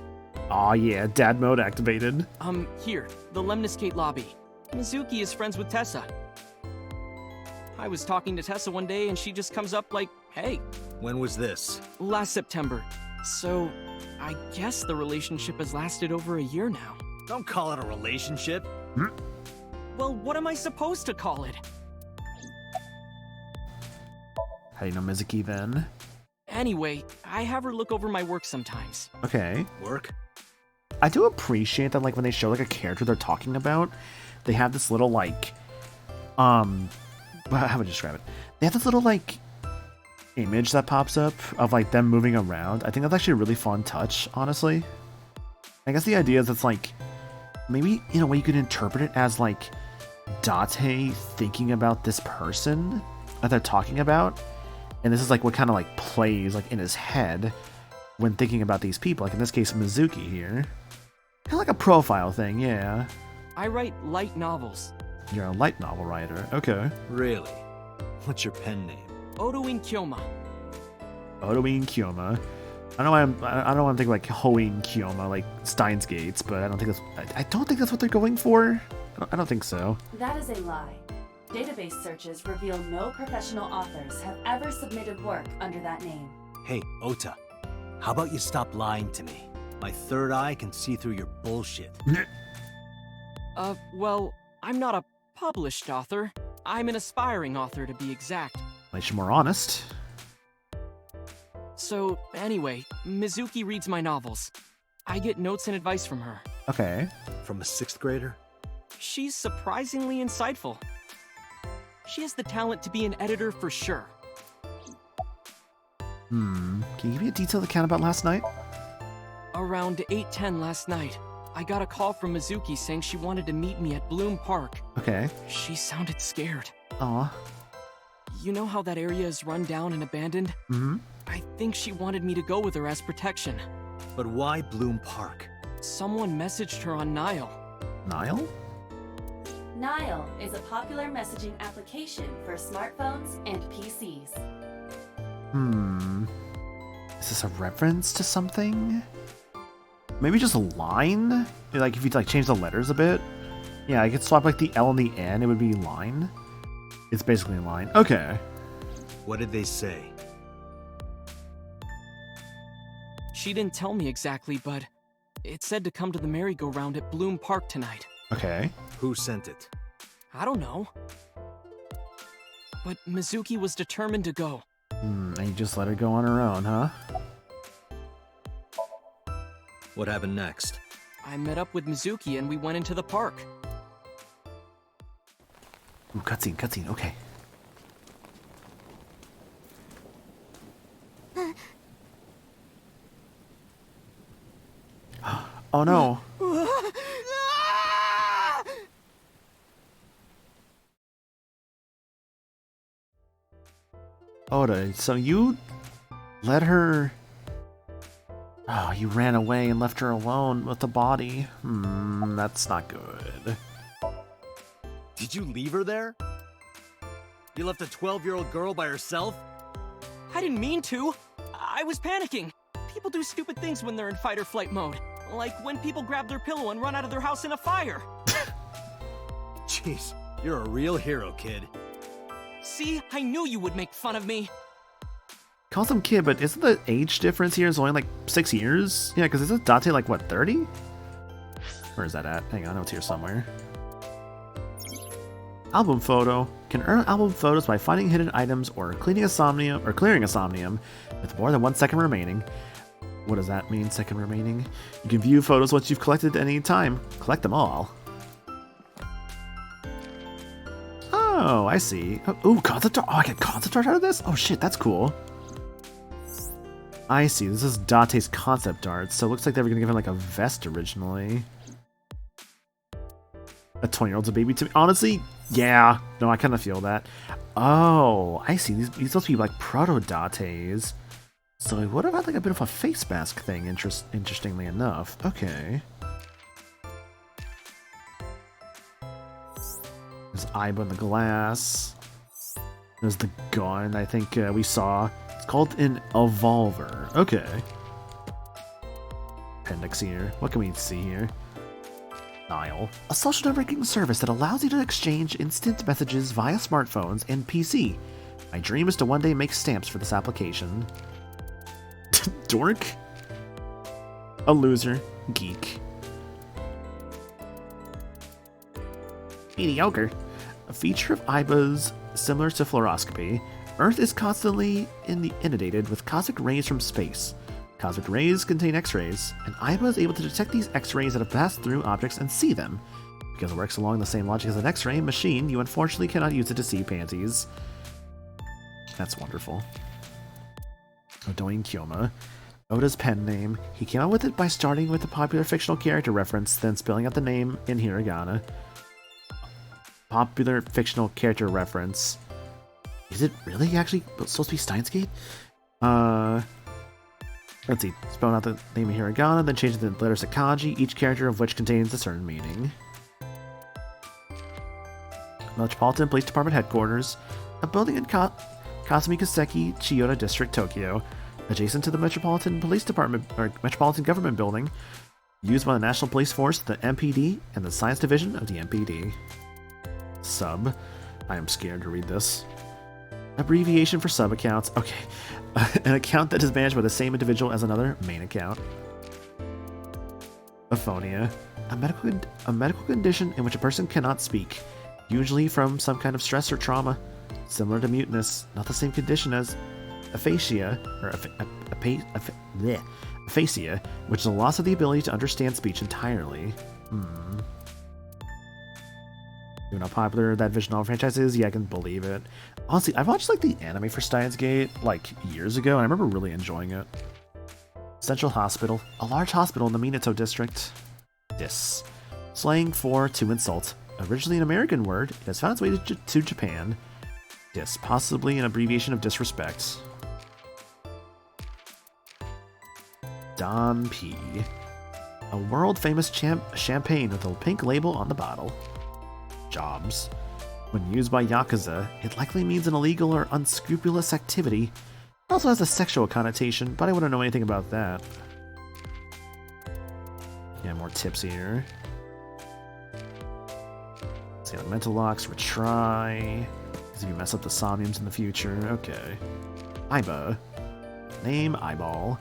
Aw, yeah, dad mode activated. Here, the Lemniscate lobby. Mizuki is friends with Tessa. I was talking to Tessa one day and she just comes up like, hey. When was this? Last September. So, I guess the relationship has lasted over a year now. Don't call it a relationship. Well, what am I supposed to call it? How do you know Mizuki then? Anyway, I have her look over my work sometimes. Okay. Work? I do appreciate that, like, when they show, like, a character they're talking about, they have this little, like, how would I describe it? They have this little, like, image that pops up of, like, them moving around. I think that's actually a really fun touch, honestly. I guess the idea is it's, like, maybe, in a way you could interpret it as, like, Date thinking about this person that they're talking about. And this is, like, what kind of, like, plays, like, in his head when thinking about these people. Like, in this case, Mizuki here. Kind of like a profile thing, yeah. I write light novels. You're a light novel writer. Okay. Really? What's your pen name? Otoin Kyoma. Otoin Kyoma. I know I'm thinking like Hoin Kyoma, like Steins Gates, but I don't think that's what they're going for. I don't think so. That is a lie. Database searches reveal no professional authors have ever submitted work under that name. Hey, Ota. How about you stop lying to me? My third eye can see through your bullshit. Well, I'm not a published author. I'm an aspiring author, to be exact. At least you're more honest. So, anyway, Mizuki reads my novels. I get notes and advice from her. Okay. From a 6th grader? She's surprisingly insightful. She has the talent to be an editor for sure. Can you give me a detailed account about last night? Around 8:10 last night, I got a call from Mizuki saying she wanted to meet me at Bloom Park. Okay. She sounded scared. Aw. You know how that area is run down and abandoned? Mm-hmm. I think she wanted me to go with her as protection. But why Bloom Park? Someone messaged her on Nile. Nile? Nile is a popular messaging application for smartphones and PCs. Is this a reference to something? Maybe just a line? Like, if you, like, change the letters a bit? Yeah, I could swap, like, the L and the N, it would be line. It's basically a line. Okay. What did they say? She didn't tell me exactly, but it said to come to the merry-go-round at Bloom Park tonight. Okay. Who sent it? I don't know. But Mizuki was determined to go. And you just let her go on her own, huh? What happened next? I met up with Mizuki and we went into the park. Ooh, cutscene, okay. Oh no. Oda, so you let her... Oh, you ran away and left her alone with the body. That's not good. Did you leave her there? You left a 12-year-old girl by herself? I didn't mean to. I was panicking. People do stupid things when they're in fight or flight mode. Like when people grab their pillow and run out of their house in a fire. Jeez, you're a real hero, kid. See, I knew you would make fun of me. Calls him kid, but isn't the age difference here is only like 6 years? Yeah, because isn't Date like, what, 30? Where is that at? Hang on, I know it's here somewhere. Album photo. Can earn album photos by finding hidden items or clearing a Somnium with more than 1 second remaining. What does that mean, second remaining? You can view photos once you've collected at any time. Collect them all. Oh, I see. Ooh, concept art. Oh, I get concept art out of this? Oh shit, that's cool. I see. This is Date's concept art, so it looks like they were gonna give him like a vest originally. A 20-year-old's a baby to me. Honestly, yeah. No, I kind of feel that. Oh, I see. These supposed to be like proto-Dates. So he would have had like a bit of a face mask thing, interestingly enough. Okay. There's Aiba in the glass. There's the gun I think we saw. It's called an Evolver. Okay. Appendix here. What can we see here? Nile. A social networking service that allows you to exchange instant messages via smartphones and PC. My dream is to one day make stamps for this application. Dork? A loser. Geek. Mediocre. A feature of Aiba's similar to fluoroscopy, Earth is constantly inundated with cosmic rays from space. Cosmic rays contain X-rays, and Aiba is able to detect these X-rays that have passed through objects and see them. Because it works along the same logic as an X-ray machine, you unfortunately cannot use it to see panties. That's wonderful. Odoin Kyoma. Oda's pen name. He came up with it by starting with a popular fictional character reference, then spelling out the name in hiragana. Popular fictional character reference. Is it really actually supposed to be Steins Gate? Let's see. Spelling out the name in hiragana, then changing the letters to kanji, each character of which contains a certain meaning. Metropolitan Police Department Headquarters. A building in Kasumi Kaseki, Chiyoda District, Tokyo. Adjacent to the Metropolitan Police Department, or Metropolitan Government Building, used by the National Police Force, the MPD, and the Science Division of the MPD. Sub. I am scared to read this. Abbreviation for sub accounts. Okay. An account that is managed by the same individual as another main account. Aphonia. A medical condition in which a person cannot speak, usually from some kind of stress or trauma. Similar to muteness, not the same condition as aphasia, or aphasia, which is a loss of the ability to understand speech entirely. You know how popular that visual novel franchise is? Yeah, I can believe it. Honestly, I've watched like the anime for Steins Gate like years ago, and I remember really enjoying it. Central Hospital, a large hospital in the Minato district. Dis. Slang for to insult. Originally an American word, it has found its way to Japan. Dis, possibly an abbreviation of disrespect. Dom P. A world-famous champagne with a pink label on the bottle. Jobs. When used by Yakuza, it likely means an illegal or unscrupulous activity. It also has a sexual connotation, but I wouldn't know anything about that. Yeah, more tips here. See, like mental locks, retry. If you mess up the Somniums in the future, okay. Aiba. Name, eyeball.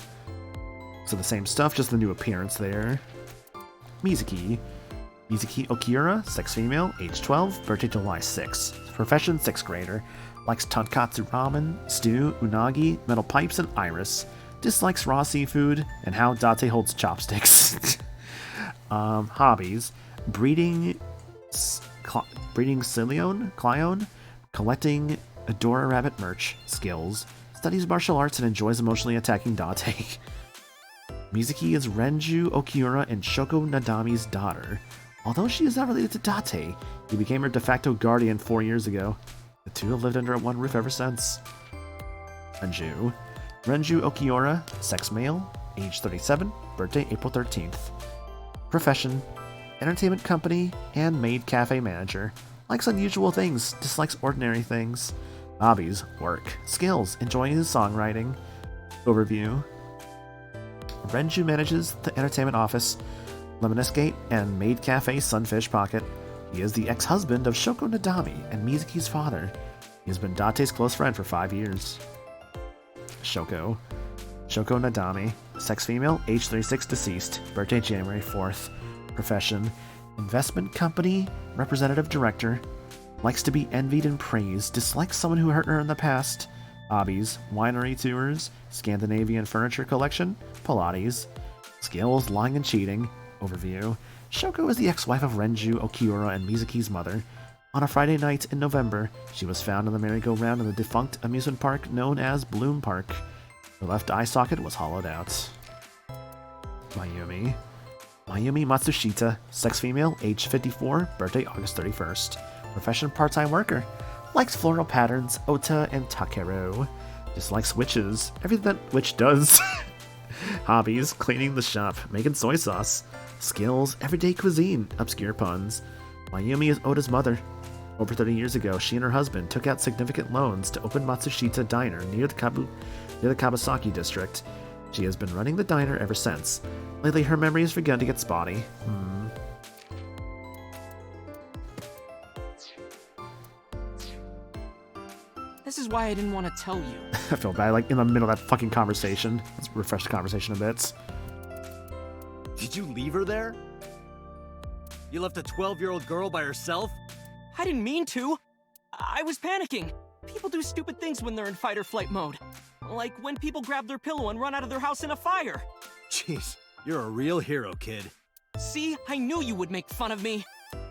So the same stuff, just the new appearance there. Mizuki. Mizuki Okiura, sex female, age 12, birthday July 6. Profession 6th grader. Likes tonkatsu ramen, stew, unagi, metal pipes, and iris. Dislikes raw seafood, and how Date holds chopsticks. Hobbies. Breeding Cleone, collecting Adora Rabbit merch. Skills. Studies martial arts and enjoys emotionally attacking Date. Mizuki is Renju Okiura and Shoko Nadami's daughter. Although she is not related to Date, he became her de facto guardian 4 years ago. The two have lived under one roof ever since. Renju Okiura, sex male, age 37, birthday April 13th. Profession, entertainment company and maid cafe manager. Likes unusual things, dislikes ordinary things. Hobbies, work. Skills, enjoying his songwriting. Overview. Renju manages the entertainment office, Lemonist Gate, and Maid Cafe Sunfish Pocket. He is the ex-husband of Shoko Nadami and Mizuki's father. He has been Date's close friend for 5 years. Shoko Nadami, sex female, age 36, deceased, birthday January 4th. Profession, investment company, representative director. Likes to be envied and praised. Dislikes someone who hurt her in the past. Hobbies: winery tours, Scandinavian furniture collection, Pilates. Skills: lying and cheating. Overview: Shoko is the ex-wife of Renju, Okiura, and Mizuki's mother. On a Friday night in November, she was found in the merry-go-round in the defunct amusement park known as Bloom Park. Her left eye socket was hollowed out. Mayumi Matsushita, sex female, age 54, birthday August 31st. Profession: part-time worker. Likes floral patterns, ota, and takeru. Dislikes witches, everything that witch does. Hobbies: cleaning the shop, making soy sauce. Skills: everyday cuisine, obscure puns. Mayumi is Ota's mother. Over 30 years ago, she and her husband took out significant loans to open Matsushita Diner near the Kawasaki district. She has been running the diner ever since. Lately, her memory has begun to get spotty. This is why I didn't want to tell you. I feel bad, like, in the middle of that fucking conversation. Let's refresh the conversation a bit. Did you leave her there? You left a 12-year-old girl by herself? I didn't mean to. I was panicking. People do stupid things when they're in fight or flight mode. Like when people grab their pillow and run out of their house in a fire. Jeez, you're a real hero, kid. See, I knew you would make fun of me.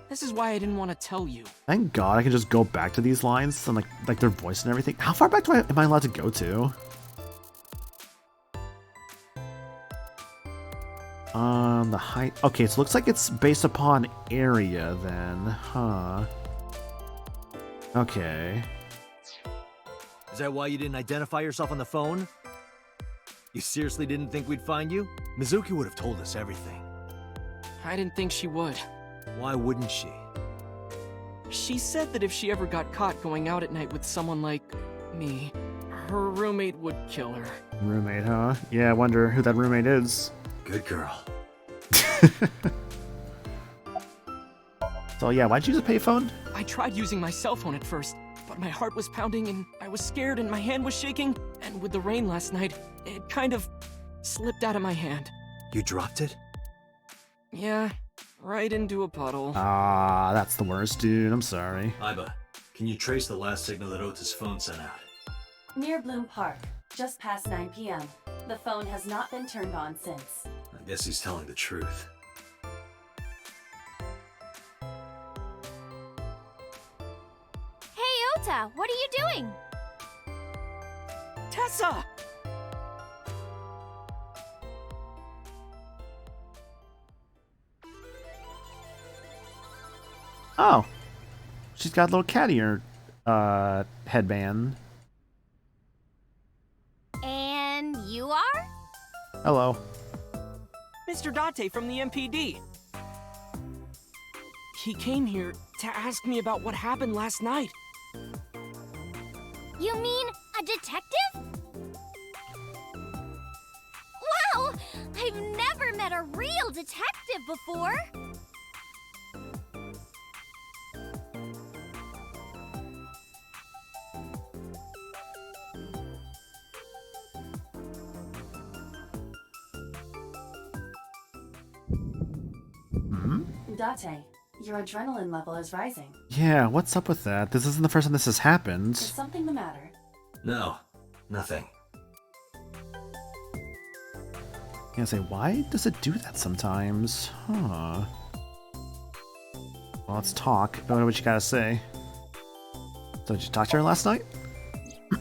This is why I didn't want to tell you. Thank God I can just go back to these lines and like their voice and everything. How far back am I allowed to go to? The height. Okay, so it looks like it's based upon area then, huh? Okay. Is that why you didn't identify yourself on the phone? You seriously didn't think we'd find you? Mizuki would have told us everything. I didn't think she would. Why wouldn't she? She said that if she ever got caught going out at night with someone like me, her roommate would kill her. Roommate, huh? Yeah, I wonder who that roommate is. Good girl. So yeah, why'd you use a payphone? I tried using my cell phone at first, but my heart was pounding and I was scared and my hand was shaking, and with the rain last night, it kind of slipped out of my hand. You dropped it? Yeah, right into a puddle. Ah, that's the worst, dude. I'm sorry. Aiba, can you trace the last signal that Ota's phone sent out? Near Bloom Park, just past 9 p.m. The phone has not been turned on since. I guess he's telling the truth. Hey, Ota, what are you doing? Tessa! Oh. She's got a little cat ear headband. And you are? Hello. Mr. Date from the MPD. He came here to ask me about what happened last night. You mean a detective? Wow! I've never met a real detective before! Date, your adrenaline level is rising. Yeah, what's up with that? This isn't the first time this has happened. Is something the matter? No, nothing. Yeah, say, why does it do that sometimes? Huh. Well, let's talk. I don't know what you gotta say. So, did you talk to her last night?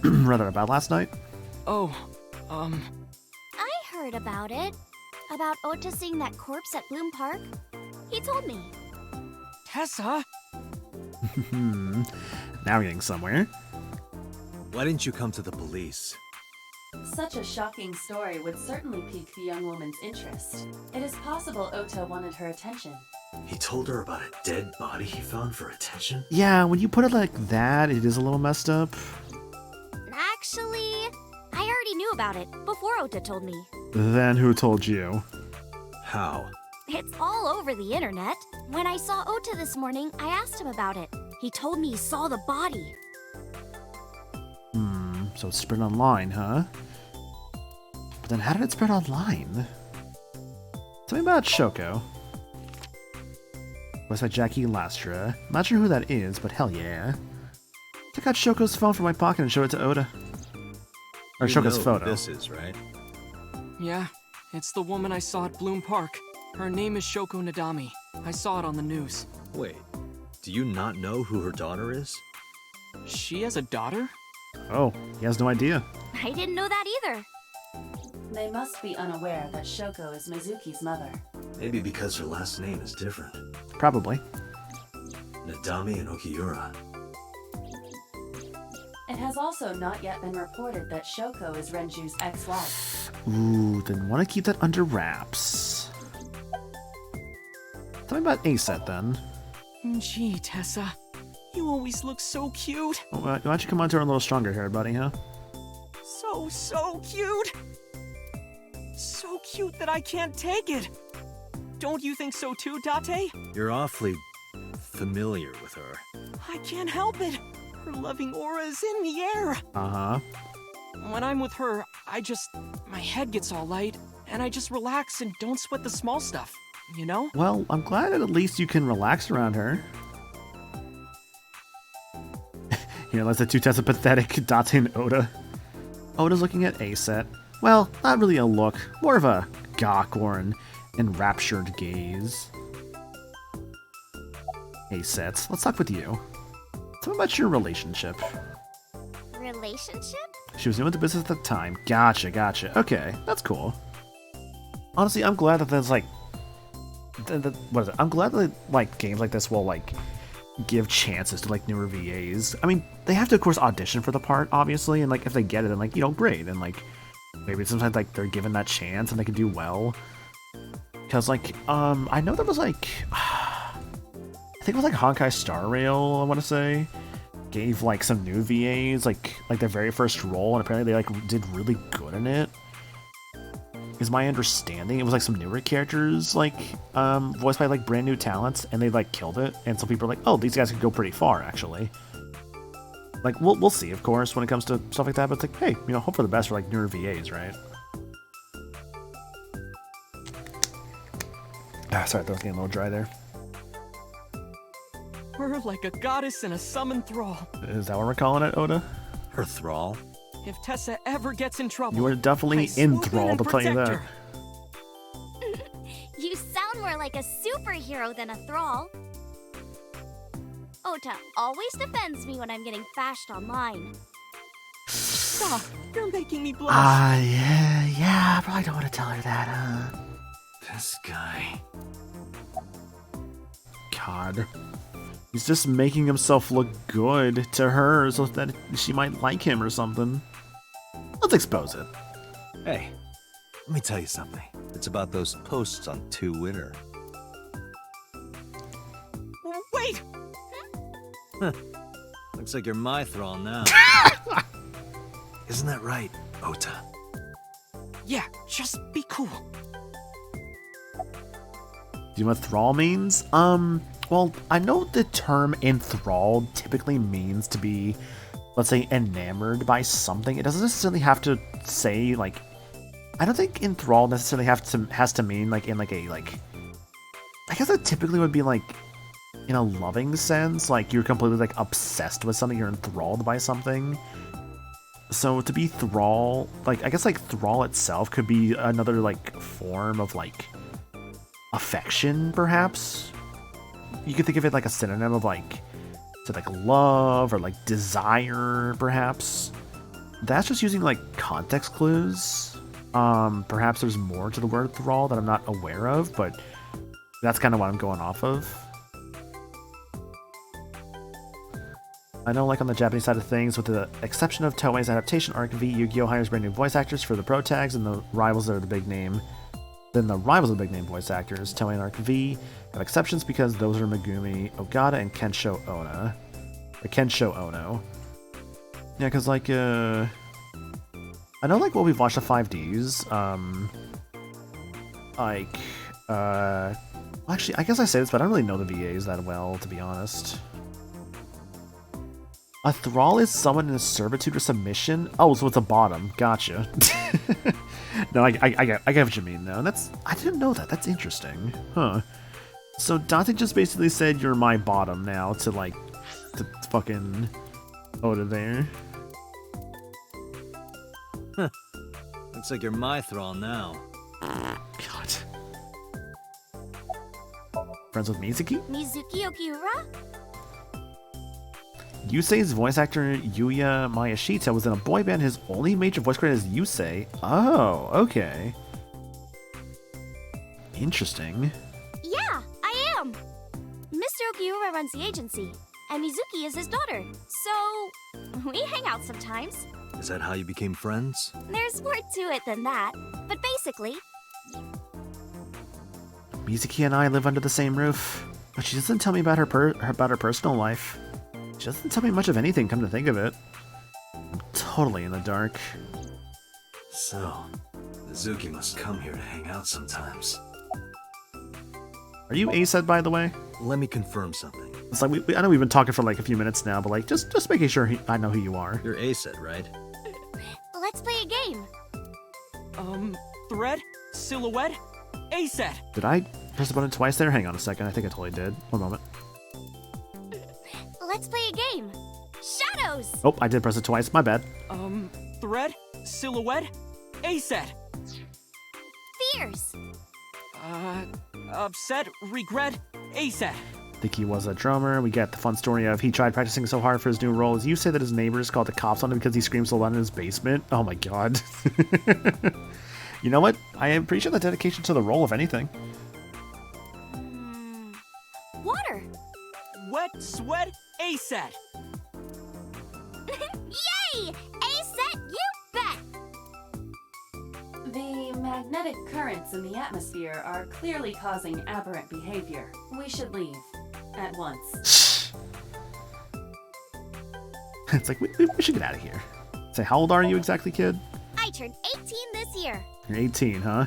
Rather, about last night? Oh, I heard about it. About Ota seeing that corpse at Bloom Park. He told me. Tessa? Now we're getting somewhere. Why didn't you come to the police? Such a shocking story would certainly pique the young woman's interest. It is possible Ota wanted her attention. He told her about a dead body he found for attention? Yeah, when you put it like that, it is a little messed up. Actually, I already knew about it before Ota told me. Then who told you? How? It's all over the internet. When I saw Ota this morning, I asked him about it. He told me he saw the body. So it's spread online, huh? But then how did it spread online? Tell me about Shoko. Voiced by Jackie Lastra. Not sure who that is, but hell yeah. Took out Shoko's phone from my pocket and showed it to Oda. Or You Shoko's know photo. Who this is, right? Yeah, it's the woman I saw at Bloom Park. Her name is Shoko Nadami. I saw it on the news. Wait, do you not know who her daughter is? She has a daughter? Oh, he has no idea. I didn't know that either. They must be unaware that Shoko is Mizuki's mother. Maybe because her last name is different. Probably. Nadami and Okiura. It has also not yet been reported that Shoko is Renju's ex-wife. Ooh, then want to keep that under wraps. Tell me about Aset then. Gee, Tessa. You always look so cute. Oh, why don't you come on to her a little stronger here, buddy, huh? So cute. So cute that I can't take it. Don't you think so too, Date? You're awfully familiar with her. I can't help it. Her loving aura is in the air. Uh-huh. When I'm with her, my head gets all light, and I just relax and don't sweat the small stuff, you know? Well, I'm glad that at least you can relax around her. Here, let's the two tests of pathetic Date and Oda. Oda's looking at Aset. Well, not really a look, more of a gawk or an enraptured gaze. Aset, let's talk with you. Tell me about your relationship. Relationship? She was new with the business at the time. Gotcha. Okay, that's cool. Honestly, I'm glad that there's like... what is it? I'm glad that like games like this will like give chances to like newer VAs. I mean, they have to of course audition for the part, obviously, and like if they get it, then like, you know, great. And like maybe sometimes like they're given that chance and they can do well. Because like, I know there was like... I think it was like Honkai Star Rail, I want to say, gave like some new VAs like their very first role, and apparently they like did really good in it. Is my understanding. It was like some newer characters like voiced by like brand new talents, and they like killed it. And some people are like, oh, these guys could go pretty far actually. Like we'll see, of course, when it comes to stuff like that. But it's like, hey, you know, hope for the best for like newer VAs, right? Sorry, that was getting a little dry there. We're like a goddess and a summoned thrall. Is that what we're calling it, Oda? Her thrall? If Tessa ever gets in trouble, You are definitely enthralled, I'll tell you that. You sound more like a superhero than a thrall. Ota always defends me when I'm getting bashed online. Stop! You're making me blush. Yeah, I probably don't want to tell her that, huh? This guy. God. He's just making himself look good to her so that she might like him or something. Let's expose it. Hey, let me tell you something. It's about those posts on 2Winner. Wait! Huh. Looks like you're my thrall now. Isn't that right, Ota? Yeah, just be cool. Do you know what thrall means? Well, I know the term enthralled typically means to be, let's say, enamored by something. It doesn't necessarily have to say, like... I don't think enthralled necessarily has to mean, like, in, like, a, like... I guess that typically would be, like, in a loving sense. Like, you're completely, like, obsessed with something. You're enthralled by something. So, to be thrall... Like, I guess, like, thrall itself could be another, like, form of, like... affection, perhaps? You could think of it like a synonym of like, to like love or like desire, perhaps. That's just using like context clues. Perhaps there's more to the word thrall that I'm not aware of, but that's kind of what I'm going off of. I know, like on the Japanese side of things, with the exception of Toei's adaptation arc V, Yu-Gi-Oh! Hires brand new voice actors for the pro tags, and the rivals that are the big name. Then the rivals of the big name voice actors, Toei and Arc V, have exceptions because those are Megumi Ogata and Kensho Ono. Yeah, because like, I know like what we've watched the 5Ds, actually, I guess I say this, but I don't really know the VAs that well, to be honest. A thrall is someone in a servitude or submission? Oh, so it's a bottom. Gotcha. No, I get what you mean, though. I didn't know that. That's interesting. Huh. So Dante just basically said you're my bottom now to like to fucking Oda there. Huh. Looks like you're my thrall now. God. Friends with Mizuki? Mizuki Okiura? Yusei's voice actor Yuya Miyashita was in a boy band. His only major voice credit is Yusei. Oh, okay. Interesting. Yeah, I am! Mr. Okiura runs the agency, and Mizuki is his daughter, so we hang out sometimes. Is that how you became friends? There's more to it than that, but basically... Mizuki and I live under the same roof, but she doesn't tell me about her about her personal life. She doesn't tell me much of anything, come to think of it. I'm totally in the dark. So, Mizuki must come here to hang out sometimes. Are you ASED, by the way? Let me confirm something. It's like, I know we've been talking for like a few minutes now, but like, just making sure I know who you are. You're ASED, right? Let's play a game. Thread? Silhouette? ASET! Did I press the button twice there? Hang on a second, I think I totally did. One moment. Let's play a game. Shadows! Oh, I did press it twice, my bad. Thread? Silhouette? ASET! Fears! Upset? Regret? ASET! I think he was a drummer. We get the fun story of he tried practicing so hard for his new role. As you say that his neighbors called the cops on him because he screams so loud in his basement. Oh my god. You know what? I appreciate the dedication to the role, if anything. Water! Wet, sweat, ASET! Yay! ASET, you bet! The magnetic currents in the atmosphere are clearly causing aberrant behavior. We should leave. At once. It's like, we should get out of here. Say, how old are you exactly, kid? I turned 18 this year. You're 18, huh?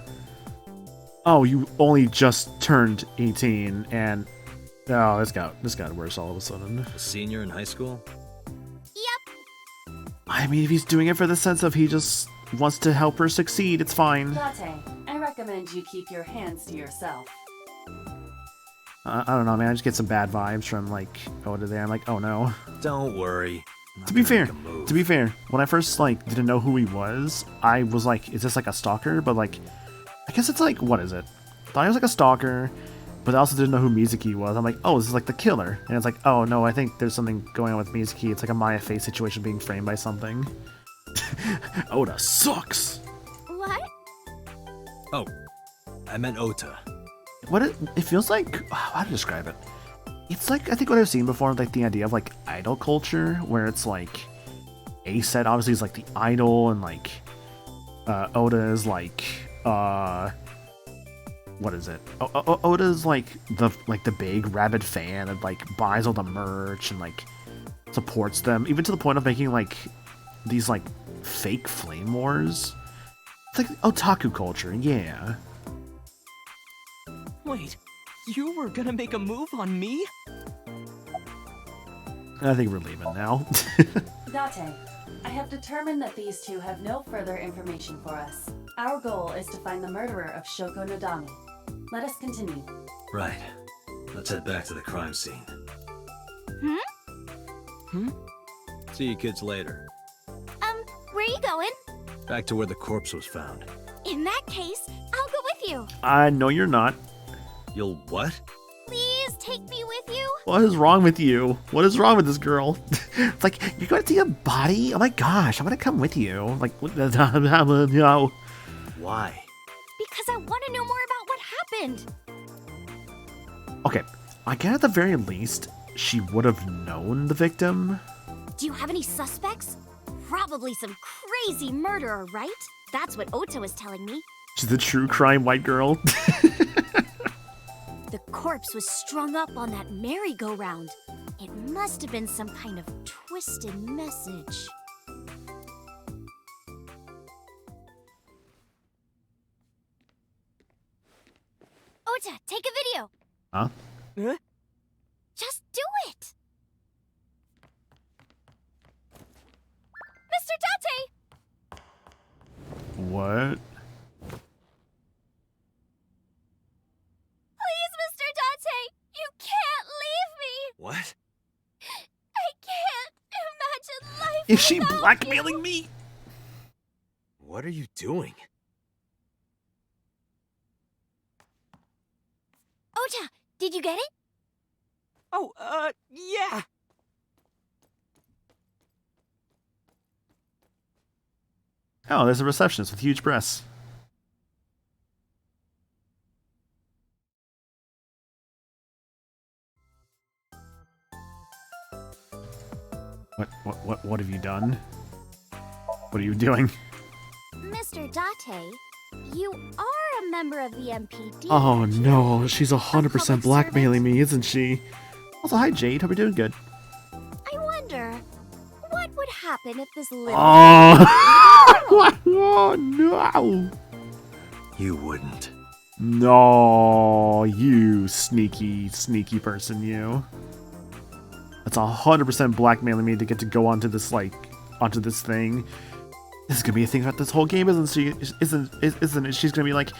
Oh, you only just turned 18, and... Oh, this got worse all of a sudden. A senior in high school? Yep. I mean, if he's doing it for the sense of he just wants to help her succeed, it's fine. Latte, I recommend you keep your hands to yourself. I don't know, man. I just get some bad vibes from, like, Oda there. I'm like, oh no. Don't worry. To be fair, when I first, like, didn't know who he was, I was like, is this like a stalker? But, like, I guess it's like, what is it? I thought he was like a stalker, but I also didn't know who Mizuki was. I'm like, oh, this is like the killer. And it's like, oh no, I think there's something going on with Mizuki. It's like a Maya Face situation being framed by something. Oda sucks! What? Oh, I meant Ota. What it feels like, how to describe it? It's like, I think what I've seen before, like the idea of like idol culture, where it's like ASET obviously is like the idol, and like Oda is like what is it? Oda is like the big rabid fan and like buys all the merch and like supports them, even to the point of making like these like fake flame wars. It's like otaku culture, yeah. Wait, you were gonna make a move on me? I think we're leaving now. Date, I have determined that these two have no further information for us. Our goal is to find the murderer of Shoko Nodami. Let us continue. Right. Let's head back to the crime scene. See you kids later. Where are you going? Back to where the corpse was found. In that case, I'll go with you. No, you're not. You'll what? Please take me with you. What is wrong with you? What is wrong with this girl? It's like, you're going to see a body? Oh my gosh, I'm going to come with you. Like, no. Why? Because I want to know more about what happened. Okay, I get at the very least, she would have known the victim. Do you have any suspects? Probably some crazy murderer, right? That's what Ota was telling me. She's the true crime white girl. The corpse was strung up on that merry-go-round. It must have been some kind of twisted message. Ota, take a video. Huh? Just do it. Mr. Date! What? Please, Mr. Date! I can't imagine life. Is she without blackmailing you. me? What are you doing? Ota, did you get it? Oh, yeah. Oh, there's a receptionist with huge breasts. What have you done? What are you doing? Mr. Date, you are a member of the MPD. Oh no, she's 100% blackmailing me, isn't she? Also, hi Jade, hope you're doing good. I wonder, what would happen if this little... Oh! Oh no! You wouldn't. No, you sneaky person, you. That's 100% blackmailing me to get to go onto this thing. This is gonna be a thing about this whole game, isn't she? Isn't it? She's gonna be like,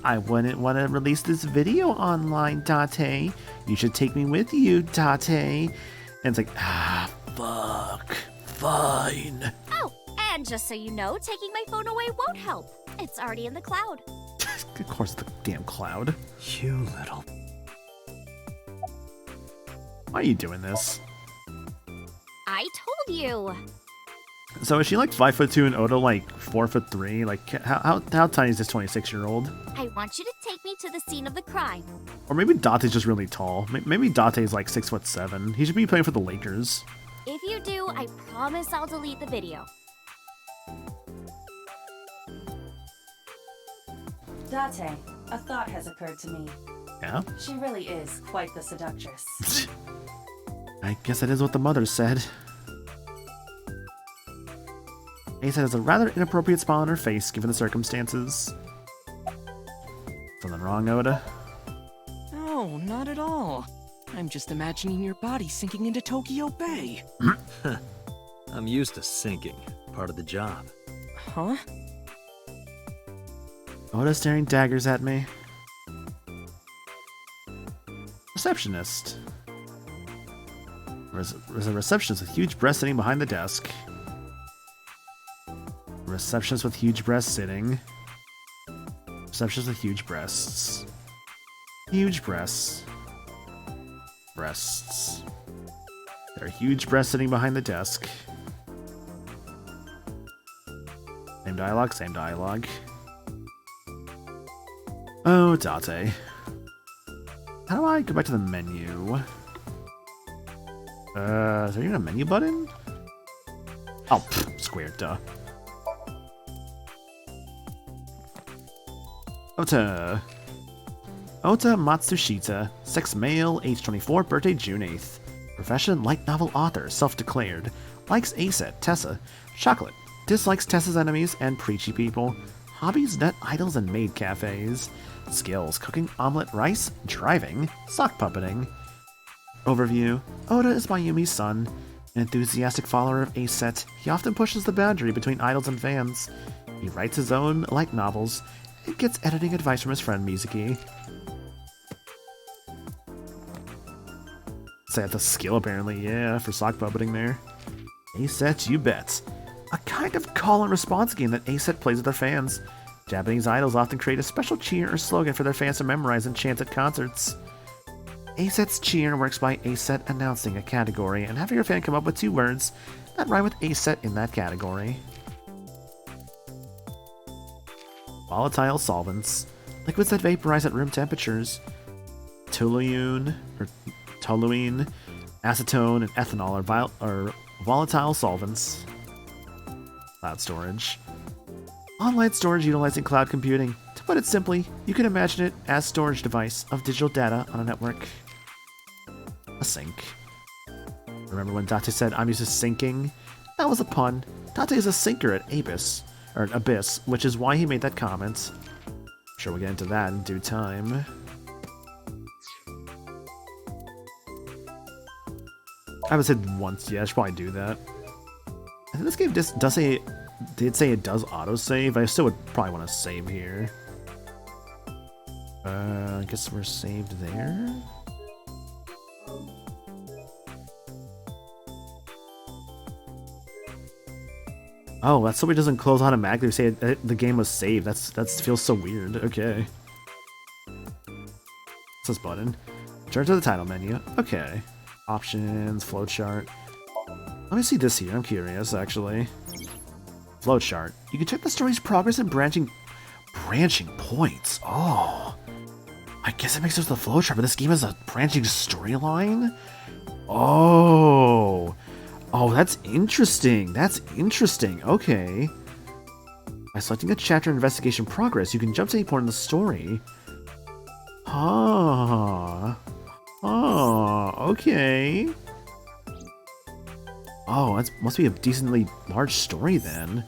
I wouldn't want to release this video online, Date. You should take me with you, Date. And it's like, fuck. Fine. Oh, and just so you know, taking my phone away won't help. It's already in the cloud. Of course, the damn cloud. You little... Why are you doing this? I told you. So is she like 5'2" and Oda like 4'3"? Like how tiny is this 26-year-old? I want you to take me to the scene of the crime. Or maybe Date's just really tall. Maybe Date's like 6'7". He should be playing for the Lakers. If you do, I promise I'll delete the video. Date, a thought has occurred to me. Yeah? She really is quite the seductress. I guess that is what the mother said. Asa has a rather inappropriate smile on her face, given the circumstances. Something wrong, Oda? No, not at all. I'm just imagining your body sinking into Tokyo Bay. I'm used to sinking. Part of the job. Huh? Oda's staring daggers at me. Receptionist. There's a receptionist with huge breasts sitting behind the desk. Receptionist with huge breasts sitting. Receptionist with huge breasts. Huge breasts. Breasts. There are huge breasts sitting behind the desk. Same dialogue, same dialogue. Oh, Date. How do I go back to the menu? Is there even a menu button? Oh, square, duh. Ota Matsushita, sex male, age 24, birthday June 8th. Profession, light novel author, self-declared. Likes Aset, Tessa. Chocolate. Dislikes Tessa's enemies and preachy people. Hobbies, net idols, and maid cafes. Skills, cooking omelet rice, driving, sock puppeting. Overview. Oda is Mayumi's son. An enthusiastic follower of Aset, he often pushes the boundary between idols and fans. He writes his own light novels and gets editing advice from his friend Mizuki. So that's a skill apparently, yeah, for sock puppeting there. Aset, you bet. A kind of call and response game that Aset plays with their fans. Japanese idols often create a special cheer or slogan for their fans to memorize and chant at concerts. Aset's cheer works by Aset announcing a category and having your fan come up with 2 words that rhyme with Aset in that category. Volatile solvents. Liquids that vaporize at room temperatures. Toluene, acetone, and ethanol are volatile solvents. Cloud storage. Online storage utilizing cloud computing. To put it simply, you can imagine it as storage device of digital data on a network. A sink. Remember when Date said, I'm used to sinking? That was a pun. Date is a sinker at Abyss, which is why he made that comment. I'm sure we'll get into that in due time. I haven't said once yet, I should probably do that. I think this game did say it does autosave. I still would probably want to save here. I guess we're saved there. Oh, that's so it doesn't close automatically. Say the game was saved. That feels so weird. Okay. What's this button? Turn to the title menu. Okay. Options, flowchart. Let me see this here. I'm curious, actually. Flowchart. You can check the story's progress and branching points. Oh. I guess it makes sense with the flowchart, but this game has a branching storyline? Oh. Oh, that's interesting. That's interesting. Okay. By selecting a chapter in investigation progress, you can jump to any point in the story. Ah. Oh, okay. Oh, that must be a decently large story then.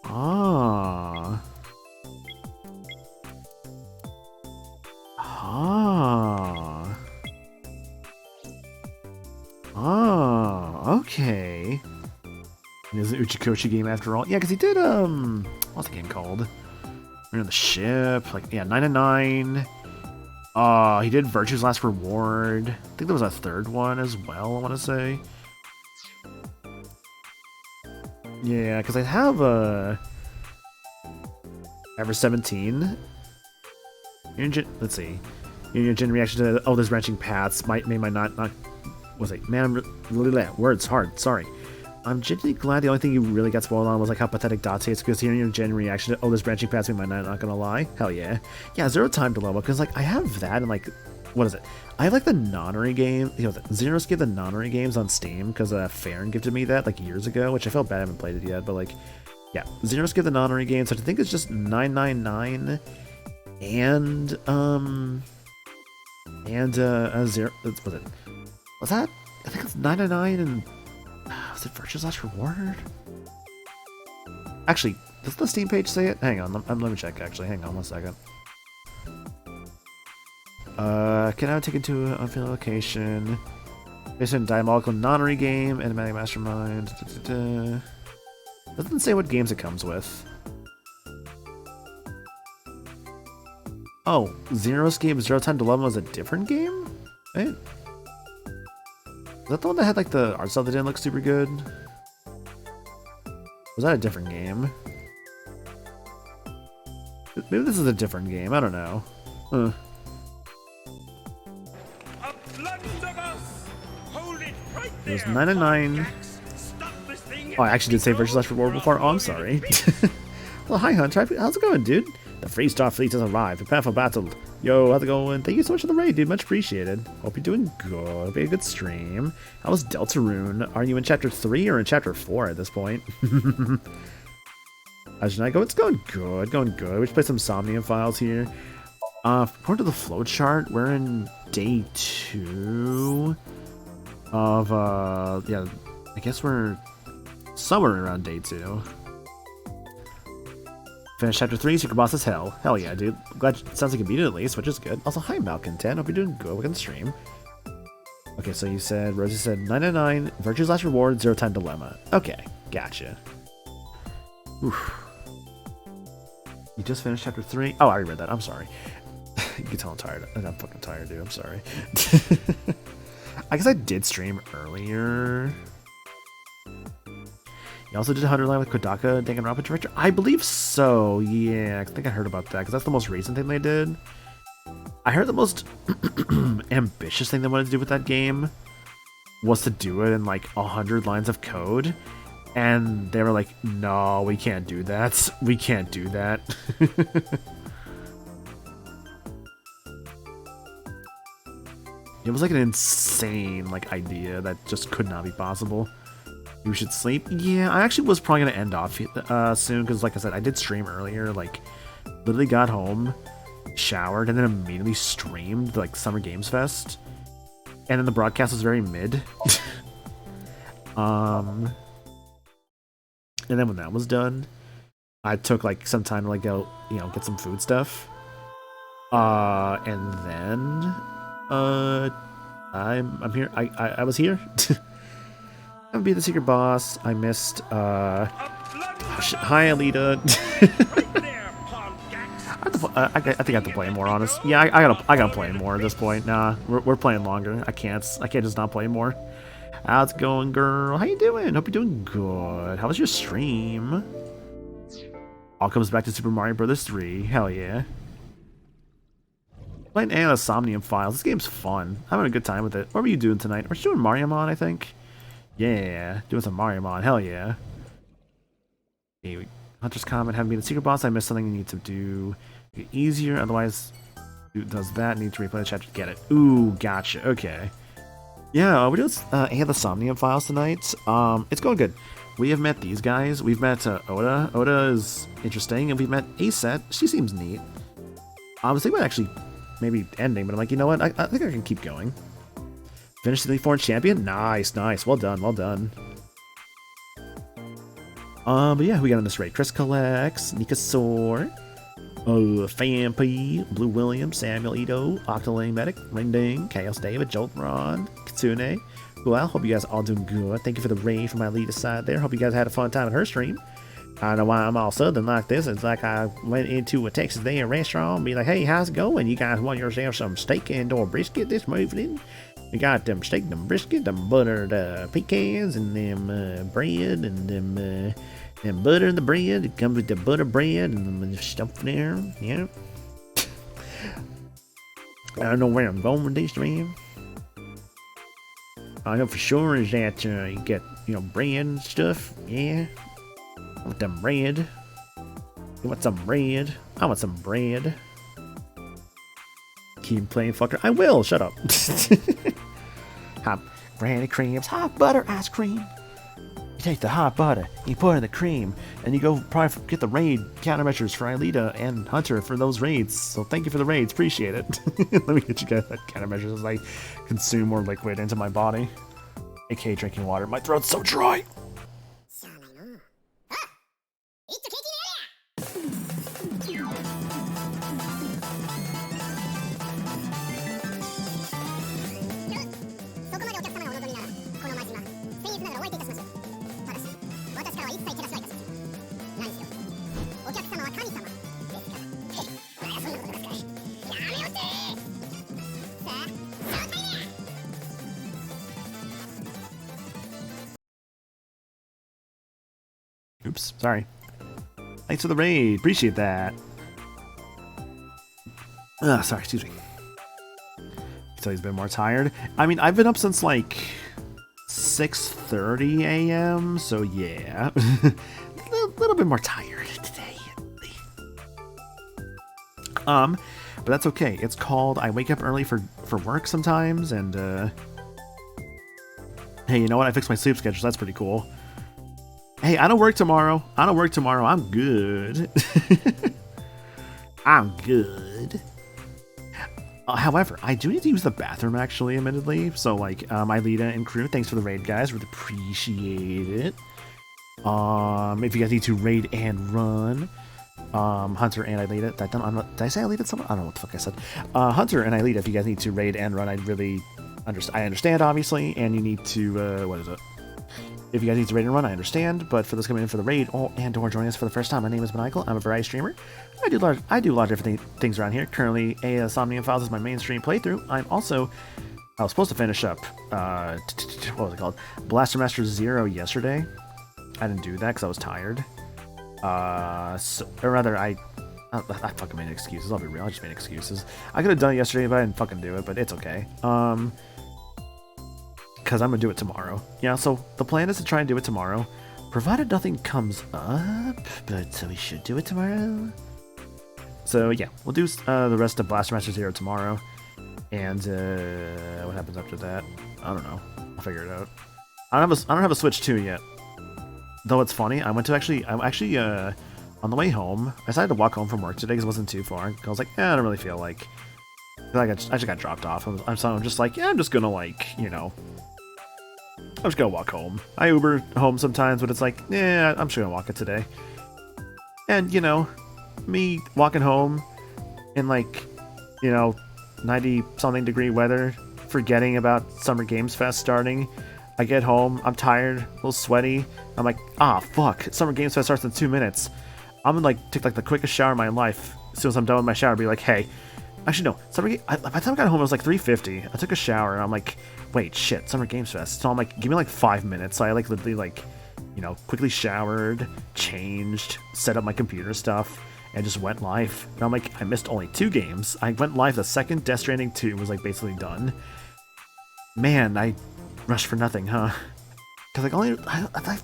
Ah. Ah. Ah, okay. It is an Uchikoshi game after all. Yeah, because he did, what's the game called? We're on the ship, like, yeah, 999. He did Virtue's Last Reward. I think there was a third one as well, I want to say. Yeah, because I have, Ever 17. Let's see. Your gen reaction to, oh, there's branching paths. Might not, was it? Man, words hard, sorry. I'm genuinely glad the only thing you really got spoiled on was like how pathetic Date is, because hearing your gen reaction to, oh, there's branching paths made my night, not gonna lie. Hell yeah. Yeah, Zero Time Dilemma, because like I have that and like, what is it? I have like the Nonary game, you know, Xenoscape the Nonary games on Steam, because Farron gifted me that like years ago, which I felt bad I haven't played it yet, but like, yeah, Xenoscape the Nonary games, so I think it's just 999 and zero, what was it? Was that? I think it's 999 and was it Virtue's Last Reward? Actually, does the Steam page say it? Hang on, let me check actually. Hang on 1 second. Can I take it to an unfamiliar location? Based on diabolical nonary game, enigmatic mastermind. Doesn't say what games it comes with. Oh, Xenoscape Zero Time Dilemma was a different game? Right? Was that the one that had like the art style that didn't look super good? Was that a different game? Maybe this is a different game, I don't know. Huh. It was 999. Oh, I actually did say Virtual Last Reward before. Oh, I'm sorry. Well, hi, Hunter. How's it going, dude? The Freestar Fleet has arrived. Prepare for battle. Yo, how's it going? Thank you so much for the raid, dude. Much appreciated. Hope you're doing good. Be a good stream. How was Deltarune? Are you in Chapter 3 or in Chapter 4 at this point? How should I go? It's going good. Going good. We should play some Somnium files here. According to the flowchart, we're in day 2 of, yeah, I guess we're somewhere around day 2. Finish Chapter 3, Secret Boss is hell. Hell yeah, dude. Glad it sounds like you beat it at least, which is good. Also, hi, Malcontent. Hope you're doing good. We're gonna stream. Okay, so you said, Rosie said 999, Virtue's Last Reward, Zero Time Dilemma. Okay, gotcha. Oof. You just finished Chapter 3? Oh, I already read that. I'm sorry. You can tell I'm tired. I'm fucking tired, dude. I'm sorry. I guess I did stream earlier. You also did 100 Line with Kodaka, Danganronpa director? I believe so, yeah. I think I heard about that, because that's the most recent thing they did. I heard the most ambitious thing they wanted to do with that game was to do it in, like, 100 lines of code. And they were like, no, we can't do that. We can't do that. It was like an insane, like, idea that just could not be possible. You should sleep? Yeah, I actually was probably going to end off soon, because like I said, I did stream earlier, like, literally got home, showered, and then immediately streamed, like, Summer Games Fest. And then the broadcast was very mid. And then when that was done, I took, like, some time to, like, go, you know, get some food stuff. And then, I'm here, I was here. I beat the secret boss. I missed, hi, Alita. I think I have to play more, honest. Yeah, I gotta play more at this point. Nah, we're playing longer. I can't just not play more. How's it going, girl? How you doing? Hope you're doing good. How was your stream? All comes back to Super Mario Bros. 3. Hell yeah. Playing any of the Somnium files. This game's fun. I'm having a good time with it. What were you doing tonight? We're doing Mariamon, I think. Yeah, doing some Mariamon. Hell yeah. Okay, Hunter's comment, having been the secret boss, I missed something you need to do. Make it easier, otherwise, who does that? Need to replay the chat to get it. Ooh, gotcha. Okay. Yeah, we're doing any of the Somnium files tonight. It's going good. We have met these guys. We've met Oda. Oda is interesting, and we've met Aset. She seems neat. I was thinking about actually maybe ending, but I'm like, you know what? I think I can keep going. Finish the Elite Four champion? Nice, nice. Well done, well done. But yeah, we got on this raid. Chris collects, Nika Soar, Famp, Blue Williams, Samuel Ito, Octolane Medic, Ring Ding, Chaos David, Joltron, Kitsune. Well, hope you guys all doing good. Thank you for the raid from my lead aside there. Hope you guys had a fun time at her stream. I don't know why I'm all southern like this. It's like I went into a Texas Day restaurant and be like, hey, how's it going? You guys want yourself some steak and or brisket this evening? We got them steak, them brisket, them buttered pecans, and them bread, and them butter and the bread. It comes with the butter bread and the stuff there. Yeah. I don't know where I'm going with this, man. I know for sure is that you get, bread and stuff. Yeah. I want some bread. You want some bread? I want some bread. Keep playing, fucker. I will. Shut up. Hot granny creams, hot butter ice cream. You take the hot butter, you put in the cream, and you go probably get the raid countermeasures for Aelita and Hunter for those raids. So thank you for the raids, appreciate it. Let me get you guys that countermeasures as I consume more liquid into my body. AKA drinking water. My throat's so dry. Oops, sorry. Thanks for the raid. Appreciate that. Sorry, excuse me. So he's been more tired. I mean, I've been up since like 6:30 a.m. So yeah, a little bit more tired today. But that's okay. It's called I wake up early for work sometimes, and hey, you know what? I fixed my sleep schedule. So that's pretty cool. Hey, I don't work tomorrow. I'm good. I'm good. However, I do need to use the bathroom, actually, admittedly. So, like, Aelita and crew, thanks for the raid, guys. Really appreciate it. If you guys need to raid and run, Hunter and Aelita. Did I say Aelita? Someone? I don't know what the fuck I said. Hunter and Aelita, if you guys need to raid and run, I'd really I understand, obviously, and you need to, what is it? If you guys need to raid and run, I understand, but for those coming in for the raid and or joining us for the first time, my name is Michael. I'm a variety streamer. I do a lot of different things around here. Currently, Somnium Files is my mainstream playthrough. I was supposed to finish up, what was it called? Blaster Master 0 yesterday. I didn't do that because I was tired. I fucking made excuses. I'll be real. I just made excuses. I could have done it yesterday, but I didn't fucking do it. But it's okay. Because I'm gonna do it tomorrow. Yeah. So the plan is to try and do it tomorrow, provided nothing comes up. But we should do it tomorrow. So yeah, we'll do the rest of Blaster Master 0 tomorrow. And what happens after that? I don't know. I'll figure it out. I don't have a Switch 2 yet. Though it's funny, I'm actually on the way home. I decided to walk home from work today because it wasn't too far. I was like, I don't really feel like. I just got dropped off. I'm just like, I'm just gonna I'm just gonna walk home. I Uber home sometimes, but it's like, I'm just gonna walk it today. And me walking home in 90-something degree weather, forgetting about Summer Games Fest starting. I get home, I'm tired, a little sweaty. I'm like, fuck, Summer Games Fest starts in 2 minutes. I'm gonna take the quickest shower of my life. As soon as I'm done with my shower, be like, hey, Actually, no. By the time I got home, it was like 3:50. I took a shower, and I'm like, wait, shit, Summer Games Fest. So I'm like, give me like 5 minutes. So I like literally like, you know, quickly showered, changed, set up my computer stuff, and just went live. And I'm like, I missed only 2 games. I went live the second Death Stranding 2 was like basically done. Man, I rushed for nothing, huh? Because like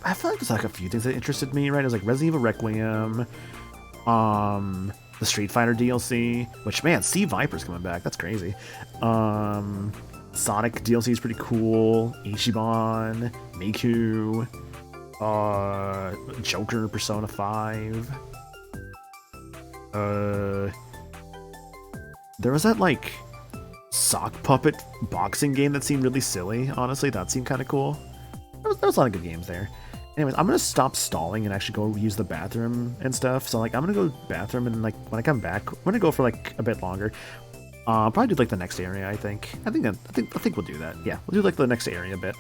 I feel like there's like a few things that interested me, right? It was like Resident Evil Requiem, the Street Fighter DLC, which, man, Sea Viper's coming back. That's crazy. Sonic DLC is pretty cool. Ichiban, Miku, Joker, Persona 5. There was that, like, sock puppet boxing game that seemed really silly, honestly. That seemed kind of cool. There was a lot of good games there. Anyways, I'm gonna stop stalling and actually go use the bathroom and stuff. So like, I'm gonna go bathroom, and like when I come back, I'm gonna go for like a bit longer. Probably do like the next area. I think we'll do that. Yeah, we'll do like the next area a bit.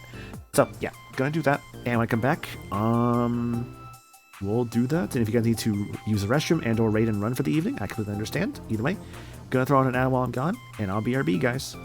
So yeah, gonna do that. And when I come back, we'll do that. And if you guys need to use the restroom and/or raid and run for the evening, I completely understand. Either way, gonna throw out an ad while I'm gone, and I'll BRB, guys.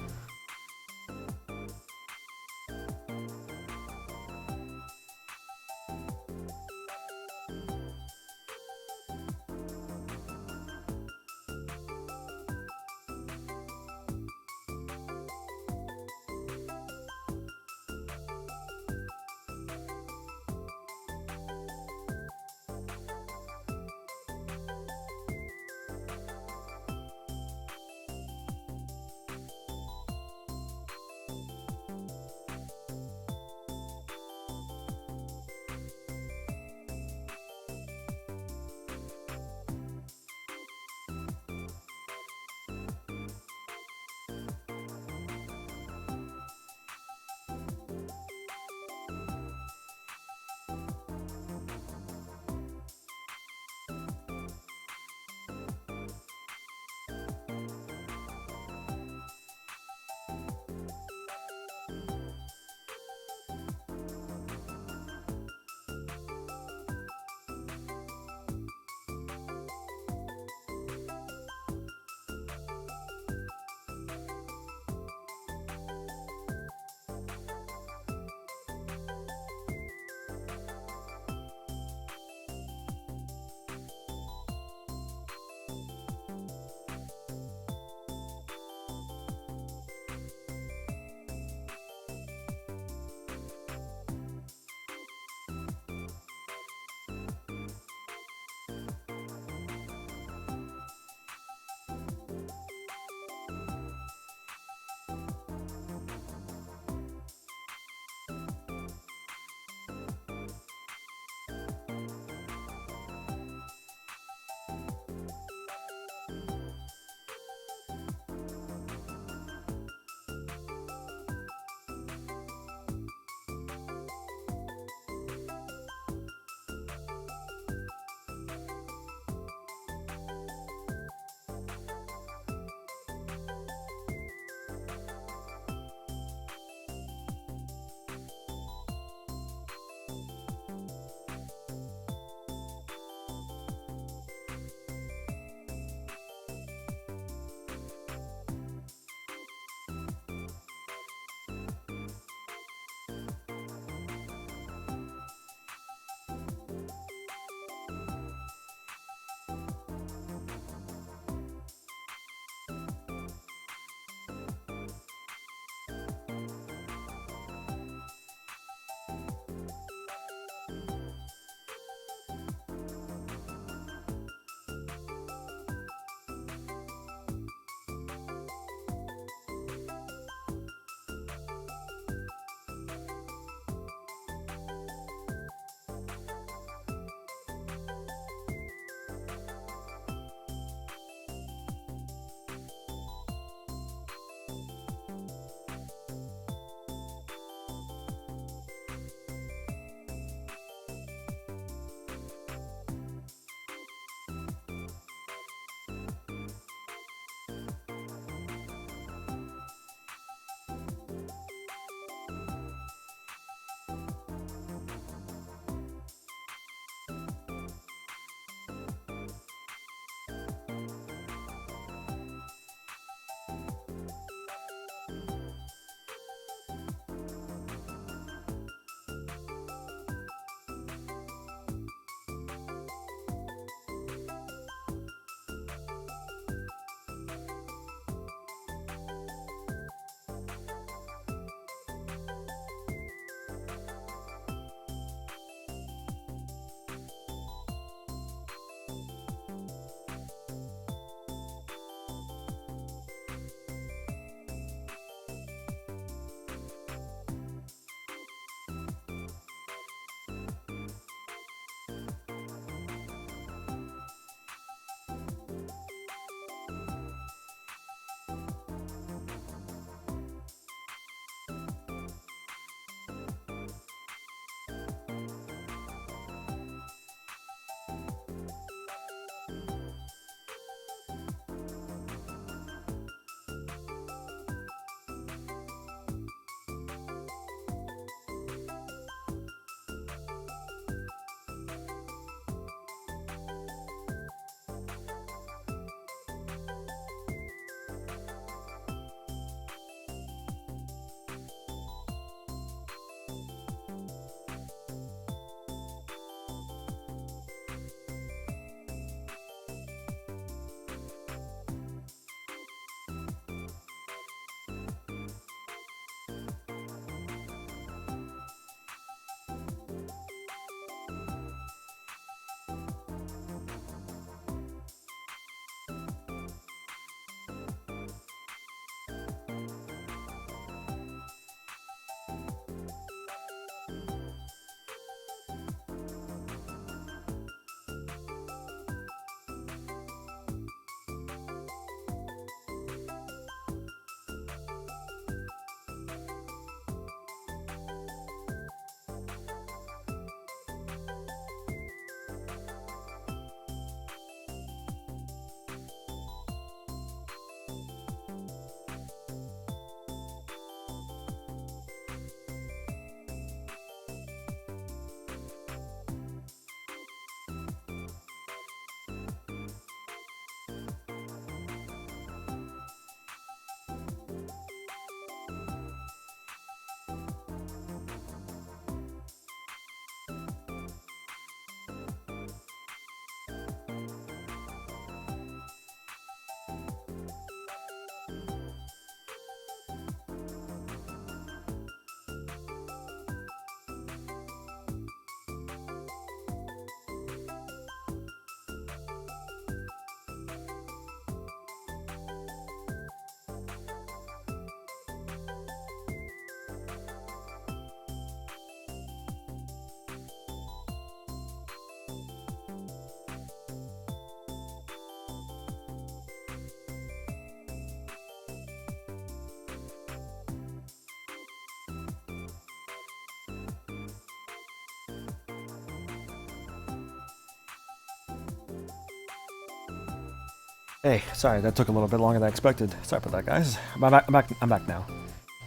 Hey, sorry, that took a little bit longer than I expected. Sorry about that, guys. I'm back now.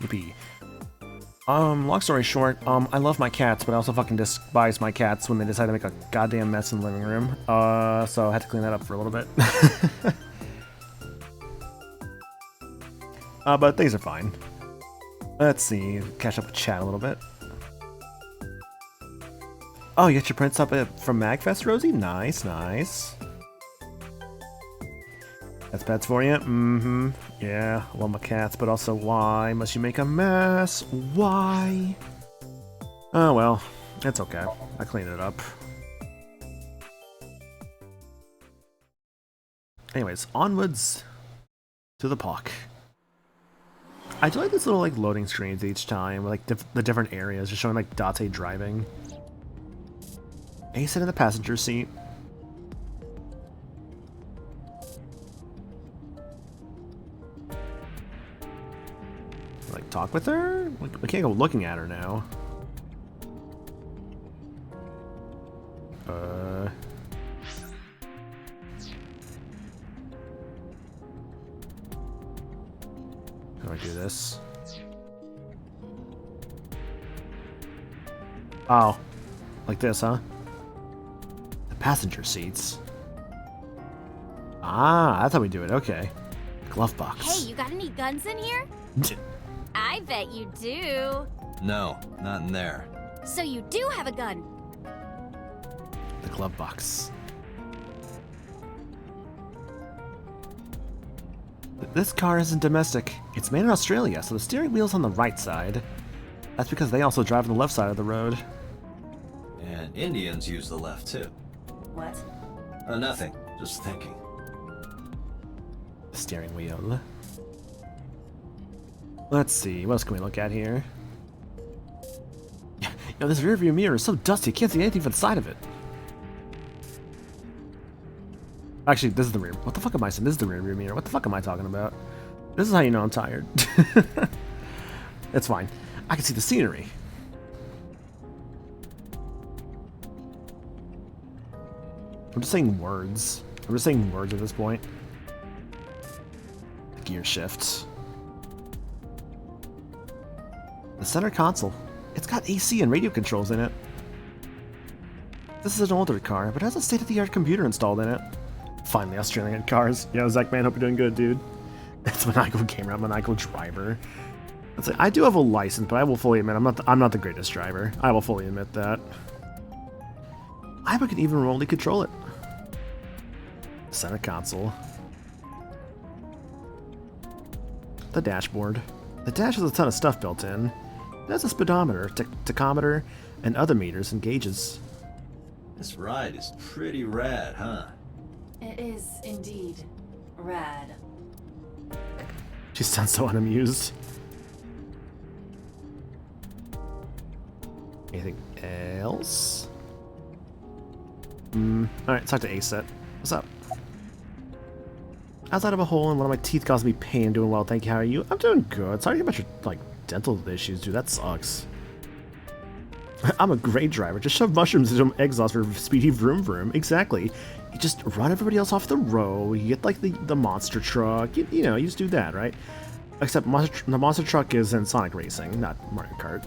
Yippee. Long story short, I love my cats, but I also fucking despise my cats when they decide to make a goddamn mess in the living room. So I had to clean that up for a little bit. But things are fine. Let's see, catch up with chat a little bit. Oh, you got your prints up from MagFest, Rosie? Nice, nice. That's pets for you? Mm-hmm. Yeah, I love my cats, but also why must you make a mess? Why? Oh well, it's okay. I cleaned it up. Anyways, onwards to the park. I do like this little like loading screens each time, with like the different areas, just showing like Date driving. And he sit in the passenger seat. Like talk with her? We can't go looking at her now. How do I do this? Oh, like this, huh? The passenger seats. Ah, that's how we do it. Okay. Glove box. Hey, you got any guns in here? I bet you do. No, not in there. So you do have a gun. The glove box. This car isn't domestic. It's made in Australia, so the steering wheel's on the right side. That's because they also drive on the left side of the road. And Indians use the left, too. What? Nothing. Just thinking. Steering wheel. Let's see, what else can we look at here? You know, this rearview mirror is so dusty, you can't see anything from the side of it. Actually, this is the rear. What the fuck am I saying? This is the rearview mirror. What the fuck am I talking about? This is how you know I'm tired. It's fine. I can see the scenery. I'm just saying words. I'm just saying words at this point. Gear shift. The center console. It's got AC and radio controls in it. This is an older car, but it has a state-of-the-art computer installed in it. Finally, Australian cars. Yo, Zach, man, hope you're doing good, dude. That's Maniacal Gamer, I'm Maniacal Driver. Let's say, I do have a license, but I will fully admit I'm not the greatest driver. I will fully admit that. I can even remotely control it. Center console. The dashboard. The dash has a ton of stuff built in. It has a speedometer, tachometer, and other meters and gauges. This ride is pretty rad, huh? It is indeed rad. She sounds so unamused. Anything else? Alright, let's talk to Aset. What's up? Outside of a hole and one of my teeth causing me pain, doing well, thank you. How are you? I'm doing good. Sorry about your, like, dental issues, dude. That sucks. I'm a great driver. Just shove mushrooms into exhaust for speedy vroom vroom. Exactly. You just run everybody else off the road. You get, like, the monster truck. You know, you just do that, right? Except the monster truck is in Sonic Racing, not Mario Kart.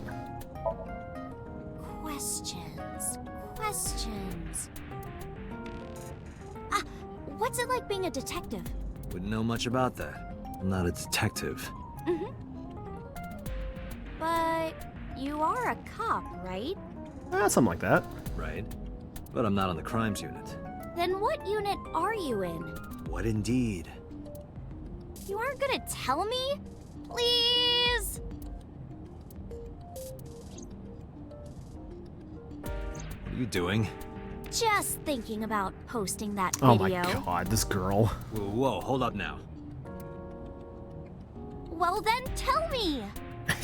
Questions. Ah, what's it like being a detective? Wouldn't know much about that. I'm not a detective. Mm-hmm. But you are a cop, right? Something like that. Right. But I'm not on the crimes unit. Then what unit are you in? What indeed? You aren't gonna tell me? Please? What are you doing? Just thinking about posting that Oh video. my god, this girl. Whoa, hold up now. Well then, tell me!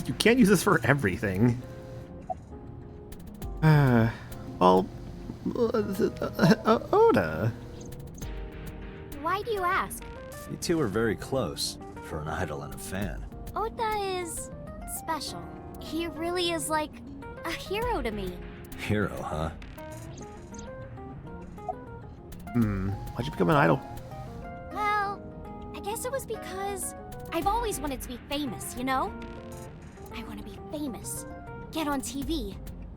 You can't use this for everything. Well, Oda. Why do you ask? You two are very close, for an idol and a fan. Ota is special. He really is like a hero to me. Hero, huh? Why'd you become an idol? Well, guess it was because I've always wanted to be famous, you know? I want to be famous, get on TV,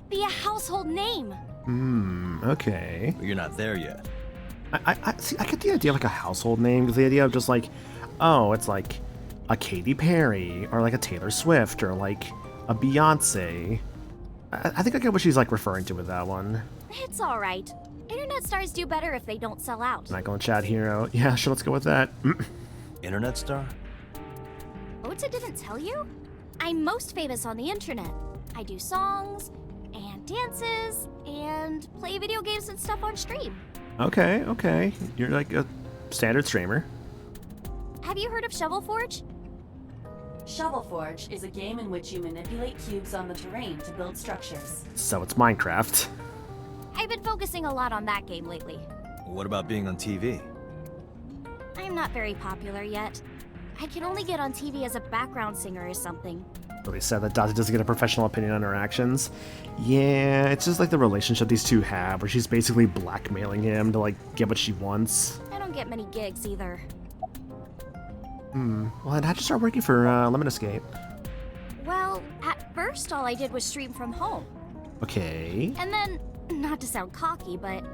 be a household name. Okay. But you're not there yet. I see. I get the idea of like a household name, because the idea of just like, oh, it's like a Katy Perry or like a Taylor Swift or like a Beyonce. I think I get what she's like referring to with that one. It's all right. Internet stars do better if they don't sell out. Michael and Chad Hero. Yeah, sure. Let's go with that. Internet star? Ota didn't tell you? I'm most famous on the internet. I do songs and dances and play video games and stuff on stream. Okay, okay. You're like a standard streamer. Have you heard of Shovel Forge? Shovel Forge is a game in which you manipulate cubes on the terrain to build structures. So it's Minecraft. I've been focusing a lot on that game lately. What about being on TV? I'm not very popular yet. I can only get on TV as a background singer or something. Really sad that Dottie doesn't get a professional opinion on her actions. Yeah, it's just like the relationship these two have, where she's basically blackmailing him to like get what she wants. I don't get many gigs either. Well, then how'd you start working for Lemon Escape? Well, at first all I did was stream from home. Okay. And then, not to sound cocky, but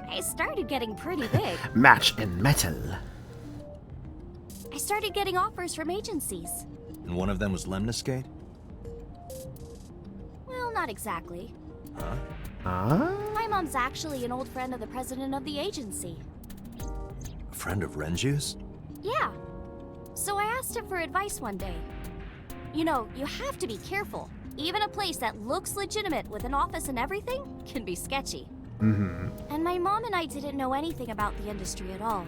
I started getting pretty big. Match in metal. I started getting offers from agencies. And one of them was Lemniscate? Well, not exactly. Huh? My mom's actually an old friend of the president of the agency. A friend of Renju's? Yeah. So I asked him for advice one day. You know, you have to be careful. Even a place that looks legitimate with an office and everything can be sketchy. And my mom and I didn't know anything about the industry at all.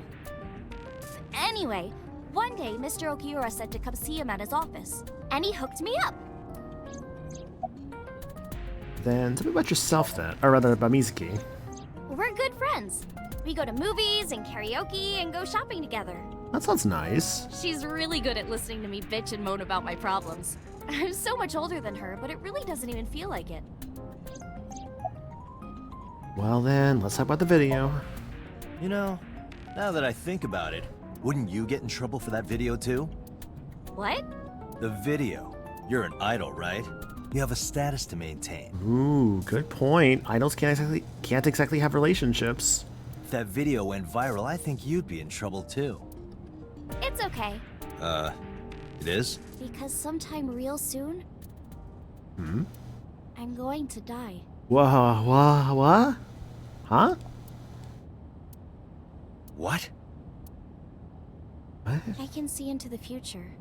Anyway, one day Mr. Okiura said to come see him at his office, and he hooked me up. Then tell me about yourself then, or rather about Mizuki. We're good friends. We go to movies and karaoke and go shopping together. That sounds nice. She's really good at listening to me bitch and moan about my problems. I'm so much older than her, but it really doesn't even feel like it. Well then, let's talk about the video. You know, now that I think about it, wouldn't you get in trouble for that video too? What? The video. You're an idol, right? You have a status to maintain. Ooh, good point. Idols can't exactly have relationships. If that video went viral, I think you'd be in trouble too. It's okay. It is? Because sometime real soon, I'm going to die. What? Huh? What? What? I can see into the future.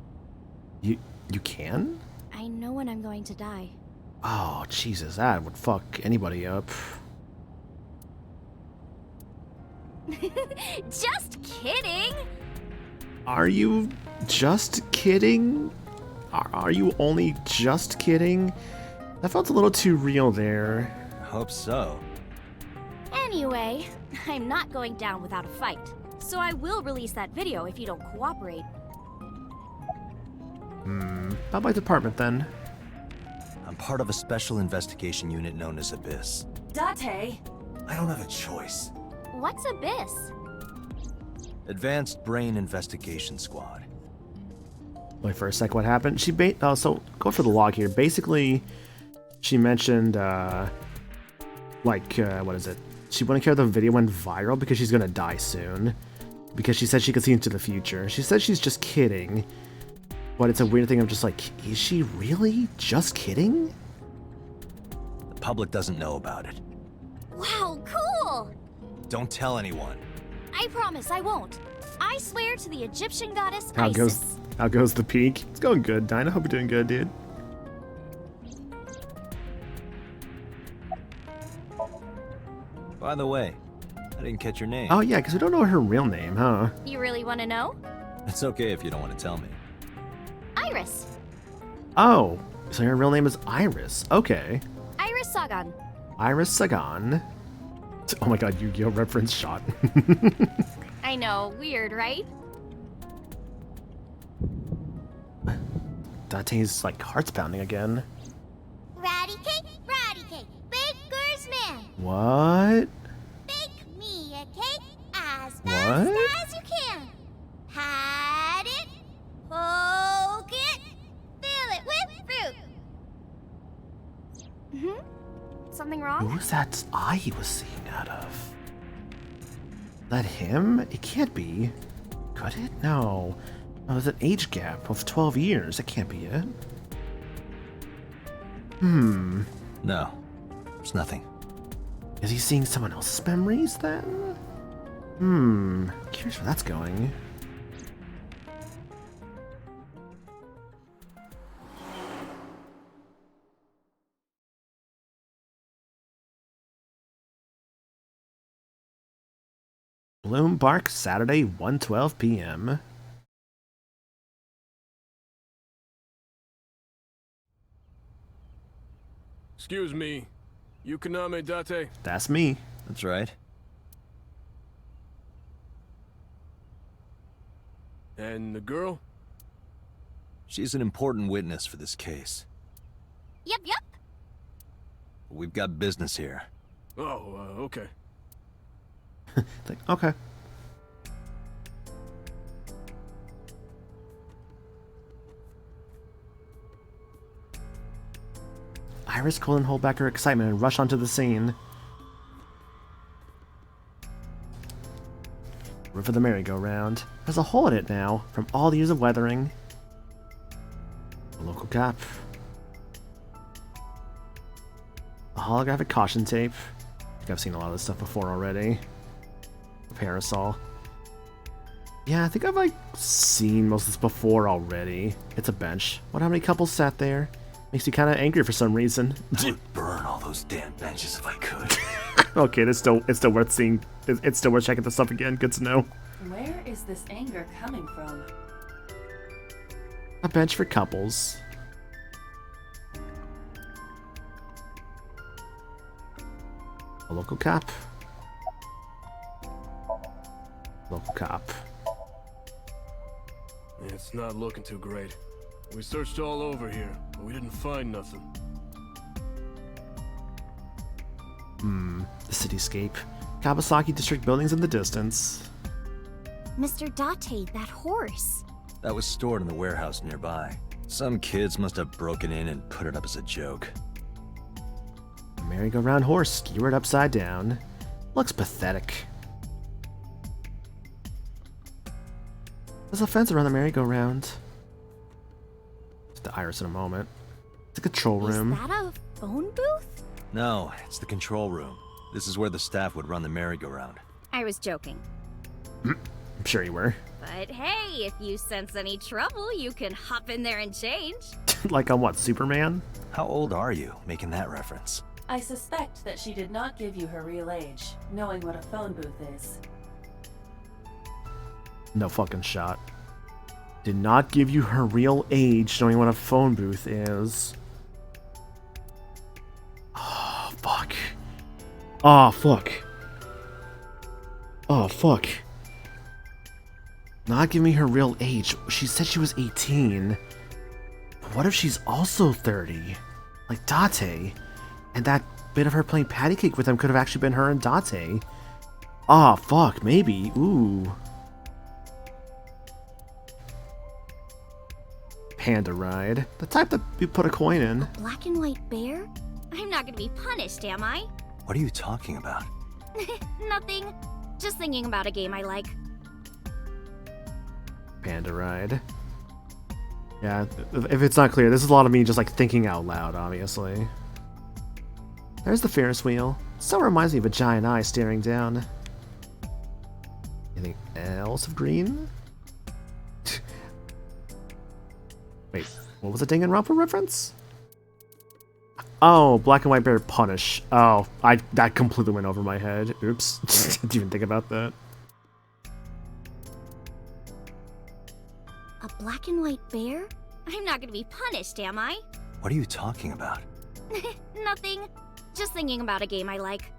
You can? I know when I'm going to die. Oh, Jesus, that would fuck anybody up. Just kidding! Are you just kidding? Are you only just kidding? That felt a little too real there. I hope so. Anyway, I'm not going down without a fight. So I will release that video if you don't cooperate. About my department then. I'm part of a special investigation unit known as Abyss. Date! I don't have a choice. What's Abyss? Advanced Brain Investigation Squad. Wait for a sec, what happened? So go for the log here. Basically, she mentioned, what is it? She wouldn't care if the video went viral because she's gonna die soon. Because she said she could see into the future. She said she's just kidding. But it's a weird thing of just like, is she really just kidding? The public doesn't know about it. Wow, cool! Don't tell anyone. I promise I won't. I swear to the Egyptian goddess How Isis. goes the peak? It's going good, Dinah. Hope you're doing good, dude. By the way, I didn't catch your name. Oh yeah, because we don't know her real name, huh? You really want to know? It's okay if you don't want to tell me. Iris. Oh, so her real name is Iris. Okay. Iris Sagan. Iris Sagan. Oh my god, Yu-Gi-Oh! Reference shot. I know, weird, right? Date's like heart's pounding again. Ratty cake, baker's man. What? Bake me a cake as What? as you can. Have Something wrong? Who's that eye he was seeing out of? That him? It can't be. Could it? No. Oh, there's an age gap of 12 years. That can't be it. No, it's nothing. Is he seeing someone else's memories then? Curious where that's going. Bloom Park, Saturday, 1:12 p.m. Excuse me. You Kaname Date? That's me. That's right. And the girl? She's an important witness for this case. Yep. We've got business here. Oh, okay. Okay. Iris couldn't hold back her excitement and rush onto the scene. Roof of the merry-go-round. There's a hole in it now, from all the years of weathering. A local cop. A holographic caution tape. I think I've seen a lot of this stuff before already. A parasol. Yeah, I think I've seen most of this before already. It's a bench. What? How many couples sat there? Makes me kind of angry for some reason. I would burn all those damn benches if I could. Okay, it's still worth seeing. It's still worth checking this stuff again. Good to know. Where is this anger coming from? A bench for couples. A local cop. Local cop. It's not looking too great. We searched all over here, but we didn't find nothing. The cityscape. Kawasaki District buildings in the distance. Mr. Date, that horse. That was stored in the warehouse nearby. Some kids must have broken in and put it up as a joke. A merry-go-round horse skewered upside down. Looks pathetic. There's a fence around the merry-go-round. Just the Iris in a moment. It's a control room. Is that a phone booth? No, it's the control room. This is where the staff would run the merry-go-round. I was joking. I'm sure you were. But hey, if you sense any trouble, you can hop in there and change. Like on what, Superman? How old are you, making that reference? I suspect that she did not give you her real age, knowing what a phone booth is. No fucking shot. Did not give you her real age knowing what a phone booth is. Oh, fuck. Oh, fuck. Oh, fuck. Not giving me her real age. She said she was 18. But what if she's also 30? Like Date? And that bit of her playing patty cake with him could have actually been her and Date. Oh, fuck. Maybe. Ooh. Panda ride. The type that you put a coin in. A black and white bear? I'm not gonna be punished, am I? What are you talking about? Nothing. Just thinking about a game I like. Panda ride. Yeah, if it's not clear, this is a lot of me just thinking out loud, obviously. There's the Ferris wheel. Still reminds me of a giant eye staring down. Anything else of green? Wait, what was the Danganronpa reference? Oh, black and white bear punish. Oh, that completely went over my head. Oops. Didn't even think about that. A black and white bear? I'm not gonna be punished, am I? What are you talking about? Nothing. Just thinking about a game I like.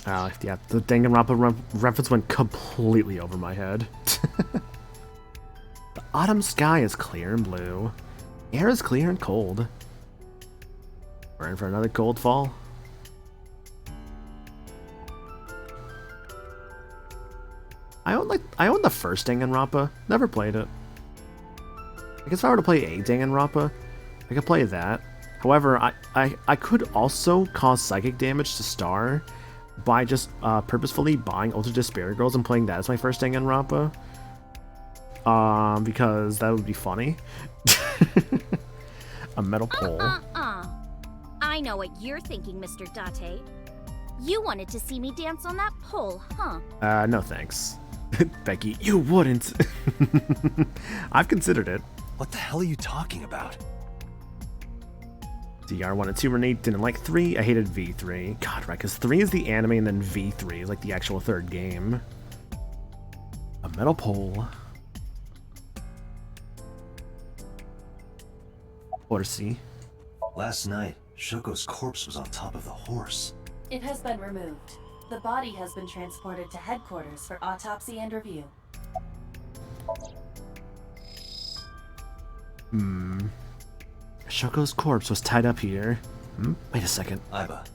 Yeah, the Danganronpa reference went completely over my head. The autumn sky is clear and blue. Air is clear and cold. We're in for another cold fall. I own the first Danganronpa. Never played it. I guess if I were to play a Danganronpa, I could play that. However, I could also cause psychic damage to Star by just purposefully buying Ultra Despair Girls and playing that as my first Danganronpa. Because that would be funny. A metal pole. I know what you're thinking, Mr. Date. You wanted to see me dance on that pole, huh? No thanks. Becky, you wouldn't. I've considered it. What the hell are you talking about? DR1 and 2 were neat, didn't like 3, I hated V3. God, right, because 3 is the anime and then V3 is like the actual third game. A metal pole. Horsey. Last night, Shoko's corpse was on top of the horse. It has been removed. The body has been transported to headquarters for autopsy and review. Shoko's corpse was tied up here. Wait a second. Aiba,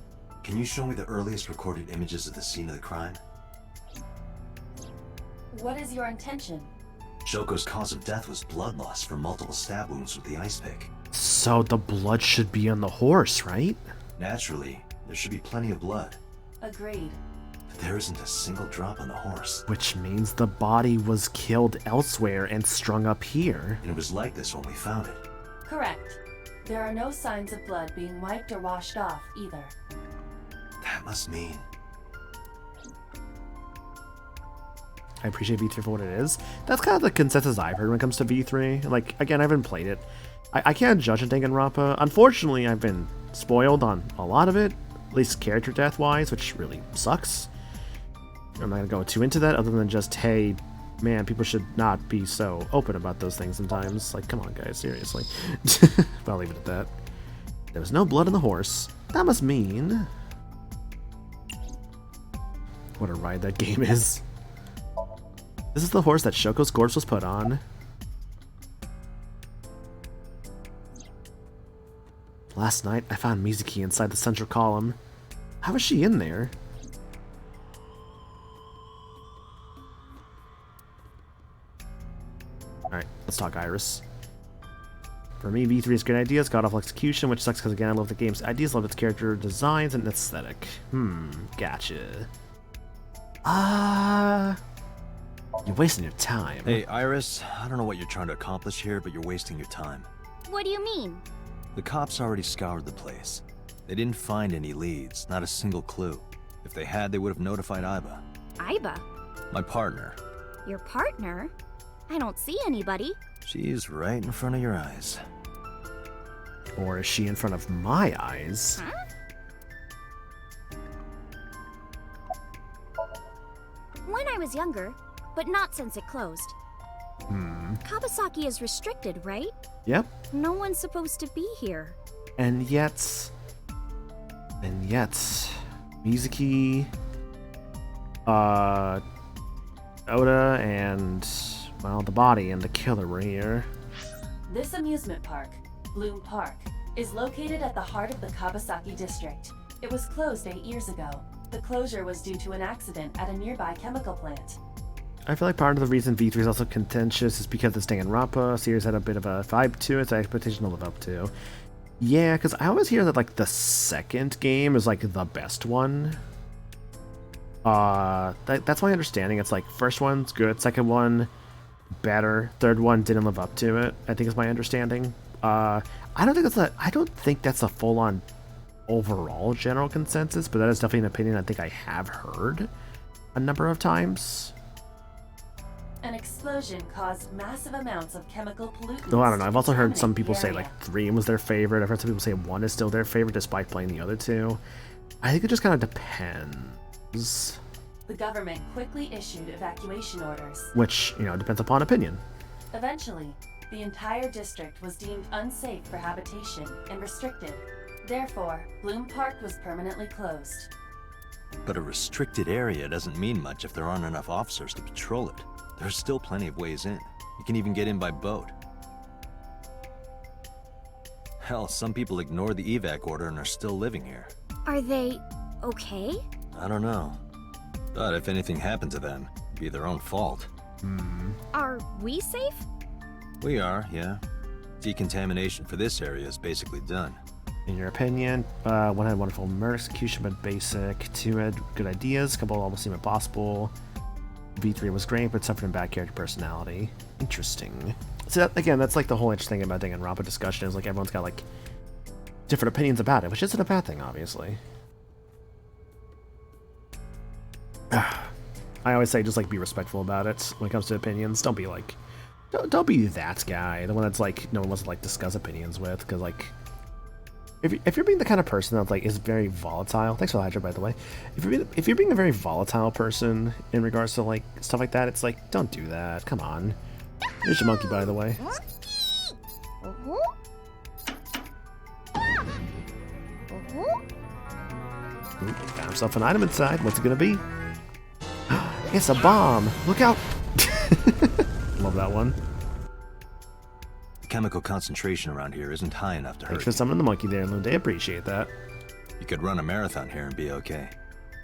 can you show me the earliest recorded images of the scene of the crime? What is your intention? Shoko's cause of death was blood loss from multiple stab wounds with the ice pick. So the blood should be on the horse, right? Naturally, there should be plenty of blood. Agreed. But there isn't a single drop on the horse. Which means the body was killed elsewhere and strung up here. And it was like this when we found it. Correct. There are no signs of blood being wiped or washed off, either. That must mean... I appreciate V3 for what it is. That's kind of the consensus I've heard when it comes to V3. Like, again, I haven't played it. I can't judge a Danganronpa. Unfortunately, I've been spoiled on a lot of it, at least character death-wise, which really sucks. I'm not going to go too into that, other than just, hey, man, people should not be so open about those things sometimes. Like, come on, guys, seriously. But I'll leave it at that. There was no blood on the horse. That must mean... What a ride that game is. This is the horse that Shoko's corpse was put on. Last night, I found Mizuki inside the central column. How is she in there? Alright, let's talk Iris. For me, V3 is great ideas, god-awful execution, which sucks because, again, I love the game's ideas, love its character designs, and aesthetic. Gotcha. You're wasting your time. Hey, Iris, I don't know what you're trying to accomplish here, but you're wasting your time. What do you mean? The cops already scoured the place. They didn't find any leads, not a single clue. If they had, they would have notified Aiba. Aiba? My partner. Your partner? I don't see anybody. She's right in front of your eyes. Or is she in front of my eyes? Huh? When I was younger, but not since it closed. Kawasaki is restricted, right? Yep. No one's supposed to be here. And yet... Mizuki... Oda and... well, the body and the killer were here. This amusement park, Bloom Park, is located at the heart of the Kawasaki district. It was closed 8 years ago. The closure was due to an accident at a nearby chemical plant. I feel like part of the reason V3 is also contentious is because the Danganronpa series had a bit of a vibe to it, expectation to live up to. Yeah, because I always hear that like the second game is like the best one. That's my understanding. It's like first one's good, second one better, third one didn't live up to it. I think is my understanding. I don't think that's a full-on overall general consensus, but that is definitely an opinion I think I have heard a number of times. An explosion caused massive amounts of chemical pollutants. Though I don't know, I've also heard some people say area. like 3 was their favorite. I've heard some people say 1 is still their favorite despite playing the other two. I think it just kind of depends. The government quickly issued evacuation orders. Which, you know, depends upon opinion. Eventually, the entire district was deemed unsafe for habitation and restricted. Therefore, Bloom Park was permanently closed. But a restricted area doesn't mean much if there aren't enough officers to patrol it. There's still plenty of ways in. You can even get in by boat. Hell, some people ignored the evac order and are still living here. Are they okay? I don't know. But if anything happened to them, it'd be their own fault. Are we safe? We are, yeah. Decontamination for this area is basically done. In your opinion, one had wonderful murder execution, but basic. 2 had good ideas, a couple almost seemed impossible. V3 was great, but suffered in bad character personality. Interesting. So that, again, that's like the whole interesting thing about Danganronpa discussion is like everyone's got like different opinions about it, which isn't a bad thing, obviously. I always say just like be respectful about it when it comes to opinions. Don't be like, don't be that guy, the one that's like no one wants to like discuss opinions with, because like if you're being the kind of person that like is very volatile. Thanks for the Hydra, by the way. If you're being a very volatile person in regards to like stuff like that, it's like don't do that. Come on. Here's your monkey, by the way. Ooh, found himself an item inside. What's it gonna be? It's a bomb! Look out! Love that one. The chemical concentration around here isn't high enough to hurt. Thanks for summoning the monkey there, Lune. They appreciate that. You could run a marathon here and be okay.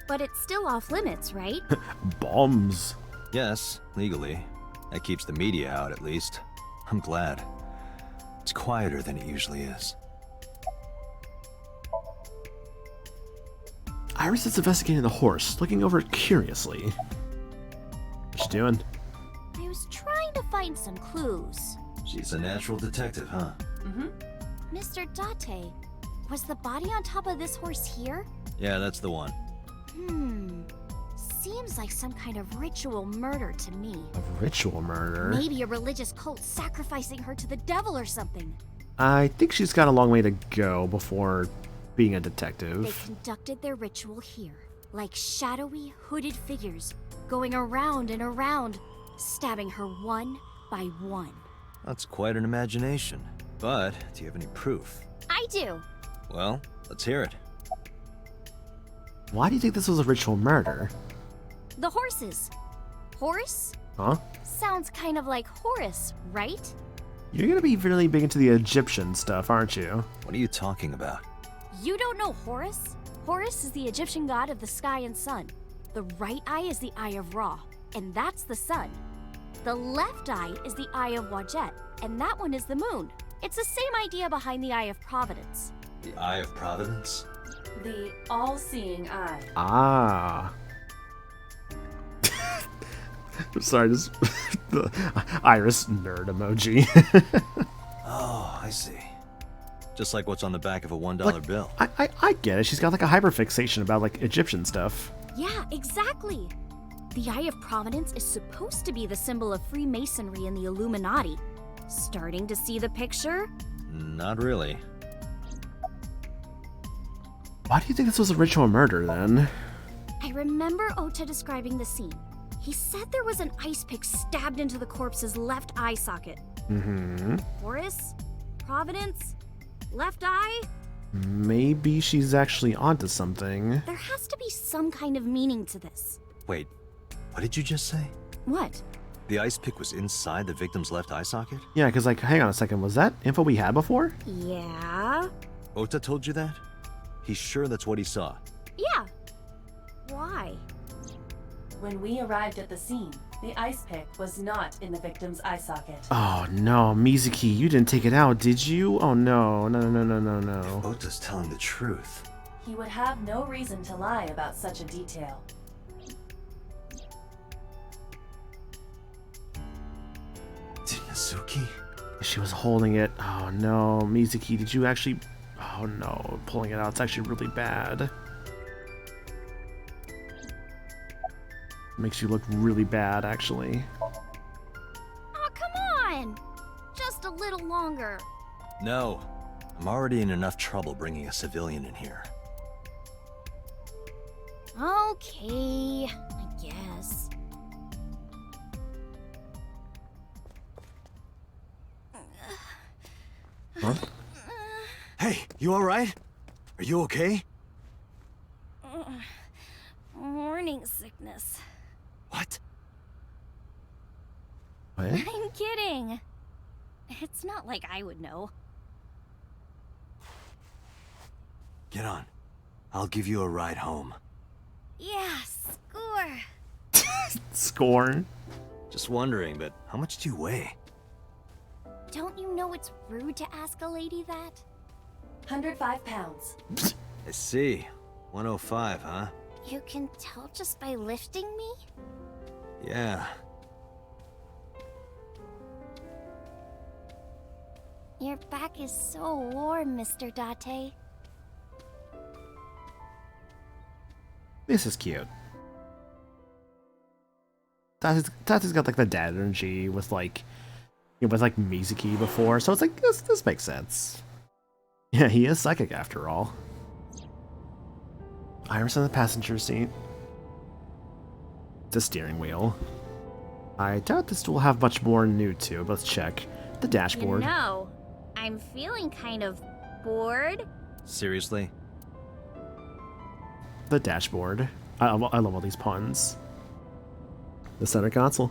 But it's still off limits, right? Bombs. Yes, legally. That keeps the media out, at least. I'm glad. It's quieter than it usually is. Iris is investigating the horse, looking over it curiously. What's she doing? I was trying to find some clues. She's a natural detective, huh? Mm-hmm. Mr. Date, was the body on top of this horse here? Yeah, that's the one. Seems like some kind of ritual murder to me. A ritual murder? Maybe a religious cult sacrificing her to the devil or something. I think she's got a long way to go before being a detective. They conducted their ritual here, like shadowy, hooded figures, going around and around, stabbing her one by one. That's quite an imagination. But, do you have any proof? I do. Well, let's hear it. Why do you think this was a ritual murder? The horses. Horse? Huh? Sounds kind of like Horus, right? You're gonna be really big into the Egyptian stuff, aren't you? What are you talking about? You don't know Horus? Horus is the Egyptian god of the sky and sun. The right eye is the eye of Ra, and that's the sun. The left eye is the eye of Wajet, and that one is the moon. It's the same idea behind the eye of Providence. The Eye of Providence? The all-seeing eye. Ah. I'm sorry, just the Iris nerd emoji. Oh, I see. Just like what's on the back of a $1 bill. I get it. She's got like a hyperfixation about like Egyptian stuff. Yeah, exactly. The Eye of Providence is supposed to be the symbol of Freemasonry and the Illuminati. Starting to see the picture? Not really. Why do you think this was a ritual murder then? I remember Ota describing the scene. He said there was an ice pick stabbed into the corpse's left eye socket. Mm-hmm. Horus? Providence? Left eye? Maybe she's actually onto something. There has to be some kind of meaning to this. Wait, what did you just say? What? The ice pick was inside the victim's left eye socket? Yeah, because like, hang on a second, was that info we had before? Yeah? Ota told you that? He's sure that's what he saw? Yeah. Why? When we arrived at the scene, the ice pick was not in the victim's eye socket. Oh no, Mizuki, you didn't take it out, did you? Oh no, no. Ota's telling the truth. He would have no reason to lie about such a detail. Nazuki? She was holding it. Oh no, Mizuki, did you actually... Oh no, pulling it out, it's actually really bad. Makes you look really bad, actually. Oh, come on! Just a little longer. No. I'm already in enough trouble bringing a civilian in here. Okay, I guess. Huh? Hey, you alright? Are you okay? Morning sickness. What? What? I'm kidding. It's not like I would know. Get on. I'll give you a ride home. Yeah, score. Scorn. Just wondering, but how much do you weigh? Don't you know it's rude to ask a lady that? 105 pounds. I see. 105, huh? You can tell just by lifting me? Yeah. Your back is so warm, Mr. Date. This is cute. Tate's got like the dad energy with like, with like Mizuki before, so it's like this makes sense. Yeah, he is psychic after all. Iris on the passenger seat. The steering wheel. I doubt this will have much more new to it, but let's check. The dashboard. You know, I'm feeling kind of bored. Seriously? The dashboard. I love all these puns. The center console.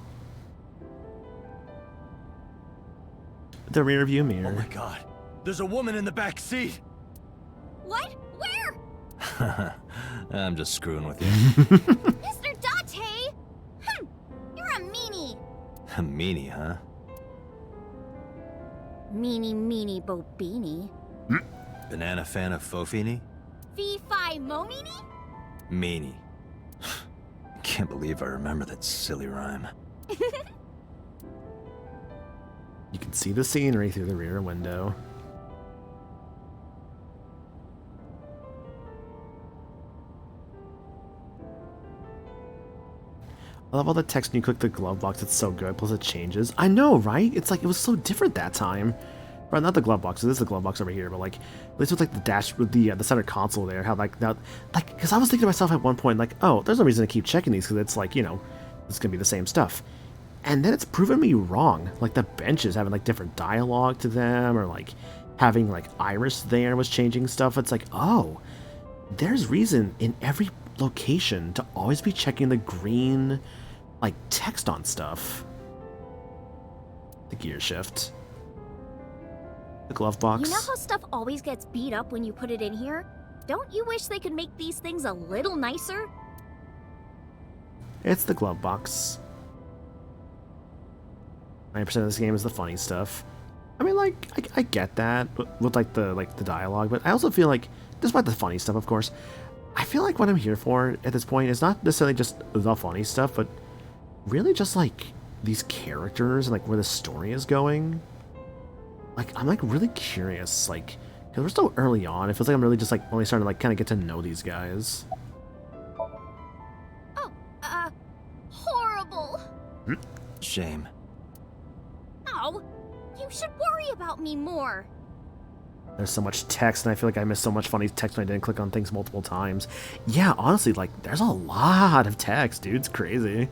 The rear view mirror. Oh my god. There's a woman in the back seat! What? Where? I'm just screwing with you. Mr. Date! You're a meanie. A meanie, huh? Meanie bobini. Banana fan of Fofini? Fee-fi momini? Meanie. Can't believe I remember that silly rhyme. You can see the scenery through the rear window. I love all the text when you click the glove box. It's so good. Plus it changes. I know, right? It's like it was so different that time. Or not the glove box. This is the glove box over here, but like at least with like the dash with the center console there. How like that, like because I was thinking to myself at one point like, oh, there's no reason to keep checking these because it's like, you know, it's gonna be the same stuff. And then it's proven me wrong. Like the benches having like different dialogue to them, or like having like Iris there was changing stuff. It's like, oh, there's reason in every location to always be checking the green like text on stuff. The gear shift. The glove box. You know how stuff always gets beat up when you put it in here? Don't you wish they could make these things a little nicer? It's the glove box. 90% of this game is the funny stuff. I mean, like, I get that with like the dialogue, but I also feel like, despite the funny stuff, of course, I feel like what I'm here for at this point is not necessarily just the funny stuff, but really just like these characters and like where the story is going. Like, I'm like really curious, like, because we're still early on. It feels like I'm really just like only starting to like kind of get to know these guys. Oh, horrible. Shame. Oh, you should worry about me more. There's so much text, and I feel like I missed so much funny text when I didn't click on things multiple times. Yeah, honestly, like, there's a lot of text, dude. It's crazy.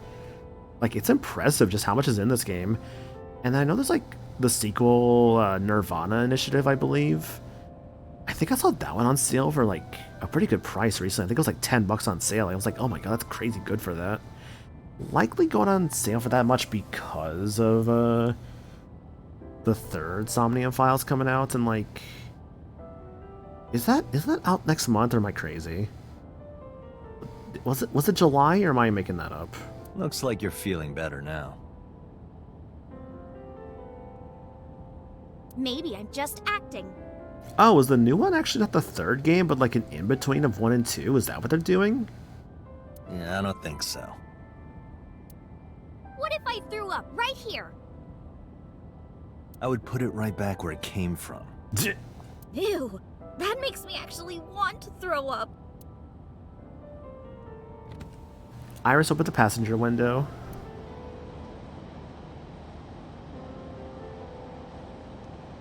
Like, it's impressive just how much is in this game. And I know there's, like, the sequel, Nirvana Initiative, I believe. I think I saw that one on sale for, like, a pretty good price recently. I think it was, like, $10 on sale. I was like, oh my god, that's crazy good for that. Likely going on sale for that much because of, the third Somnium files coming out, and, like... Isn't that out next month, or am I crazy? Was it July, or am I making that up? Looks like you're feeling better now. Maybe I'm just acting. Oh, is the new one actually not the third game, but like an in-between of 1 and 2? Is that what they're doing? Yeah, I don't think so. What if I threw up right here? I would put it right back where it came from. Ew, that makes me actually want to throw up. Iris opened the passenger window.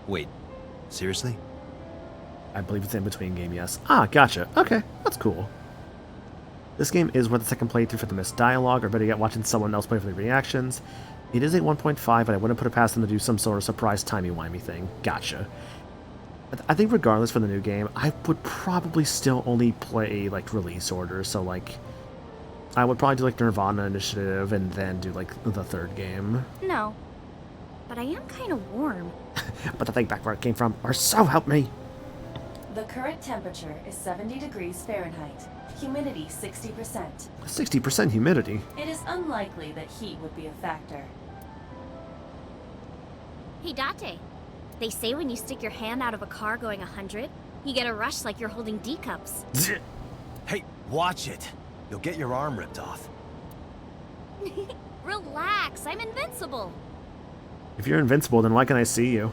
Wait, seriously? I believe it's in between game, yes. Ah, gotcha. Okay, that's cool. This game is worth a second playthrough for the missed dialogue, or better yet, watching someone else play for the reactions. It is a 1.5, but I wouldn't put it past them to do some sort of surprise timey-wimey thing. Gotcha. I think regardless for the new game, I would probably still only play, like, release orders, so, like... I would probably do, like, Nirvana Initiative, and then do, like, the third game. No, but I am kind of warm. But the thing back where it came from, or so help me! The current temperature is 70 degrees Fahrenheit. Humidity 60%. 60% humidity? It is unlikely that heat would be a factor. Hey, Date. They say when you stick your hand out of a car going 100, You get a rush like you're holding D cups. Hey, watch it. You'll get your arm ripped off. Relax, I'm invincible. If you're invincible, then why can I see you?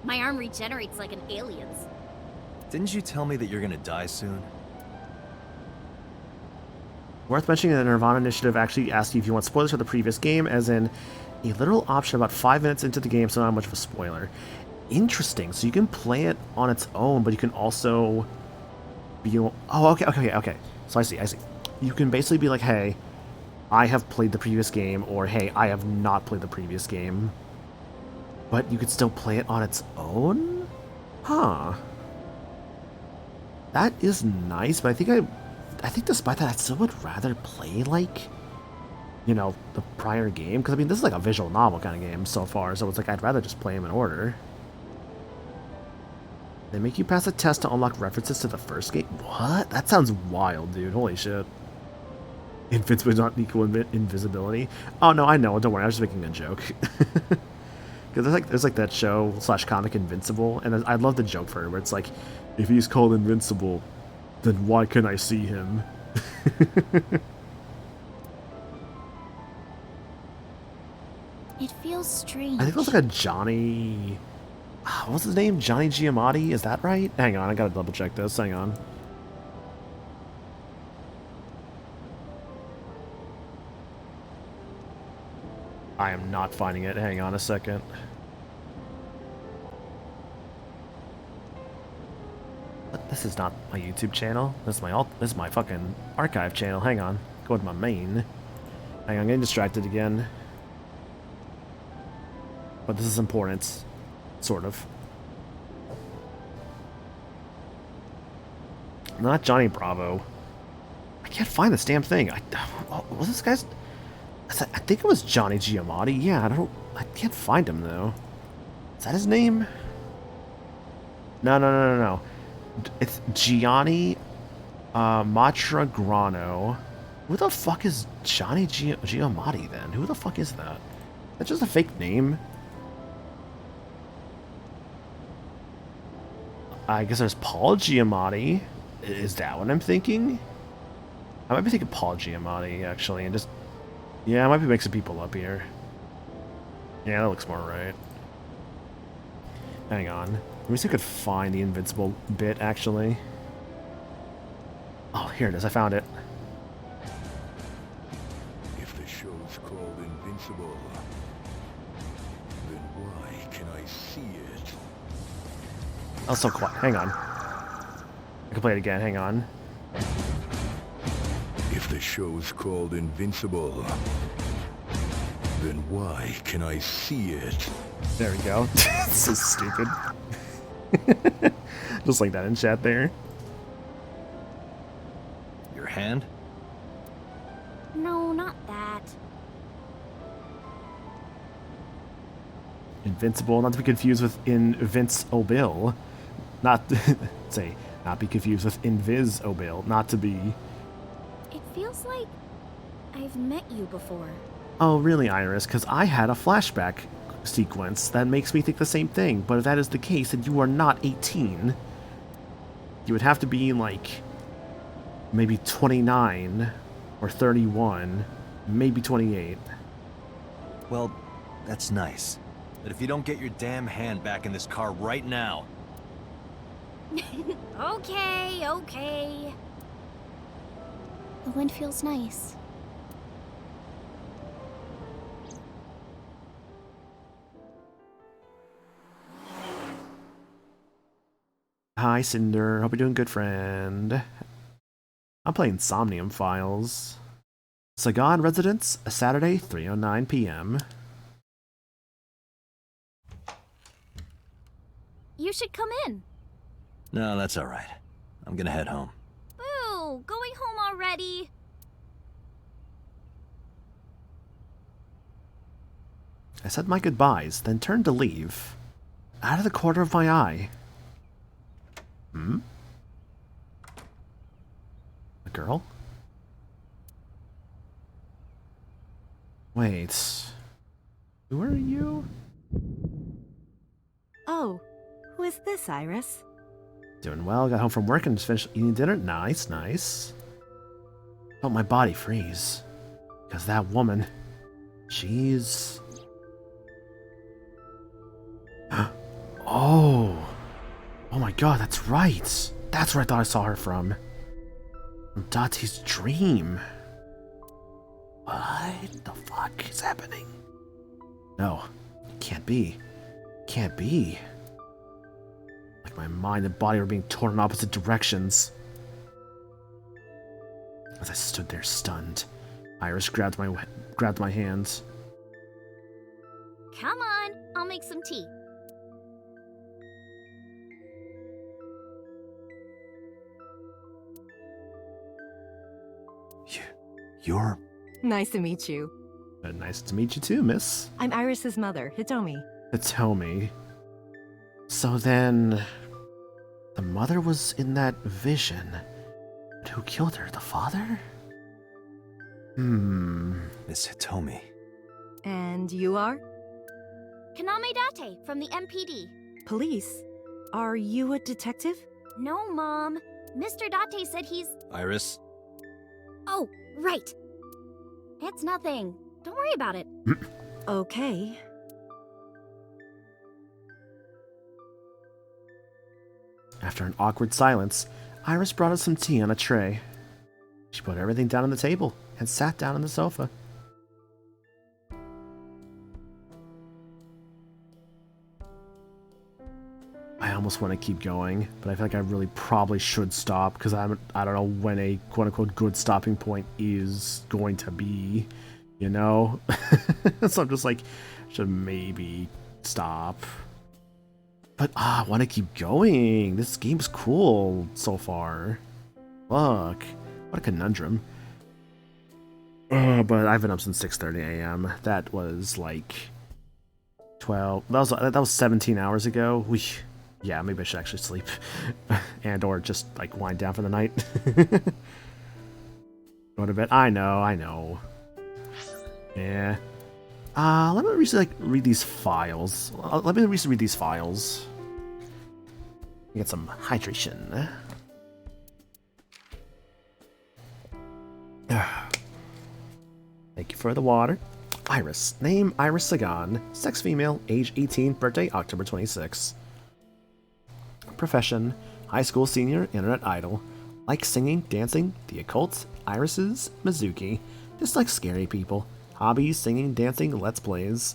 My arm regenerates like an alien's. Didn't you tell me that you're gonna die soon? Worth mentioning that the Nirvana Initiative actually asked you if you want spoilers for the previous game, as in a literal option about 5 minutes into the game, so not much of a spoiler. Interesting. So you can play it on its own, but you can also be... Oh, okay. So I see. You can basically be like, hey, I have played the previous game, or hey, I have not played the previous game. But you could still play it on its own? Huh. That is nice, but I think despite that, I still would rather play, like, you know, the prior game. Because, I mean, this is like a visual novel kind of game so far, so it's like I'd rather just play them in order. They make you pass a test to unlock references to the first game? What? That sounds wild, dude. Holy shit. Invincibility not equal invisibility? Oh, no, I know. Don't worry. I was just making a joke. Because there's like that show / comic Invincible, and I love the joke for it, where it's like, if he's called invincible, then why can't I see him? It feels strange. I think it was like a Johnny... What's his name? Johnny Giamatti? Is that right? Hang on, I gotta double check this. Hang on. I am not finding it. Hang on a second. But this is not my YouTube channel. This is my fucking archive channel. Hang on. Go to my main. Hang on, I'm getting distracted again. But this is important. Sort of. Not Johnny Bravo. I can't find this damn thing. What was this guy's... I think it was Johnny Giamatti. Yeah, I can't find him, though. Is that his name? No. It's Gianni Matragrano. Who the fuck is Johnny Giamatti, then? Who the fuck is that? That's just a fake name. I guess there's Paul Giamatti. Is that what I'm thinking? I might be thinking Paul Giamatti, actually, and just... Yeah, I might be mixing people up here. Yeah, that looks more right. Hang on. Let me see if I could find the invincible bit, actually. Oh, here it is. I found it. If the show's called Invincible, then why can I see it? Oh, so quiet. Hang on. I can play it again. Hang on. If the show's called Invincible, then why can I see it? There we go. So stupid. Just like that in chat there. Your hand? No, not that. Invincible, not to be confused with Invincible. Not be confused with Invisible. Not to be. It feels like I've met you before. Oh, really, Iris? Because I had a flashback sequence that makes me think the same thing. But if that is the case, then you are not 18. You would have to be like maybe 29 or 31, maybe 28. Well, that's nice. But if you don't get your damn hand back in this car right now... Okay. The wind feels nice. Hi, Cinder. Hope you're doing good, friend. I'm playing Somnium Files. Sagan Residence, a Saturday, 3:09 p.m. You should come in. No, that's all right. I'm gonna head home. Boo! Going home already? I said my goodbyes, then turned to leave. Out of the corner of my eye. Hmm? A girl? Wait. Who are you? Oh, who was this, Iris? Doing well. Got home from work and just finished eating dinner. Nice, nice. Felt my body freeze. Because that woman, she's... Oh. Oh my god, that's right. That's where I thought I saw her from. From Date's dream. What the fuck is happening? No, it can't be. Can't be. Like my mind and body were being torn in opposite directions. As I stood there stunned, Iris grabbed my hands. Come on, I'll make some tea. You're... Nice to meet you. Nice to meet you too, miss. I'm Iris's mother, Hitomi. Hitomi. So then... the mother was in that vision. But who killed her? The father? Miss Hitomi. And you are? Kaname Date from the MPD. Police? Are you a detective? No, Mom. Mr. Date said he's... Iris? Oh, right. It's nothing. Don't worry about it. Okay. After an awkward silence, Iris brought us some tea on a tray. She put everything down on the table and sat down on the sofa. I almost want to keep going, but I feel like I really probably should stop because I don't know when a quote-unquote good stopping point is going to be, you know? So I'm just like, should maybe stop. But I want to keep going. This game's cool so far. Fuck. What a conundrum. But I've been up since 6:30 a.m. That was like 12. That was 17 hours ago. Yeah, maybe I should actually sleep. And or just like wind down for the night. Go to bed. I know. Yeah. Let me read these files. Let me read these files. Get some hydration. Thank you for the water. Iris. Name Iris Sagan. Sex female. Age 18. Birthday October 26. Profession. High school senior. Internet idol. Likes singing, dancing, the occult, irises, Mizuki. Dislikes scary people. Hobbies, singing, dancing, let's plays.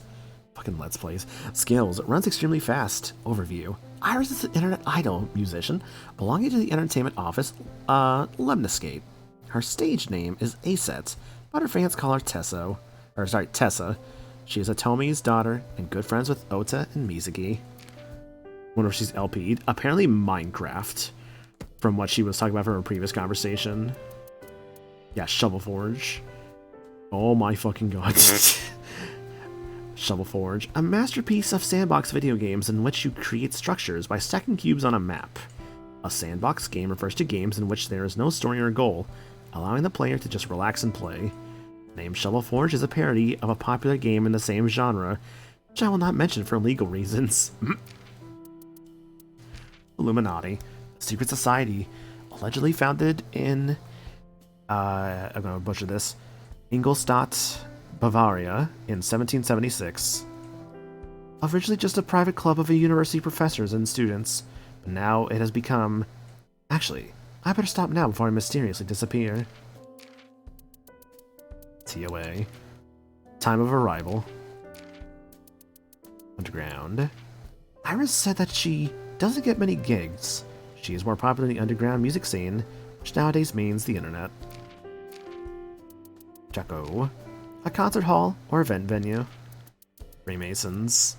Fucking let's plays. Skills. Runs extremely fast. Overview. Iris is an internet idol musician belonging to the entertainment office, Lemniscate. Her stage name is Aset, but her fans call her Tessa. She is Hitomi's daughter and good friends with Ota and Mizuki. Wonder if she's LP'd. Apparently Minecraft, from what she was talking about from her previous conversation. Yeah, Shovel Forge. Oh my fucking god. Shovel Forge, a masterpiece of sandbox video games in which you create structures by stacking cubes on a map. A sandbox game refers to games in which there is no story or goal, allowing the player to just relax and play. The name Shovel Forge is a parody of a popular game in the same genre, which I will not mention for legal reasons. Illuminati, a secret society, allegedly founded in, I'm gonna butcher this, Ingolstadt, Bavaria, in 1776. Originally just a private club of university professors and students, but now it has become... Actually, I better stop now before I mysteriously disappear. TOA. Time of arrival. Underground. Iris said that she doesn't get many gigs. She is more popular in the underground music scene, which nowadays means the internet. Jacko. A concert hall or event venue. Freemasons.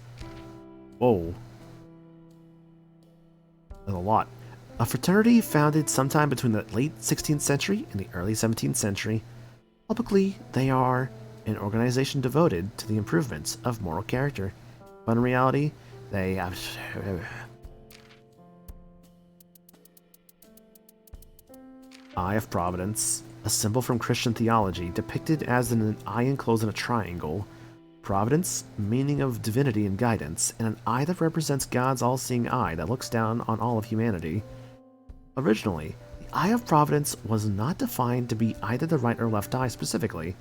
Whoa. There's a lot. A fraternity founded sometime between the late 16th century and the early 17th century. Publicly, they are an organization devoted to the improvements of moral character. But in reality, they have... Eye of Providence, a symbol from Christian theology depicted as an eye enclosed in a triangle. Providence, meaning of divinity and guidance, and an eye that represents God's all-seeing eye that looks down on all of humanity. Originally, the Eye of Providence was not defined to be either the right or left eye specifically.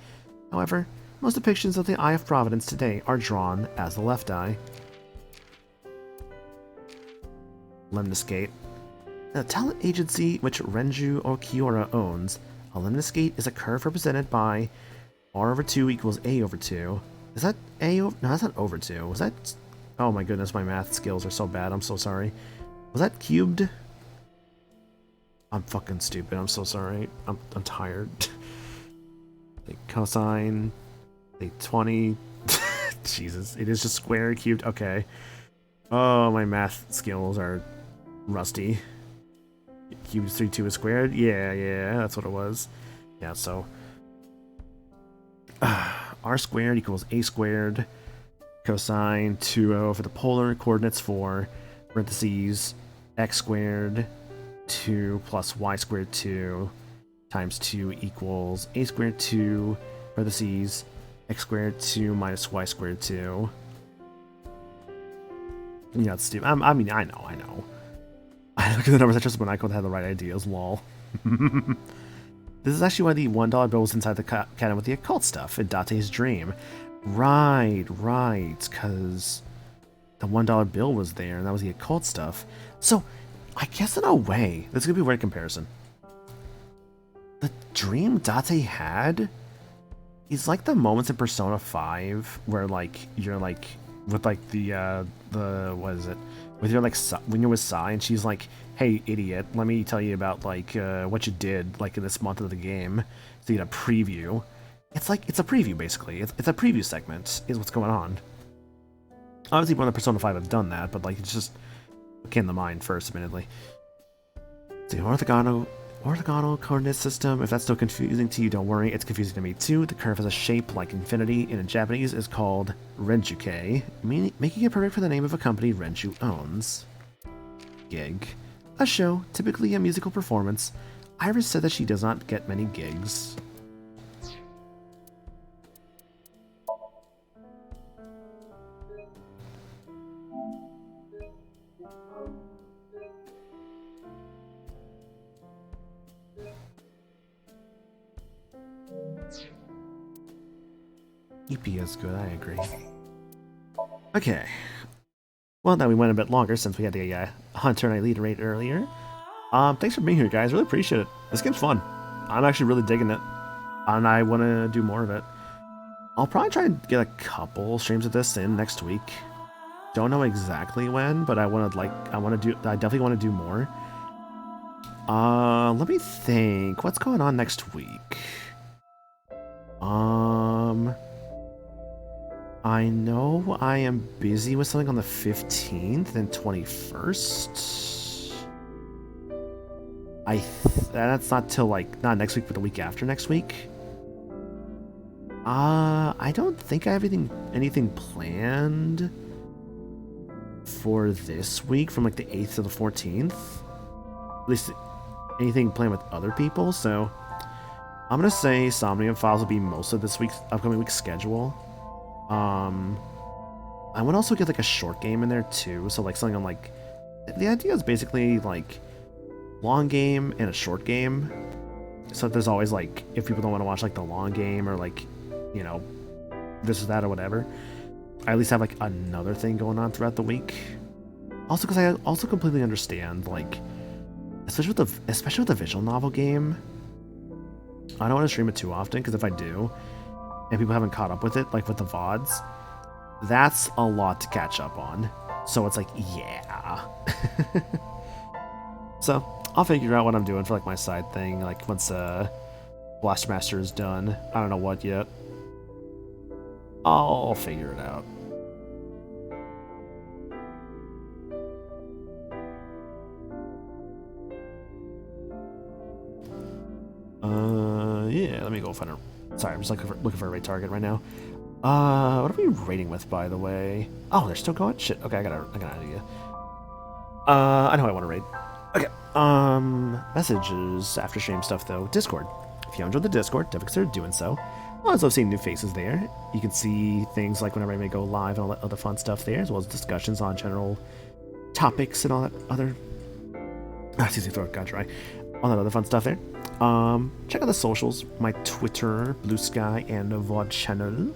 However, most depictions of the Eye of Providence today are drawn as the left eye. Lemniscate. A talent agency which Renju Okiura owns, a lemniscate is a curve represented by R over 2 equals A over 2. Is that A over... No, that's not over 2. Was that... Oh my goodness, my math skills are so bad. I'm so sorry. Was that cubed? I'm fucking stupid. I'm so sorry. I'm tired. Like cosine. Like 20. Jesus. It is just square cubed. Okay. Oh, my math skills are rusty. Cube 3 is squared? Yeah, that's what it was. Yeah, so... R squared equals A squared. Cosine 2 for the polar coordinates for parentheses x squared 2 plus y squared 2 times 2 equals A squared 2 parentheses x squared 2 minus y squared 2. Yeah, it's stupid. I mean, I know. I look at the numbers, I just when I could have the right ideas, lol. This is actually why the $1 bill was inside the cabinet with the occult stuff in Date's dream. Right, because the $1 bill was there, and that was the occult stuff. So, I guess in a way, this is going to be a weird comparison. The dream Date had is like the moments in Persona 5 where, like, you're, like, with, like, what is it? With your, like, when you're with Sai, and she's like, hey, idiot, let me tell you about, like, what you did, like, in this month of the game. So you get a preview. It's like, it's a preview, basically. It's a preview segment, is what's going on. Obviously, one of the Persona 5 have done that, but, like, it's just in the mind first, admittedly. The orthogonal coordinate system, if that's still confusing to you, don't worry, it's confusing to me too. The curve has a shape like infinity, and in Japanese is called Renjuke, making it perfect for the name of a company Renju owns. Gig. A show, typically a musical performance. Iris said that she does not get many gigs. EP is good, I agree. Okay. Well, now we went a bit longer since we had the Hunter and I lead rate earlier. Thanks for being here, guys. Really appreciate it. This game's fun. I'm actually really digging it, and I want to do more of it. I'll probably try and get a couple streams of this in next week. Don't know exactly when, but I definitely want to do more. Let me think. What's going on next week? I know I am busy with something on the 15th and 21st. That's not till, like, not next week, but the week after next week. I don't think I have anything planned for this week from, like, the 8th to the 14th. At least anything planned with other people, so I'm gonna say Somnium Files will be most of this upcoming week's schedule. I would also get, like, a short game in there too, so, like, something on, like, the idea is basically, like, long game and a short game, so there's always, like, if people don't want to watch, like, the long game or, like, you know, this or that or whatever, I at least have, like, another thing going on throughout the week. Also, because I also completely understand, like, especially with the visual novel game, I don't want to stream it too often, because if I do, and people haven't caught up with it, like with the VODs, that's a lot to catch up on. So it's like, yeah. So I'll figure out what I'm doing for, like, my side thing, like, once Blastmaster is done. I don't know what yet. I'll figure it out. Yeah, let me go find a... Sorry, I'm just looking for a rate target right now. What are we rating with, by the way? Oh, they're still going? Shit, okay, I got an idea. I know I want to rate. Okay, messages, after stream stuff, though. Discord. If you enjoyed the Discord, definitely consider doing so. I always love seeing new faces there. You can see things like whenever I may go live and all that other fun stuff there, as well as discussions on general topics and all that other... excuse me, throat got dry. All that other fun stuff there. Check out the socials. My Twitter, Blue Sky, and VOD channel.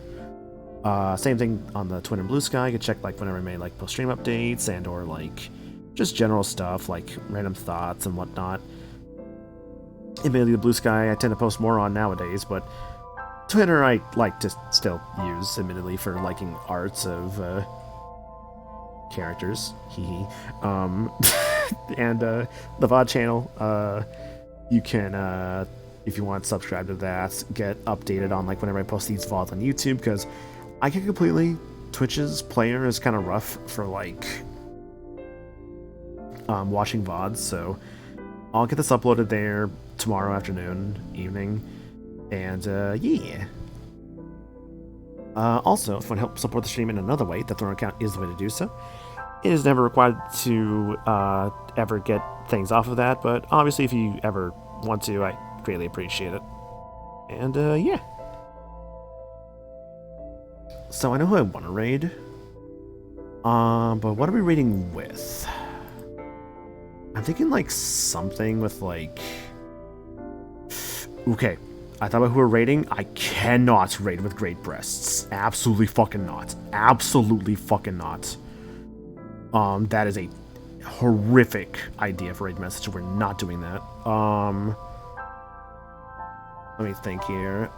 Same thing on the Twitter and Blue Sky. You can check like whenever I may like post stream updates and or like just general stuff like random thoughts and whatnot. Admittedly, the Blue Sky I tend to post more on nowadays, but Twitter I like to still use, admittedly, for liking arts of characters. Hee. And the VOD channel, you can, if you want, subscribe to that, get updated on like whenever I post these VODs on YouTube, because I get completely... Twitch's player is kind of rough for like watching VODs, so I'll get this uploaded there tomorrow afternoon, evening, and yeah. Also, if you want to help support the stream in another way, the Throne account is the way to do so. It is never required to ever get things off of that, but obviously if you ever want to, I greatly appreciate it. And yeah. So I know who I want to raid. But what are we raiding with? I'm thinking like something with like... Okay, I thought about who we're raiding. I cannot raid with great breasts. Absolutely fucking not. Absolutely fucking not. That is a horrific idea for raid message. We're not doing that. Let me think here.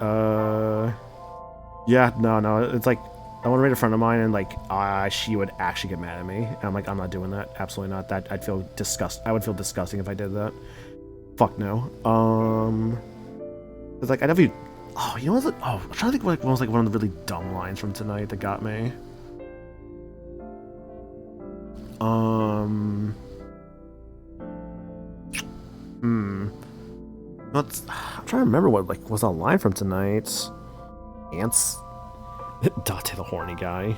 Yeah, no. It's like, I want to raid a friend of mine and like, she would actually get mad at me. And I'm like, I'm not doing that. Absolutely not. That I'd feel I would feel disgusting if I did that. Fuck no. It's like, I never... Oh, you know what's like... Oh, I'm trying to think of like, what was like one of the really dumb lines from tonight that got me. I'm trying to remember what like was a line from tonight. Ants. Dante the horny guy.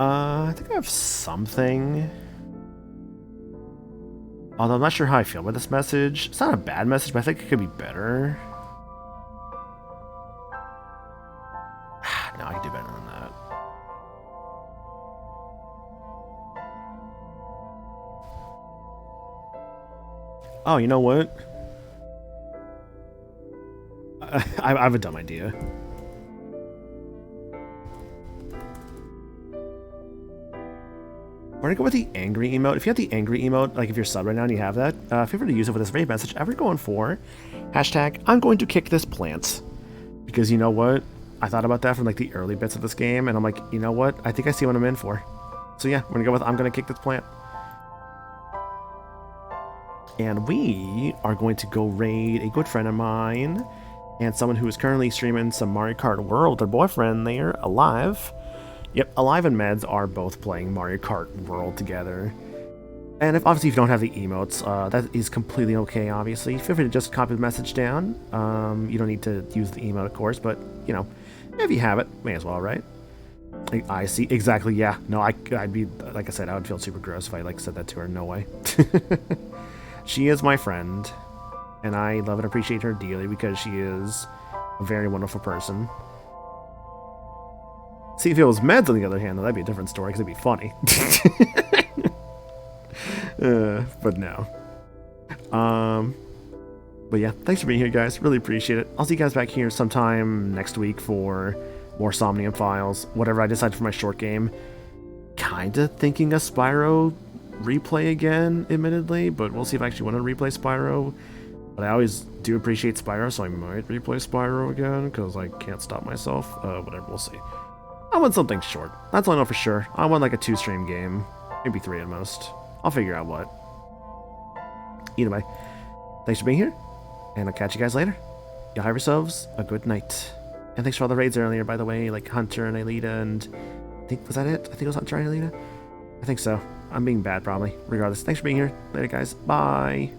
I think I have something. Although I'm not sure how I feel about this message. It's not a bad message, but I think it could be better. No, I can do better than that. Oh, you know what? I have a dumb idea. We're gonna go with the angry emote. If you have the angry emote, like if you're sub right now and you have that, feel free to use it with this very message. Ever going for hashtag I'm going to kick this plant. Because you know what? I thought about that from like the early bits of this game, and I'm like, you know what? I think I see what I'm in for. So yeah, we're gonna go with I'm gonna kick this plant. And we are going to go raid a good friend of mine and someone who is currently streaming some Mario Kart World. Their boyfriend there, Alive. Yep, Alive and Meds are both playing Mario Kart World together. And obviously if you don't have the emotes, that is completely okay, obviously. Feel free to just copy the message down. You don't need to use the emote, of course, but, you know, if you have it, may as well, right? I see. Exactly, yeah. No, I'd be, like I said, I would feel super gross if I, like, said that to her. No way. She is my friend, and I love and appreciate her dearly because she is a very wonderful person. See, if it was Meds, on the other hand, though, that'd be a different story, because it'd be funny. But no. But yeah, thanks for being here, guys. Really appreciate it. I'll see you guys back here sometime next week for more Somnium files. Whatever I decide for my short game. Kinda thinking a Spyro replay again, admittedly, but we'll see if I actually want to replay Spyro. But I always do appreciate Spyro, so I might replay Spyro again, because I can't stop myself. Whatever, we'll see. I want something short. That's all I know for sure. I want like a 2-stream game. Maybe 3 at most. I'll figure out what. Either way, thanks for being here, and I'll catch you guys later. Y'all have yourselves a good night. And thanks for all the raids earlier, by the way, like Hunter and Aelita and... was that it? I think it was Hunter and Aelita? I think so. I'm being bad, probably. Regardless, thanks for being here. Later, guys. Bye.